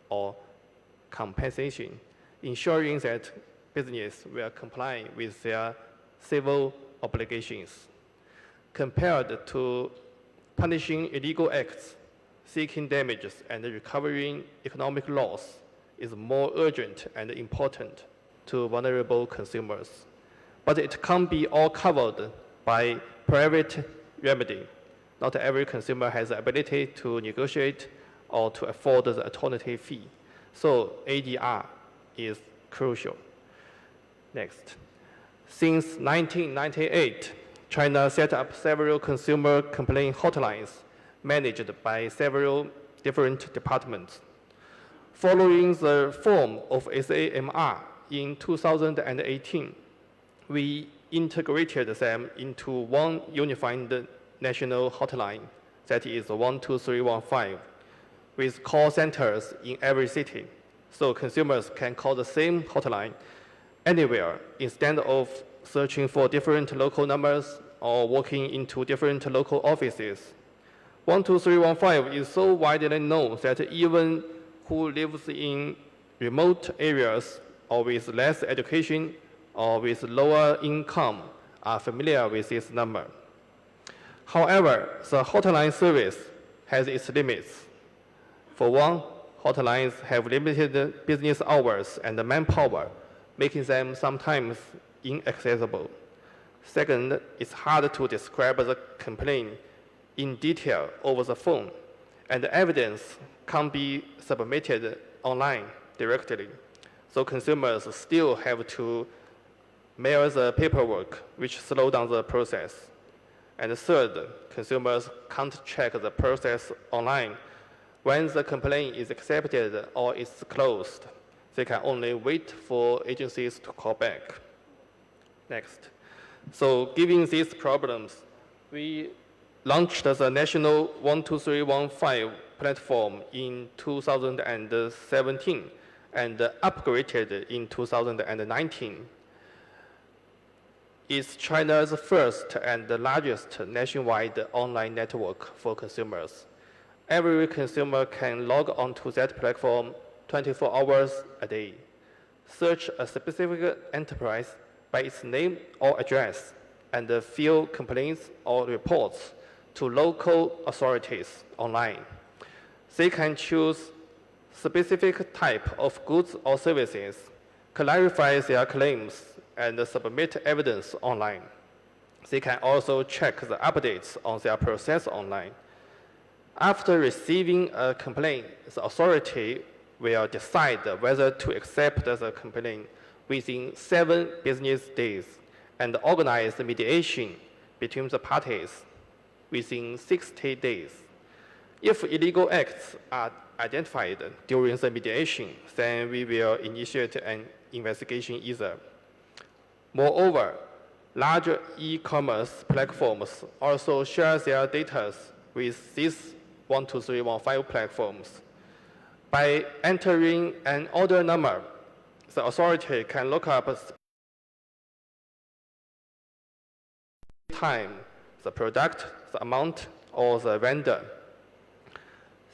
or compensation, ensuring that business will comply with their civil obligations. Compared to punishing illegal acts, seeking damages and recovering economic loss is more urgent and important to vulnerable consumers. But it can't be all covered by private remedy. Not every consumer has the ability to negotiate or to afford the attorney fee. So ADR is crucial. Next. Since 1998, China set up several consumer complaint hotlines managed by several different departments. Following the reform of SAMR in 2018, we integrated them into one unified national hotline, that is 12315, with call centers in every city, so consumers can call the same hotline anywhere instead of searching for different local numbers or walking into different local offices. 12315 is so widely known that even who lives in remote areas or with less education or with lower income are familiar with this number. However, the hotline service has its limits. For one, hotlines have limited business hours and manpower, making them sometimes inaccessible. Second, it's hard to describe the complaint in detail over the phone, and the evidence can't be submitted online directly. So consumers still have to mail the paperwork, which slows down the process. And third, consumers can't check the process online. When the complaint is accepted or is closed, they can only wait for agencies to call back. Next. So given these problems, we launched the national 12315 platform in 2017 and upgraded in 2019. It's China's first and largest nationwide online network for consumers. Every consumer can log onto that platform 24 hours a day, search a specific enterprise by its name or address, and file complaints or reports to local authorities online. They can choose specific type of goods or services, clarify their claims, and submit evidence online. They can also check the updates on their process online. After receiving a complaint, the authority will decide whether to accept the complaint within 7 business days and organize the mediation between the parties within 60 days. If illegal acts are identified during the mediation, then we will initiate an investigation either. Moreover, large e-commerce platforms also share their data with these 12315 platforms. By entering an order number, the authority can look up time, the product, the amount or the vendor.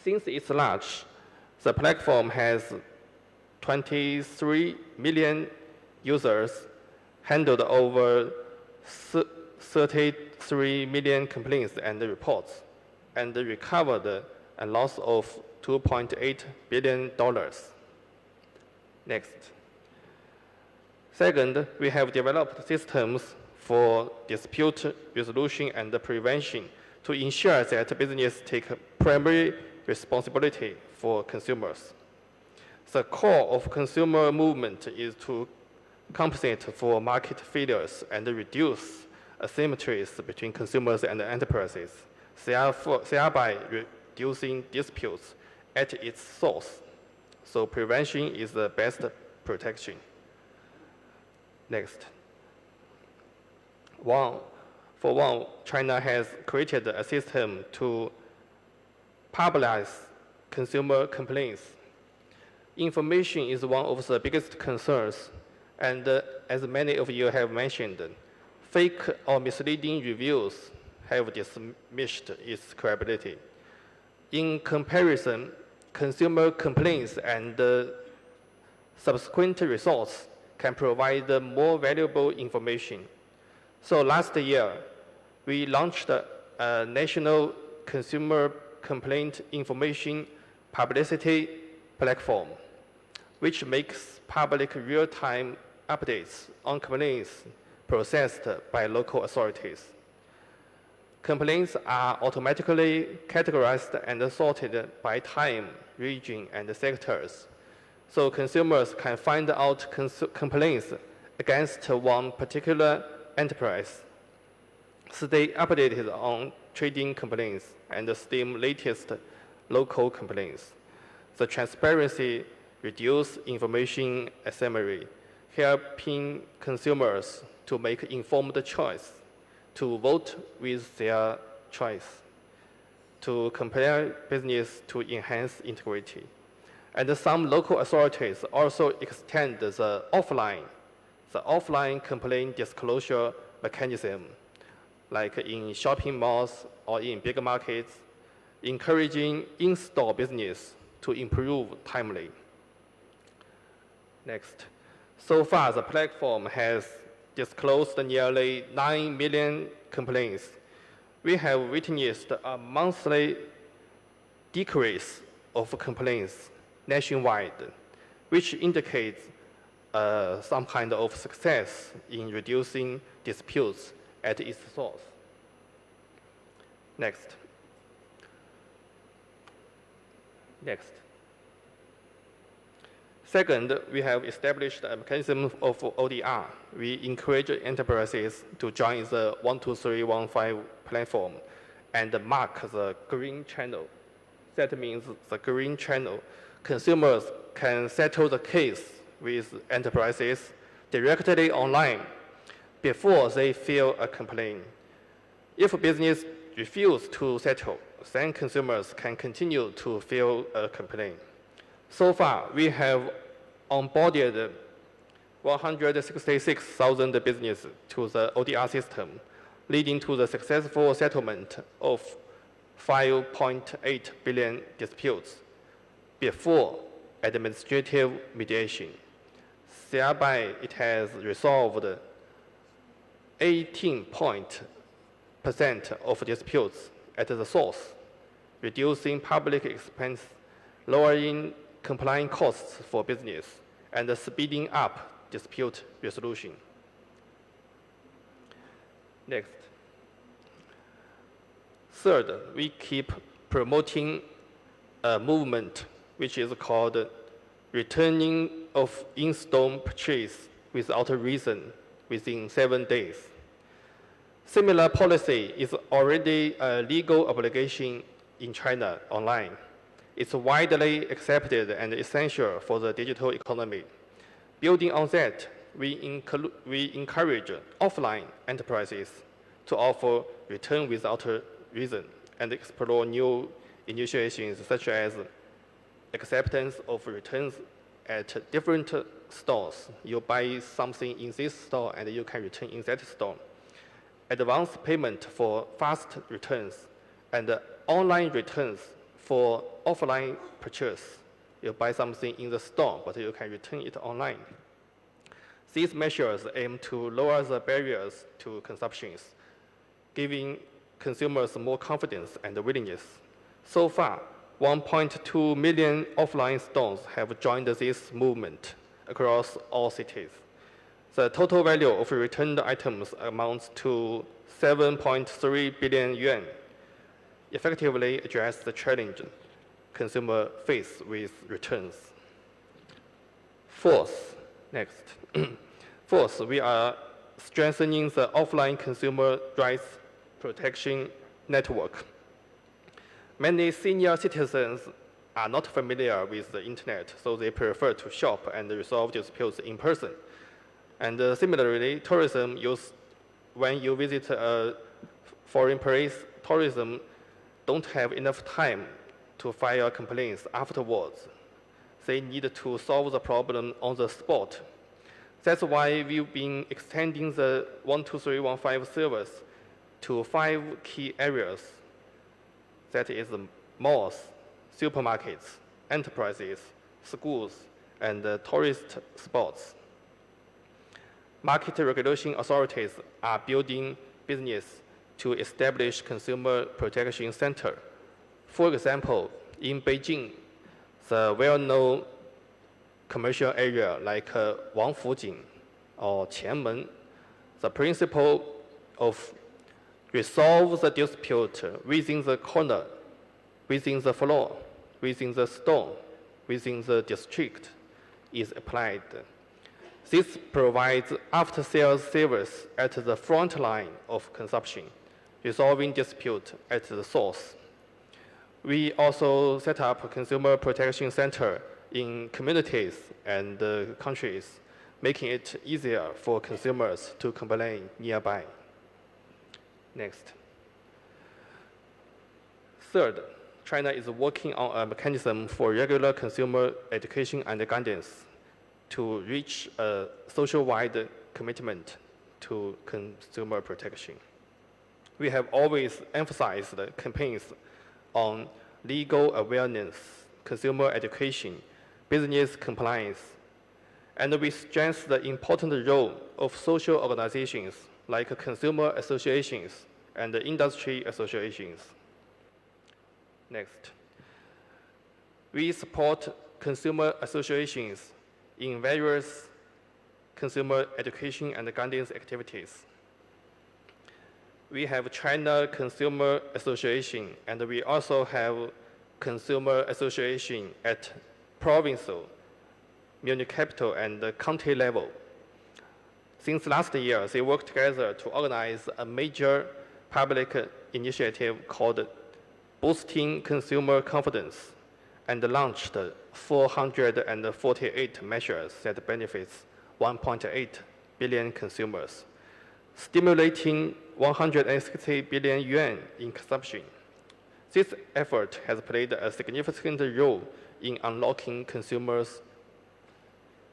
Since its launch, the platform has 23 million users, handled over 33 million complaints and reports, and recovered a loss of $2.8 billion. Next. Second, we have developed systems for dispute resolution and prevention to ensure that business take primary responsibility for consumers. The core of consumer movement is to compensate for market failures and reduce asymmetries between consumers and enterprises, thereby reducing disputes at its source. So prevention is the best protection. Next. For one, China has created a system to publicize consumer complaints. Information is one of the biggest concerns, and as many of you have mentioned, fake or misleading reviews have diminished its credibility. In comparison, consumer complaints and subsequent results can provide more valuable information. So last year, we launched a national consumer complaint information publicity platform, which makes public real-time updates on complaints processed by local authorities. Complaints are automatically categorized and sorted by time, region, and sectors, so consumers can find out complaints against one particular enterprise, stay updated on trading complaints, and stem latest local complaints. The transparency reduces information asymmetry, helping consumers to make informed choice, to vote with their choice, to compare business to enhance integrity. And some local authorities also extend the offline complaint disclosure mechanism, like in shopping malls or in big markets, encouraging in-store business to improve timely. Next. So far, the platform has disclosed nearly 9 million complaints. We have witnessed a monthly decrease of complaints nationwide, which indicates some kind of success in reducing disputes at its source. Next. Next. Second, we have established a mechanism of ODR. We encourage enterprises to join the 12315 platform and mark the green channel. That means the green channel. Consumers can settle the case with enterprises directly online before they file a complaint. If a business refuses to settle, then consumers can continue to file a complaint. So far, we have onboarded 166,000 businesses to the ODR system, leading to the successful settlement of 5.8 billion disputes before administrative mediation. Thereby, it has resolved 18% of disputes at the source, reducing public expense, lowering compliance costs for business, and speeding up dispute resolution. Next. Third, we keep promoting a movement which is called returning of in-store purchase without reason within 7 days. Similar policy is already a legal obligation in China online. It's widely accepted and essential for the digital economy. Building on that, we encourage offline enterprises to offer return without reason and explore new initiations such as acceptance of returns at different stores. You buy something in this store and you can return in that store. Advance payment for fast returns and online returns for offline purchase. You buy something in the store, but you can return it online. These measures aim to lower the barriers to consumptions, giving consumers more confidence and willingness. So far, 1.2 million offline stores have joined this movement across all cities. The total value of returned items amounts to 7.3 billion yuan, effectively address the challenge consumers face with returns. Fourth, we are strengthening the offline consumer rights protection network. Many senior citizens are not familiar with the internet, so they prefer to shop and resolve disputes in person. And similarly, tourism when you visit a foreign place, tourism don't have enough time to file complaints afterwards. They need to solve the problem on the spot. That's why we've been extending the 12315 service to 5 key areas. That is malls, supermarkets, enterprises, schools, and tourist spots. Market regulation authorities are building business to establish consumer protection center. For example, in Beijing, the well-known commercial area like Wangfujing or Qianmen, the principle of resolve the dispute within the corner, within the floor, within the store, within the district is applied. This provides after-sales service at the front line of consumption, resolving dispute at the source. We also set up a consumer protection center in communities and countries, making it easier for consumers to complain nearby. Next. Third, China is working on a mechanism for regular consumer education and guidance to reach a social-wide commitment to consumer protection. We have always emphasized campaigns on legal awareness, consumer education, business compliance, and we stress the important role of social organizations like consumer associations and industry associations. Next. We support consumer associations in various consumer education and guidance activities. We have China Consumer Association, and we also have Consumer Association at provincial, municipal, and county level. Since last year, they work together to organize a major public initiative called Boosting Consumer Confidence and launched 448 measures that benefits 1.8 billion consumers, stimulating 160 billion yuan in consumption. This effort has played a significant role in unlocking consumers'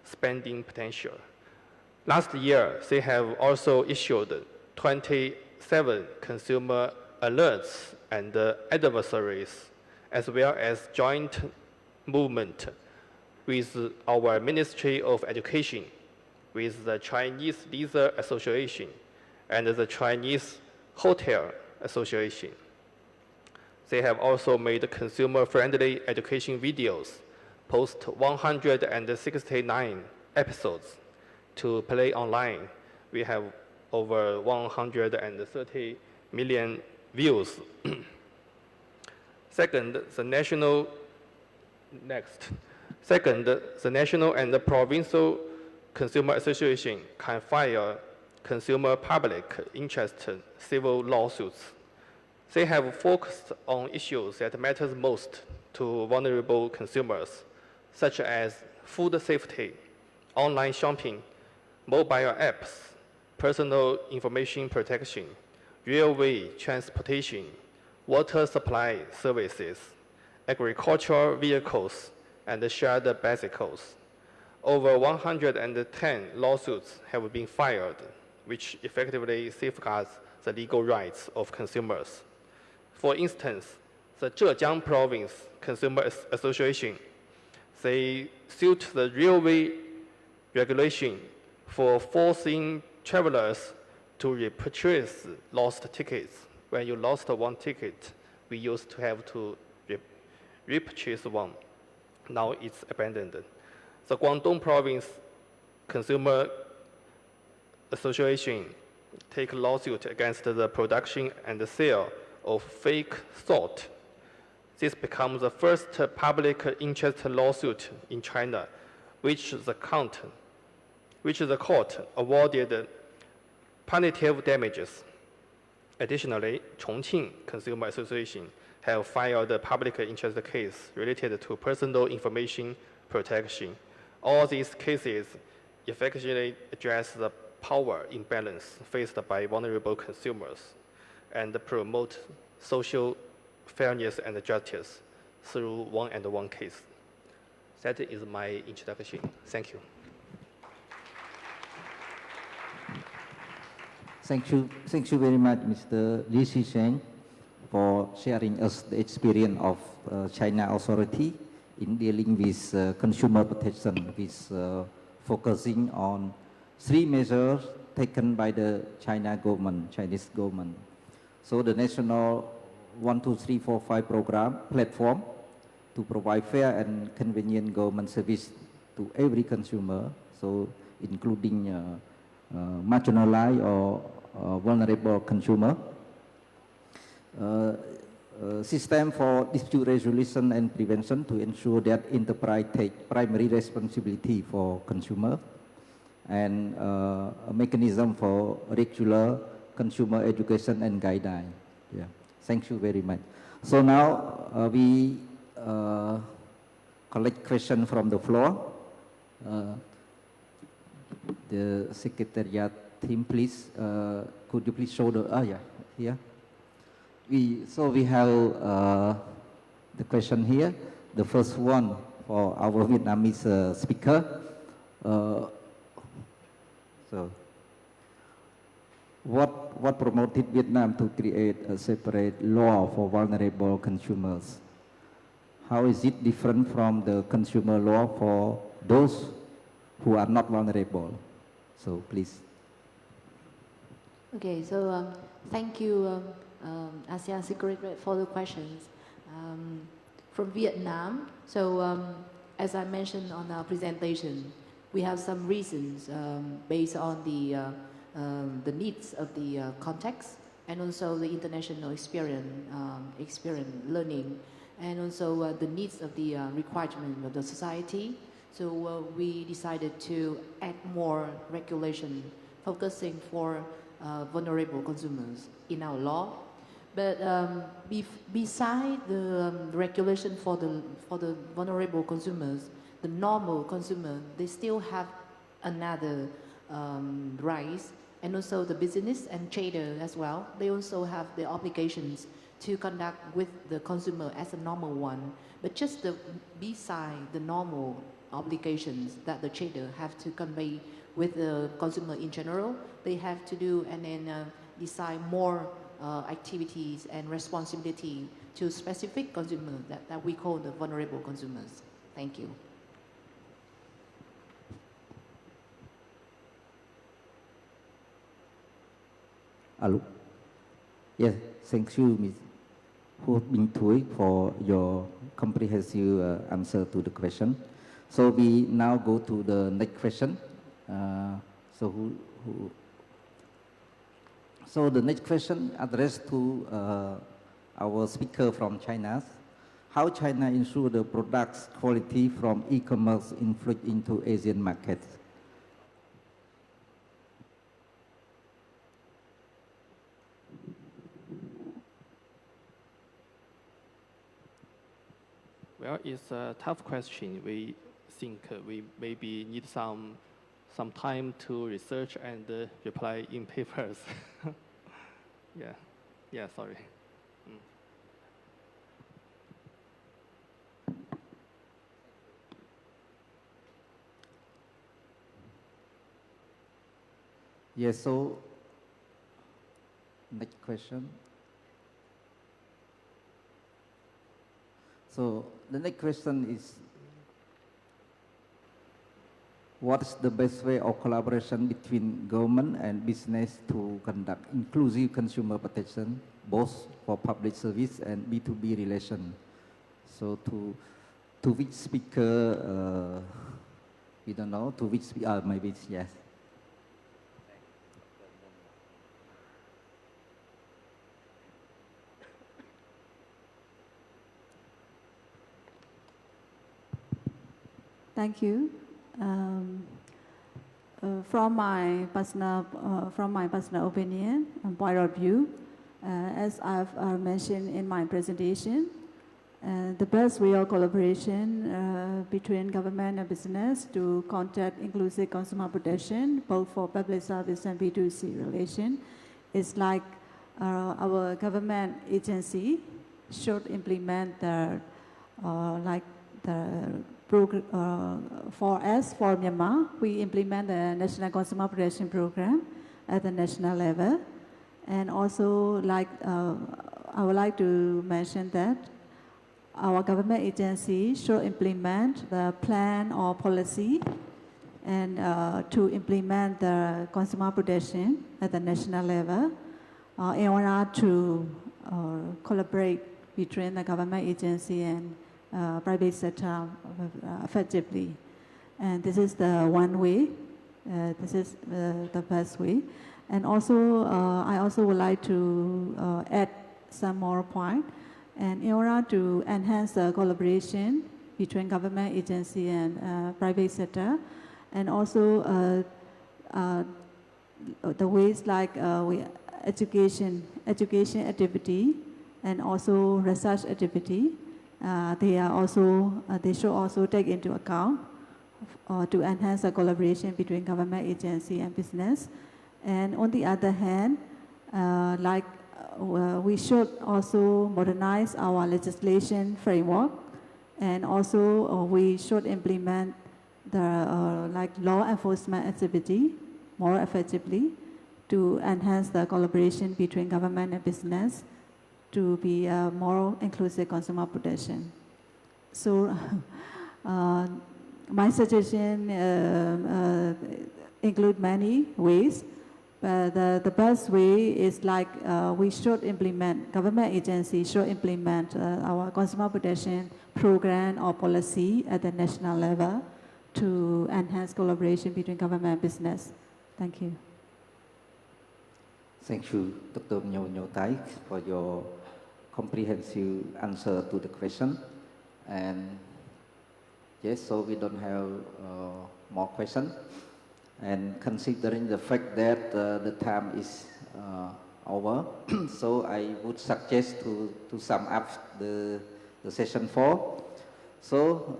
spending potential. Last year, they have also issued 27 consumer alerts and advisories, as well as joint movement with our Ministry of Education, with the Chinese Leisure Association, and the Chinese Hotel Association. They have also made consumer-friendly education videos, post 169 episodes to play online. We have over 130 million views. Second, the national and the provincial consumer association can file consumer public interest civil lawsuits. They have focused on issues that matter most to vulnerable consumers, such as food safety, online shopping, mobile apps, personal information protection, railway transportation, water supply services, agricultural vehicles, and shared bicycles. Over 110 lawsuits have been filed, which effectively safeguards the legal rights of consumers. For instance, the Zhejiang Province Consumer Association, they sued the railway regulation for forcing travelers to repurchase lost tickets. When you lost one ticket, we used to have to repurchase one. Now it's abandoned. The Guangdong Province Consumer Association take a lawsuit against the production and the sale of fake salt. This becomes the first public interest lawsuit in China, which the court awarded punitive damages. Additionally, Chongqing Consumer Association have filed a public interest case related to personal information protection. All these cases effectively address the power imbalance faced by vulnerable consumers and promote social fairness and justice through one case. That is my introduction. Thank you. Thank you very much, Mr. Li Shisheng, for sharing us the experience of China authority in dealing with consumer protection, with focusing on 3 measures taken by the Chinese government. So the national 1, 2, 3, 4, 5 program platform to provide fair and convenient government service to every consumer, so including marginalized or vulnerable consumer. System for dispute resolution and prevention to ensure that enterprise take primary responsibility for consumer, and a mechanism for regular consumer education and guideline. Yeah. Thank you very much. So now we collect questions from the floor. The secretariat team, please, could you please show the, here. So we have the question here. The first one for our Vietnamese speaker. So, what promoted Vietnam to create a separate law for vulnerable consumers? How is it different from the consumer law for those who are not vulnerable? So, please. Okay, so thank you, ASEAN Secretary, for the questions. From Vietnam, so as I mentioned on our presentation, we have some reasons based on the needs of the context and also the international experience learning, and also the needs of the requirement of the society. So we decided to add more regulation focusing for vulnerable consumers in our law. But beside the regulation for the vulnerable consumers, the normal consumer, they still have another rights, and also the business and trader as well. They also have the obligations to conduct with the consumer as a normal one. But just beside the normal obligations that the trader have to convey with the consumer in general, they have to do and then decide more activities and responsibility to specific consumers that we call the vulnerable consumers. Thank you. Hello. Yes, thank you, Ms. Hu Binh Thuy, for your comprehensive answer to the question. So we now go to the next question. So the next question addressed to our speaker from China. How China ensure the products quality from e-commerce influence into Asian markets? Well, it's a tough question. We think we maybe need some time to research and reply in papers. Yeah, sorry. Yes, so next question. So the next question is, what is the best way of collaboration between government and business to conduct inclusive consumer protection, both for public service and B2B relation? So to which speaker, we don't know, to which, maybe, yes. Thank you. From my personal opinion and point of view, as I've mentioned in my presentation, the best real collaboration between government and business to conduct inclusive consumer protection, both for public service and B2C relation, is like our government agency should implement the for us, for Myanmar, we implement the National Consumer Protection Program at the national level. And also, I would like to mention that our government agency should implement the plan or policy and to implement the consumer protection at the national level in order to collaborate between the government agency and private sector effectively. And this is the one way, this is the best way. And also, I also would like to add some more point. And in order to enhance the collaboration between government agency and private sector, and also the ways like education activity and also research activity, they should also take into account to enhance the collaboration between government agency and business. And on the other hand, we should also modernize our legislation framework, and also we should implement the law enforcement activity more effectively to enhance the collaboration between government and business to be more inclusive consumer protection. So my suggestion include many ways, but the best way is we should implement, government agencies should implement our consumer protection program or policy at the national level to enhance collaboration between government and business. Thank you. Thank you, Dr. Nyo Tai, for your comprehensive answer to the question. And yes, so we don't have more questions. And considering the fact that the time is over, so I would suggest to sum up the session 4. So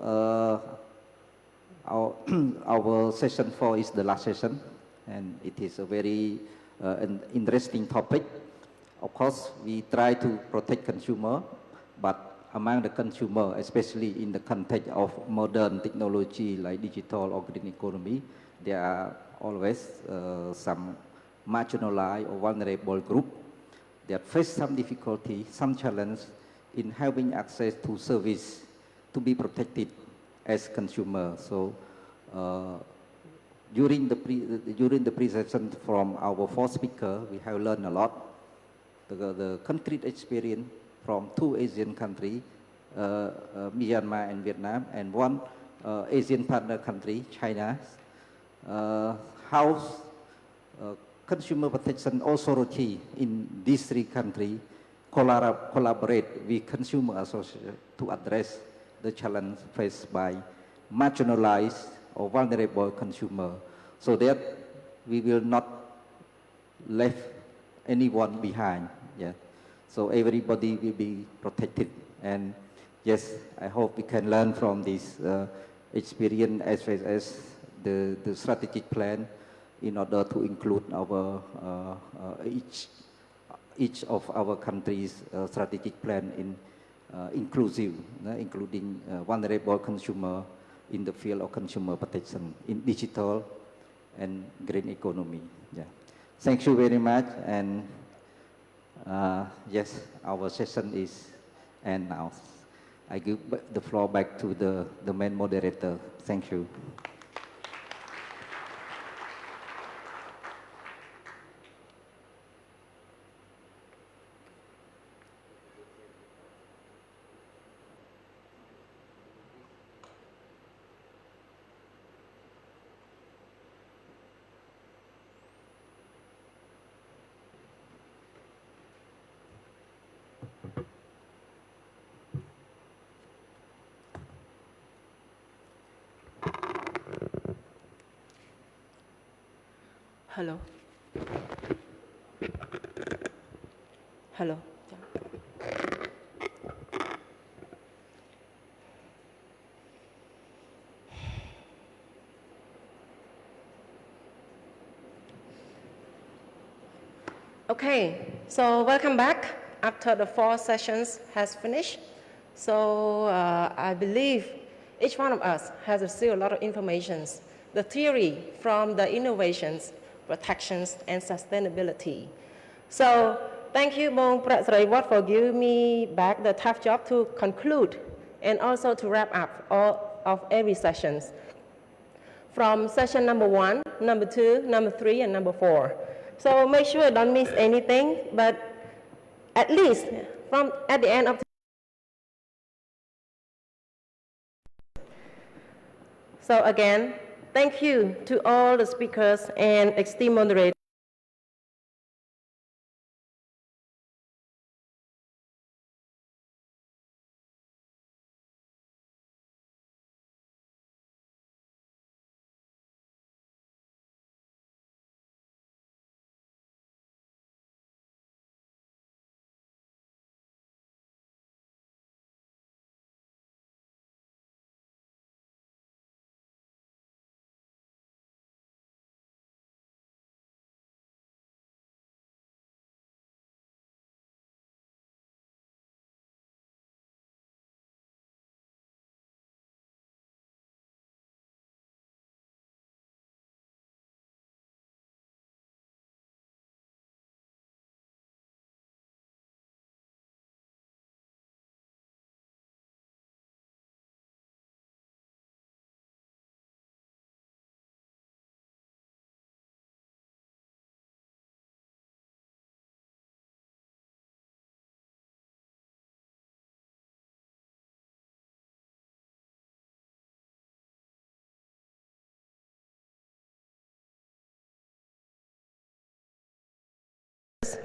our session 4 is the last session, and it is a very an interesting topic. Of course, we try to protect consumer, but among the consumer, especially in the context of modern technology like digital or green economy, there are always some marginalized or vulnerable group that face some difficulty, some challenge in having access to service to be protected as consumer. So during the presentation from our 4 speakers, we have learned a lot. The concrete experience from 2 Asian countries, Myanmar and Vietnam, and 1 Asian partner country, China, how consumer protection authority in these 3 countries collaborate with consumer associations to address the challenge faced by marginalized or vulnerable consumer, so that we will not leave anyone behind. Yeah. So everybody will be protected. And yes, I hope we can learn from this experience as well as the strategic plan in order to include our each of our countries' strategic plan in inclusive, including vulnerable consumer in the field of consumer protection in digital and green economy. Yeah. Thank you very much. And yes, our session is end now. I give the floor back to the main moderator. Thank you. Hello. Hello. Okay, so welcome back after the 4 sessions has finished. So I believe each one of us has still a lot of information. The theory from the innovations, protections, and sustainability. So thank you, Bong Pratsariwat, for giving me back the tough job to conclude and also to wrap up all of every sessions. From session number 1, number 2, number 3, and number 4. So make sure don't miss anything, but at least at the end of So again, thank you to all the speakers and esteemed moderators.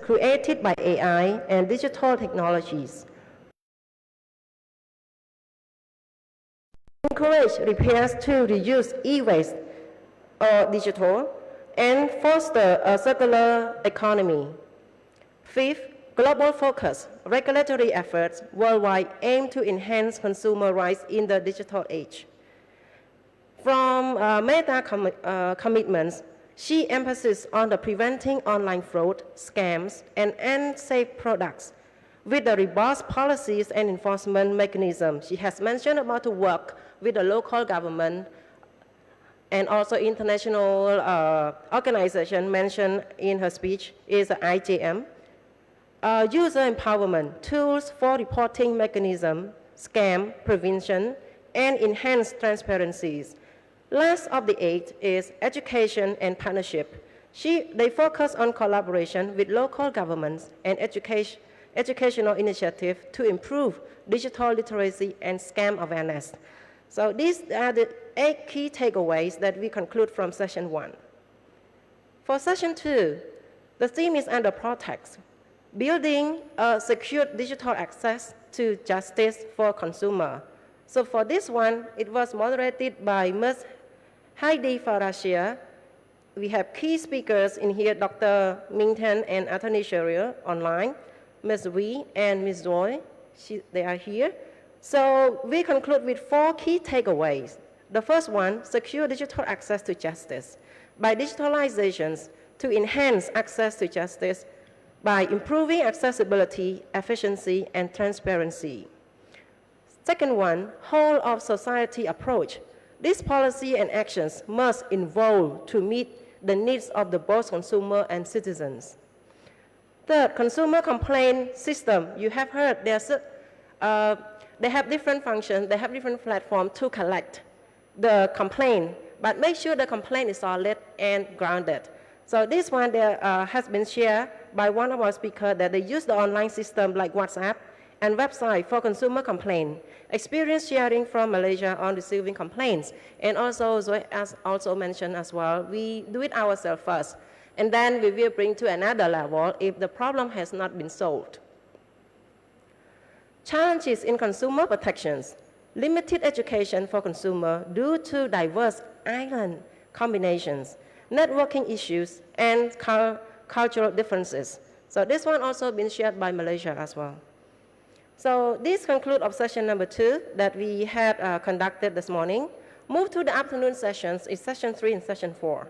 Created by AI and digital technologies. Encourage repairs to reduce e-waste or digital and foster a circular economy. 5th, global focus. Regulatory efforts worldwide aim to enhance consumer rights in the digital age. From commitments, she emphasizes on the preventing online fraud, scams, and unsafe products with the robust policies and enforcement mechanisms. She has mentioned about to work with the local government and also international organization mentioned in her speech is IJM. User empowerment, tools for reporting mechanism, scam prevention, and enhanced transparencies. Last of the 8 is education and partnership. They focus on collaboration with local governments and educational initiatives to improve digital literacy and scam awareness. So these are the 8 key takeaways that we conclude from session 1. For session 2, the theme is under protect, building a secure digital access to justice for consumer. So for this one, it was moderated by Ms. Heidi Farashia. We have key speakers in here, Dr. Mingten and Attorney Sheryl online, Ms. Wee and Ms. Joy, they are here. So we conclude with 4 key takeaways. The first one, secure digital access to justice by digitalizations to enhance access to justice by improving accessibility, efficiency, and transparency. Second one, whole of society approach. This policy and actions must evolve to meet the needs of the both consumer and citizens. Third, consumer complaint system. You have heard they have different functions, they have different platforms to collect the complaint, but make sure the complaint is solid and grounded. So this one there, has been shared by one of our speakers that they use the online system like WhatsApp and website for consumer complaint, experience sharing from Malaysia on receiving complaints, and also, as also mentioned as well, we do it ourselves first, and then we will bring to another level if the problem has not been solved. Challenges in consumer protections, limited education for consumer due to diverse island combinations, networking issues, and cultural differences. So this one also been shared by Malaysia as well. So this concludes of session number 2 that we had conducted this morning. Move to the afternoon sessions is session 3 and session 4.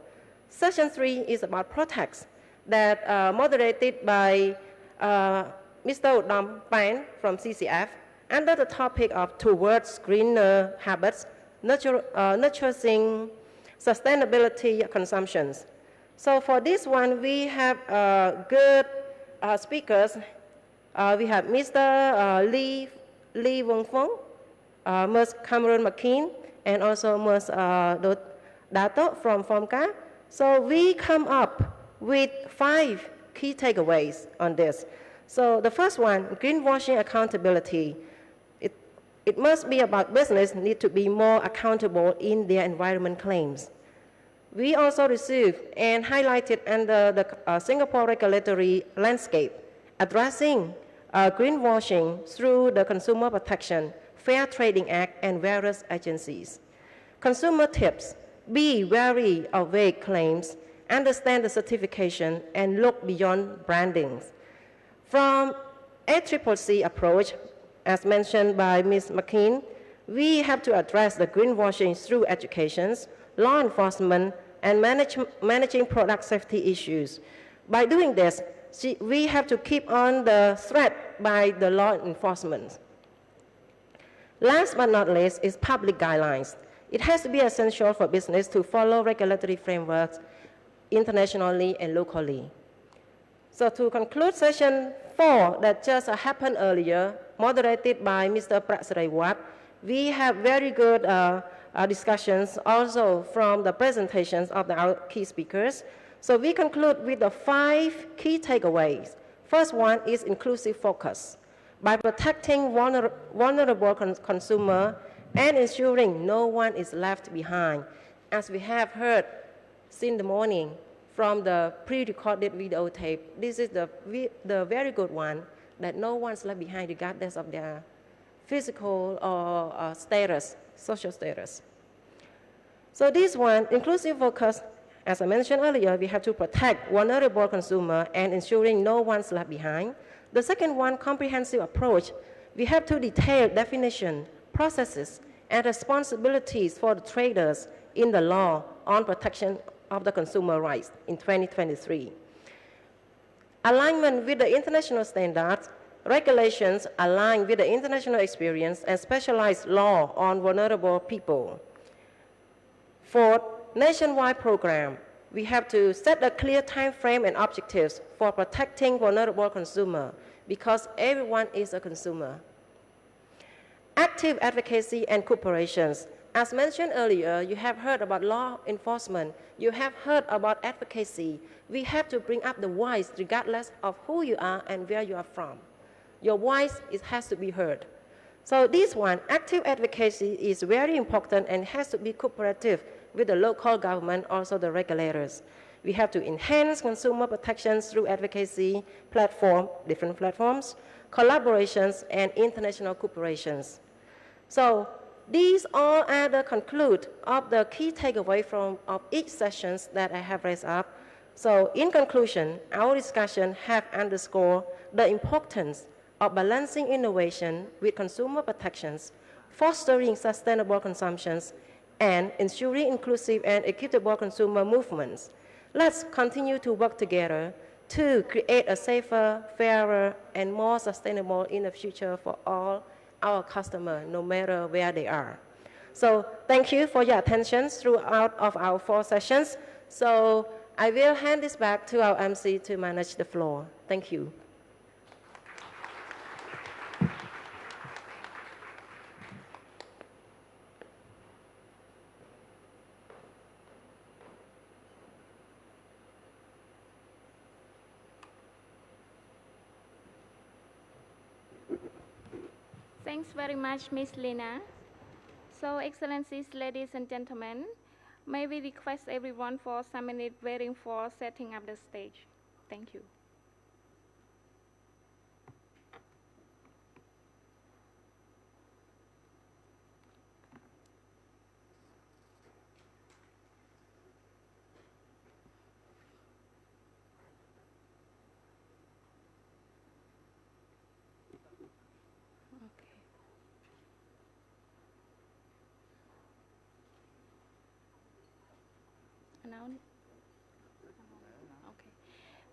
Session 3 is about protects that moderated by Mr. Udam Pan from CCF under the topic of towards greener habits, nurturing sustainability consumptions. So for this one, we have good speakers. We have Mr. Lee Wong Fong, Ms. Cameron McKean, and also Ms. Dato from FOMCA. So we come up with 5 key takeaways on this. So the first one, greenwashing accountability. It must be about business need to be more accountable in their environment claims. We also received and highlighted under the Singapore regulatory landscape, addressing greenwashing through the Consumer Protection, Fair Trading Act, and various agencies. Consumer tips, be wary of vague claims, understand the certification, and look beyond brandings. From ACCP approach, as mentioned by Ms. McKean, we have to address the greenwashing through education, law enforcement, and managing product safety issues. By doing this, we have to keep on the threat by the law enforcement. Last but not least is public guidelines. It has to be essential for business to follow regulatory frameworks internationally and locally. So to conclude session 4 that just happened earlier, moderated by Mr. Prasarewat, we have very good discussions also from the presentations of our key speakers. So we conclude with the 5 key takeaways. First one is inclusive focus. By protecting vulnerable consumer and ensuring no one is left behind, as we have heard since the morning from the pre-recorded videotape, this is the very good one, that no one's left behind regardless of their physical or status, social status. So this one, inclusive focus, as I mentioned earlier, we have to protect vulnerable consumer and ensuring no one's left behind. The second one, comprehensive approach. We have to detail definition, processes, and responsibilities for the traders in the law on protection of the consumer rights in 2023. Alignment with the international standards, regulations align with the international experience and specialized law on vulnerable people. Fourth, nationwide program. We have to set a clear time frame and objectives for protecting vulnerable consumer because everyone is a consumer. Active advocacy and cooperations. As mentioned earlier, you have heard about law enforcement. You have heard about advocacy. We have to bring up the voice regardless of who you are and where you are from. Your voice has to be heard. So this one, active advocacy is very important and has to be cooperative with the local government, also the regulators. We have to enhance consumer protections through advocacy, different platforms, collaborations, and international cooperations. So these all are the conclude of the key takeaway of each sessions that I have raised up. So in conclusion, our discussion have underscored the importance of balancing innovation with consumer protections, fostering sustainable consumptions, and ensuring inclusive and equitable consumer movements. Let's continue to work together to create a safer, fairer, and more sustainable in the future for all our customers, no matter where they are. So thank you for your attention throughout of our 4 sessions. So I will hand this back to our MC to manage the floor. Thank you. Thanks very much, Ms. Lina. So, Excellencies, ladies and gentlemen, may we request everyone for some minutes waiting for setting up the stage. Thank you.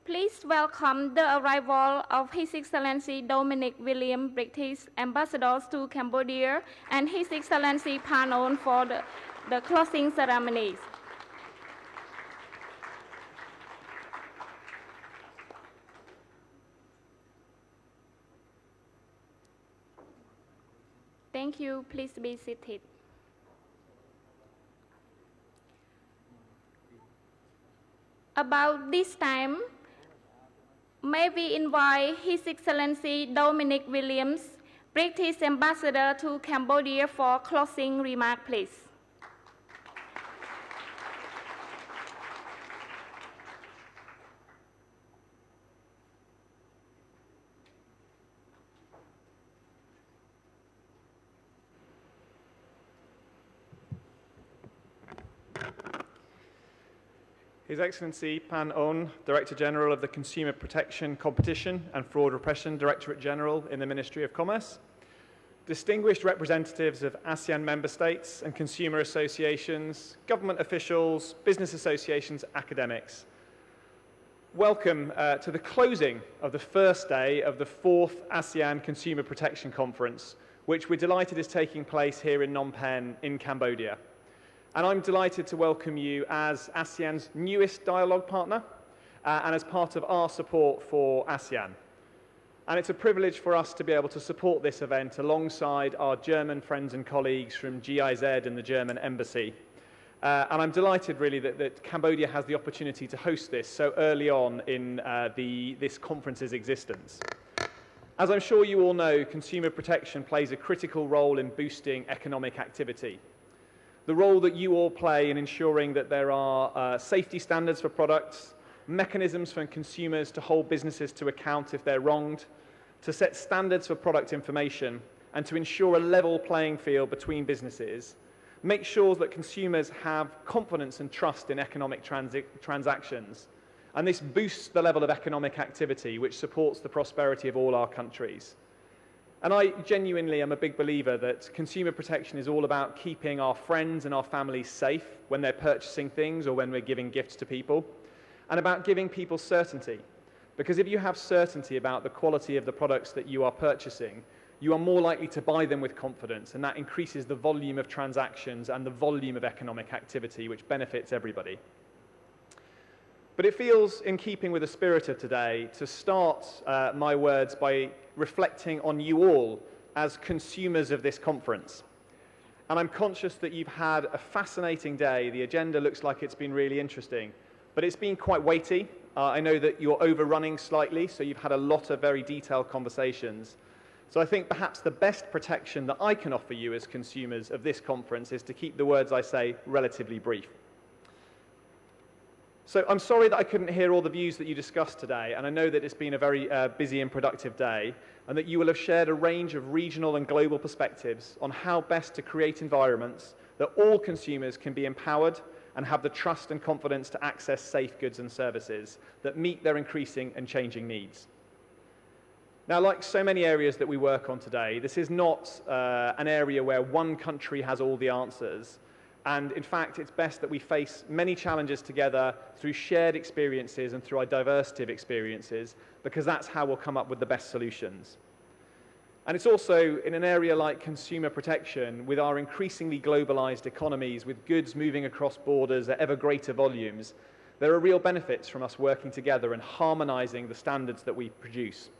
Please welcome the arrival of His Excellency Dominic William, British Ambassador to Cambodia, and His Excellency Pan On for the closing ceremonies. Thank you. Please be seated. About this time, may we invite His Excellency Dominic Williams, British Ambassador to Cambodia, for closing remarks, please. His Excellency Pan On, Director General of the Consumer Protection, Competition and Fraud Repression Directorate General in the Ministry of Commerce, distinguished representatives of ASEAN Member States and consumer associations, government officials, business associations, academics. Welcome to the closing of the first day of the 4th ASEAN Consumer Protection Conference, which we're delighted is taking place here in Phnom Penh in Cambodia. And I'm delighted to welcome you as ASEAN's newest dialogue partner and as part of our support for ASEAN. And it's a privilege for us to be able to support this event alongside our German friends and colleagues from GIZ and the German Embassy. And I'm delighted really that Cambodia has the opportunity to host this so early on in this conference's existence. As I'm sure you all know, consumer protection plays a critical role in boosting economic activity. The role that you all play in ensuring that there are safety standards for products, mechanisms for consumers to hold businesses to account if they're wronged, to set standards for product information, and to ensure a level playing field between businesses, make sure that consumers have confidence and trust in economic transactions. And this boosts the level of economic activity, which supports the prosperity of all our countries. And I genuinely am a big believer that consumer protection is all about keeping our friends and our families safe when they're purchasing things or when we're giving gifts to people, and about giving people certainty. Because if you have certainty about the quality of the products that you are purchasing, you are more likely to buy them with confidence, and that increases the volume of transactions and the volume of economic activity, which benefits everybody. But it feels in keeping with the spirit of today to start my words by reflecting on you all as consumers of this conference. And I'm conscious that you've had a fascinating day. The agenda looks like it's been really interesting, but it's been quite weighty. I know that you're overrunning slightly, so you've had a lot of very detailed conversations. So I think perhaps the best protection that I can offer you as consumers of this conference is to keep the words I say relatively brief. So I'm sorry that I couldn't hear all the views that you discussed today, and I know that it's been a very busy and productive day, and that you will have shared a range of regional and global perspectives on how best to create environments that all consumers can be empowered and have the trust and confidence to access safe goods and services that meet their increasing and changing needs. Now, like so many areas that we work on today, this is not an area where one country has all the answers. And in fact, it's best that we face many challenges together through shared experiences and through our diversity of experiences, because that's how we'll come up with the best solutions. And it's also in an area like consumer protection, with our increasingly globalized economies, with goods moving across borders at ever greater volumes, there are real benefits from us working together and harmonizing the standards that we produce.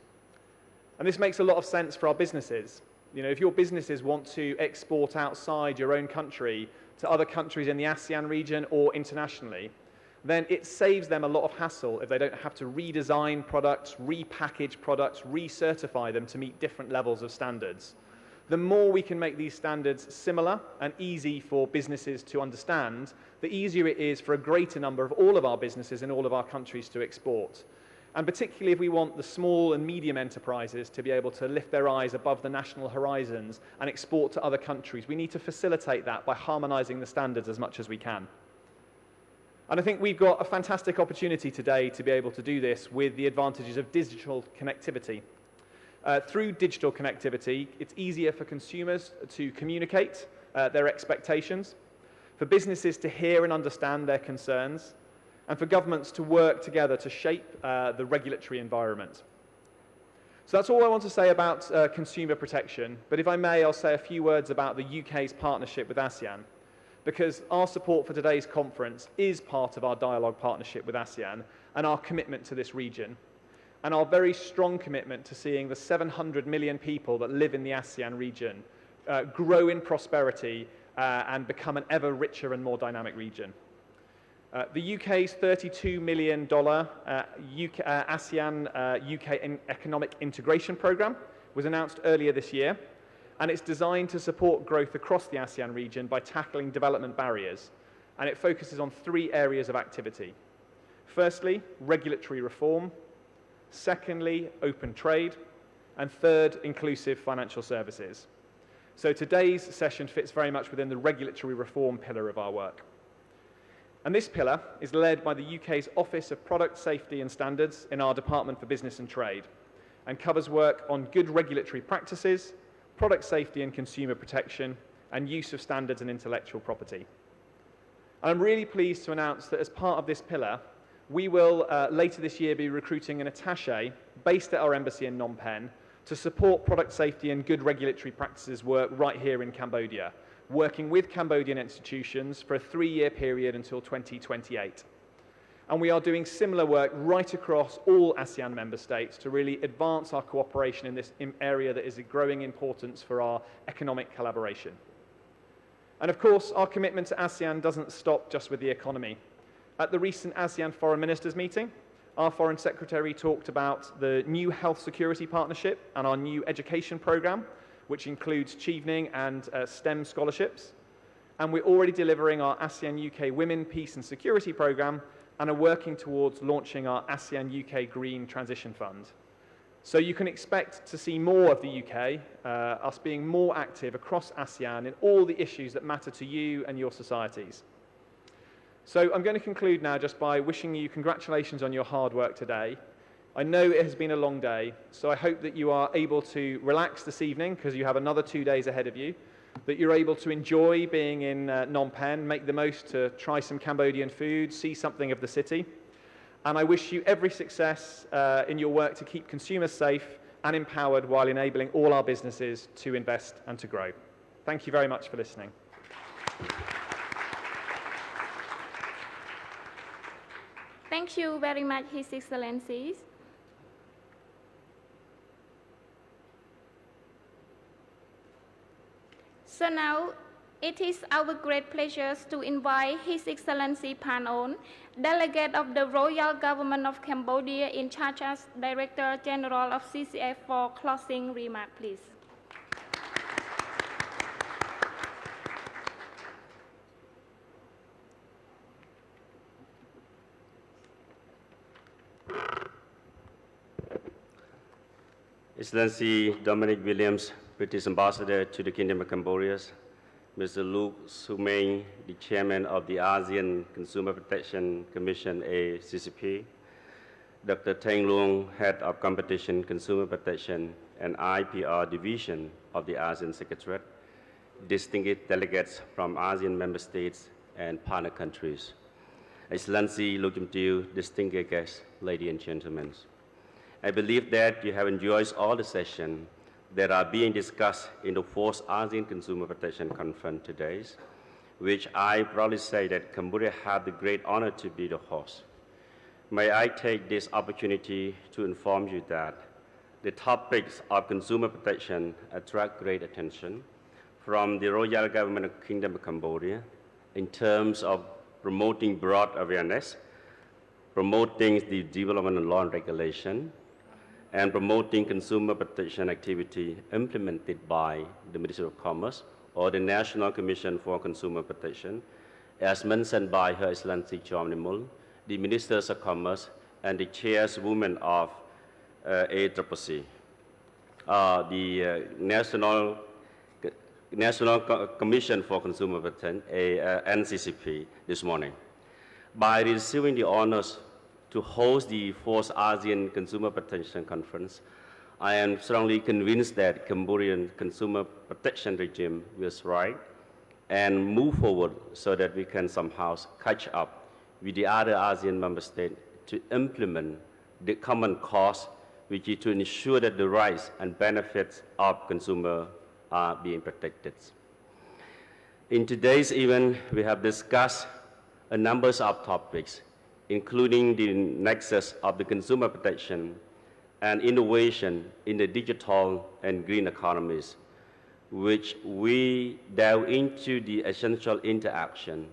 And this makes a lot of sense for our businesses. You know, if your businesses want to export outside your own country to other countries in the ASEAN region or internationally, then it saves them a lot of hassle if they don't have to redesign products, repackage products, recertify them to meet different levels of standards. The more we can make these standards similar and easy for businesses to understand, the easier it is for a greater number of all of our businesses in all of our countries to export. And particularly if we want the small and medium enterprises to be able to lift their eyes above the national horizons and export to other countries, we need to facilitate that by harmonizing the standards as much as we can. And I think we've got a fantastic opportunity today to be able to do this with the advantages of digital connectivity. Through digital connectivity, it's easier for consumers to communicate their expectations, for businesses to hear and understand their concerns, and for governments to work together to shape the regulatory environment. So that's all I want to say about consumer protection, but if I may, I'll say a few words about the UK's partnership with ASEAN, because our support for today's conference is part of our dialogue partnership with ASEAN and our commitment to this region, and our very strong commitment to seeing the 700 million people that live in the ASEAN region grow in prosperity and become an ever richer and more dynamic region. The UK's $32 million ASEAN UK Economic Integration Programme was announced earlier this year, and it's designed to support growth across the ASEAN region by tackling development barriers, and it focuses on 3 areas of activity. Firstly, regulatory reform. Secondly, open trade. And third, inclusive financial services. So today's session fits very much within the regulatory reform pillar of our work. And this pillar is led by the UK's Office of Product Safety and Standards in our Department for Business and Trade, and covers work on good regulatory practices, product safety and consumer protection, and use of standards and intellectual property. And I'm really pleased to announce that as part of this pillar, we will later this year be recruiting an attaché based at our embassy in Phnom Penh to support product safety and good regulatory practices work right here in Cambodia, working with Cambodian institutions for a 3-year period until 2028. And we are doing similar work right across all ASEAN member states to really advance our cooperation in this area that is of growing importance for our economic collaboration. And of course, our commitment to ASEAN doesn't stop just with the economy. At the recent ASEAN Foreign Ministers meeting, our Foreign Secretary talked about the new health security partnership and our new education programme, which includes Chevening and STEM scholarships. And we're already delivering our ASEAN UK Women, Peace and Security programme and are working towards launching our ASEAN UK Green Transition Fund. So you can expect to see more of the UK, us being more active across ASEAN in all the issues that matter to you and your societies. So I'm going to conclude now just by wishing you congratulations on your hard work today. I know it has been a long day, so I hope that you are able to relax this evening because you have another 2 days ahead of you, that you're able to enjoy being in Phnom Penh, make the most to try some Cambodian food, see something of the city. And I wish you every success in your work to keep consumers safe and empowered while enabling all our businesses to invest and to grow. Thank you very much for listening. Thank you very much, His Excellencies. So now, it is our great pleasure to invite His Excellency Pan On, Delegate of the Royal Government of Cambodia in charge as Director General of CCF for closing remarks, please. Excellency Dominic Williams, British Ambassador to the Kingdom of Cambodia, Mr. Luke Sumeng, the Chairman of the ASEAN Consumer Protection Commission, ACCP, Dr. Teng Luong, Head of Competition, Consumer Protection, and IPR Division of the ASEAN Secretariat, distinguished delegates from ASEAN member states and partner countries, Excellency Luke Kim Tew, distinguished guests, ladies and gentlemen. I believe that you have enjoyed all the sessions that are being discussed in the 4th ASEAN Consumer Protection Conference today, which I proudly say that Cambodia had the great honor to be the host. May I take this opportunity to inform you that the topics of consumer protection attract great attention from the Royal Government of the Kingdom of Cambodia in terms of promoting broad awareness, promoting the development of law and regulation, and promoting consumer protection activity implemented by the Ministry of Commerce or the National Commission for Consumer Protection, as mentioned by Her Excellency Chom Nimul, the Ministers of Commerce and the Chairwoman of ACCP, the National Commission for Consumer Protection, NCCP, this morning. By receiving the honors to host the 4th ASEAN Consumer Protection Conference, I am strongly convinced that Cambodian consumer protection regime will thrive and move forward so that we can somehow catch up with the other ASEAN member states to implement the common cause, which is to ensure that the rights and benefits of consumers are being protected. In today's event, we have discussed a number of topics, including the nexus of the consumer protection and innovation in the digital and green economies, which we delve into the essential interaction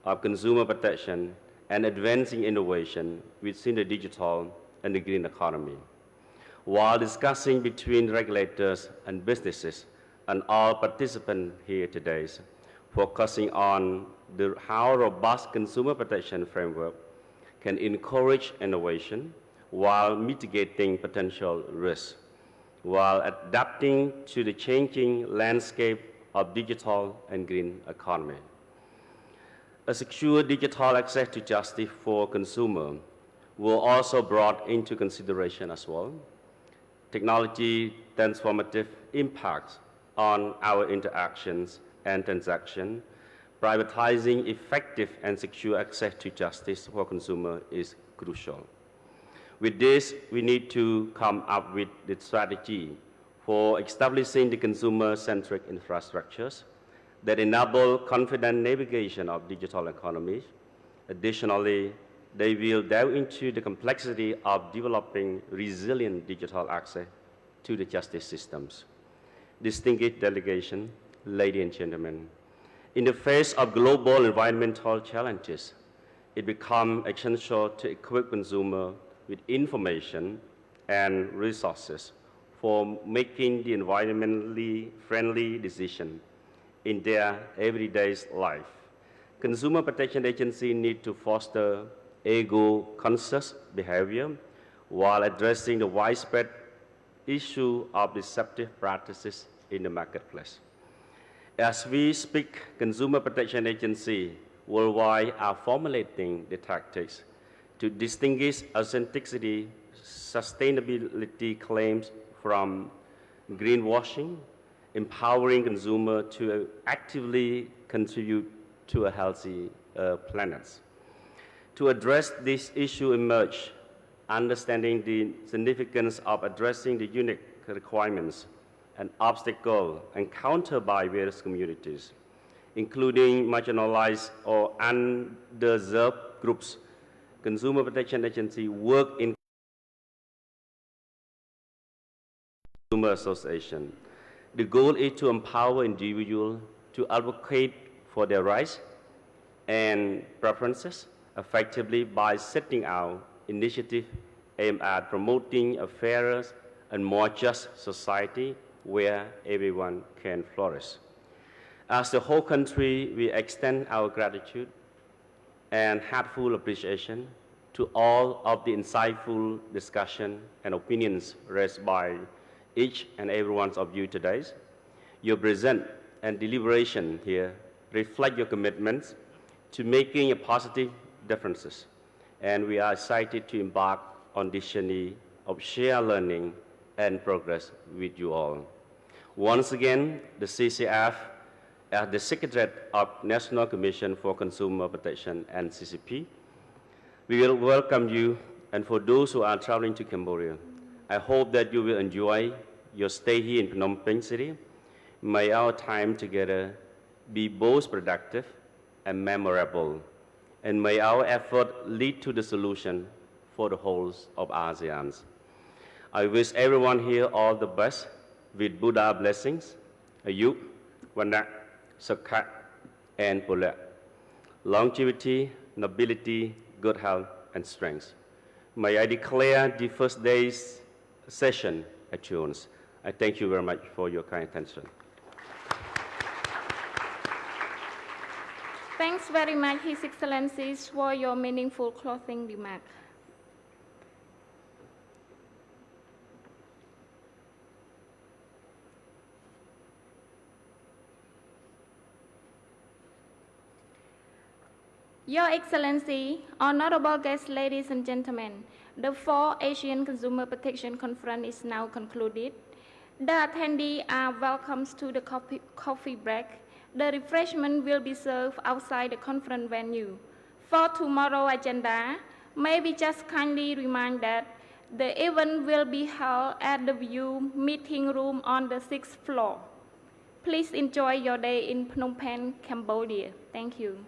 of consumer protection and advancing innovation within the digital and the green economy, while discussing between regulators and businesses and all participants here today, focusing on how robust consumer protection framework can encourage innovation while mitigating potential risks, while adapting to the changing landscape of digital and green economy. A secure digital access to justice for consumers were also brought into consideration as well. Technology transformative impacts on our interactions and transactions, privatizing effective and secure access to justice for consumers is crucial. With this, we need to come up with the strategy for establishing the consumer-centric infrastructures that enable confident navigation of digital economies. Additionally, they will delve into the complexity of developing resilient digital access to the justice systems. Distinguished delegation, ladies and gentlemen, in the face of global environmental challenges, it becomes essential to equip consumers with information and resources for making the environmentally friendly decisions in their everyday life. Consumer protection agencies need to foster ego-conscious behavior while addressing the widespread issue of deceptive practices in the marketplace. As we speak, consumer protection agencies worldwide are formulating the tactics to distinguish authenticity, sustainability claims from greenwashing, empowering consumers to actively contribute to a healthy planet. To address this issue emerge, understanding the significance of addressing the unique requirements and obstacles encountered by various communities, including marginalized or underserved groups. Consumer Protection Agency work in consumer association. The goal is to empower individuals to advocate for their rights and preferences effectively by setting out initiatives aimed at promoting a fairer and more just society where everyone can flourish. As the whole country, we extend our gratitude and heartfelt appreciation to all of the insightful discussion and opinions raised by each and every one of you today. Your presence and deliberation here reflect your commitments to making a positive differences, and we are excited to embark on this journey of shared learning and progress with you all. Once again, the CCF, as the Secretary of National Commission for Consumer Protection and CCP, we will welcome you, and for those who are traveling to Cambodia, I hope that you will enjoy your stay here in Phnom Penh City. May our time together be both productive and memorable, and may our effort lead to the solution for the whole of ASEAN. I wish everyone here all the best with Buddha blessings, Ayuk, Vanak, Sakhat, and Pulak, longevity, nobility, good health, and strength. May I declare the first day's session adjourns. I thank you very much for your kind attention. Thanks very much, His Excellencies, for your meaningful closing remark. Your Excellency, honorable guests, ladies and gentlemen, the 4th ASEAN Consumer Protection Conference is now concluded. The attendees are welcome to the coffee break. The refreshment will be served outside the conference venue. For tomorrow's agenda, may we just kindly remind that the event will be held at the View meeting room on the 6th floor. Please enjoy your day in Phnom Penh, Cambodia. Thank you.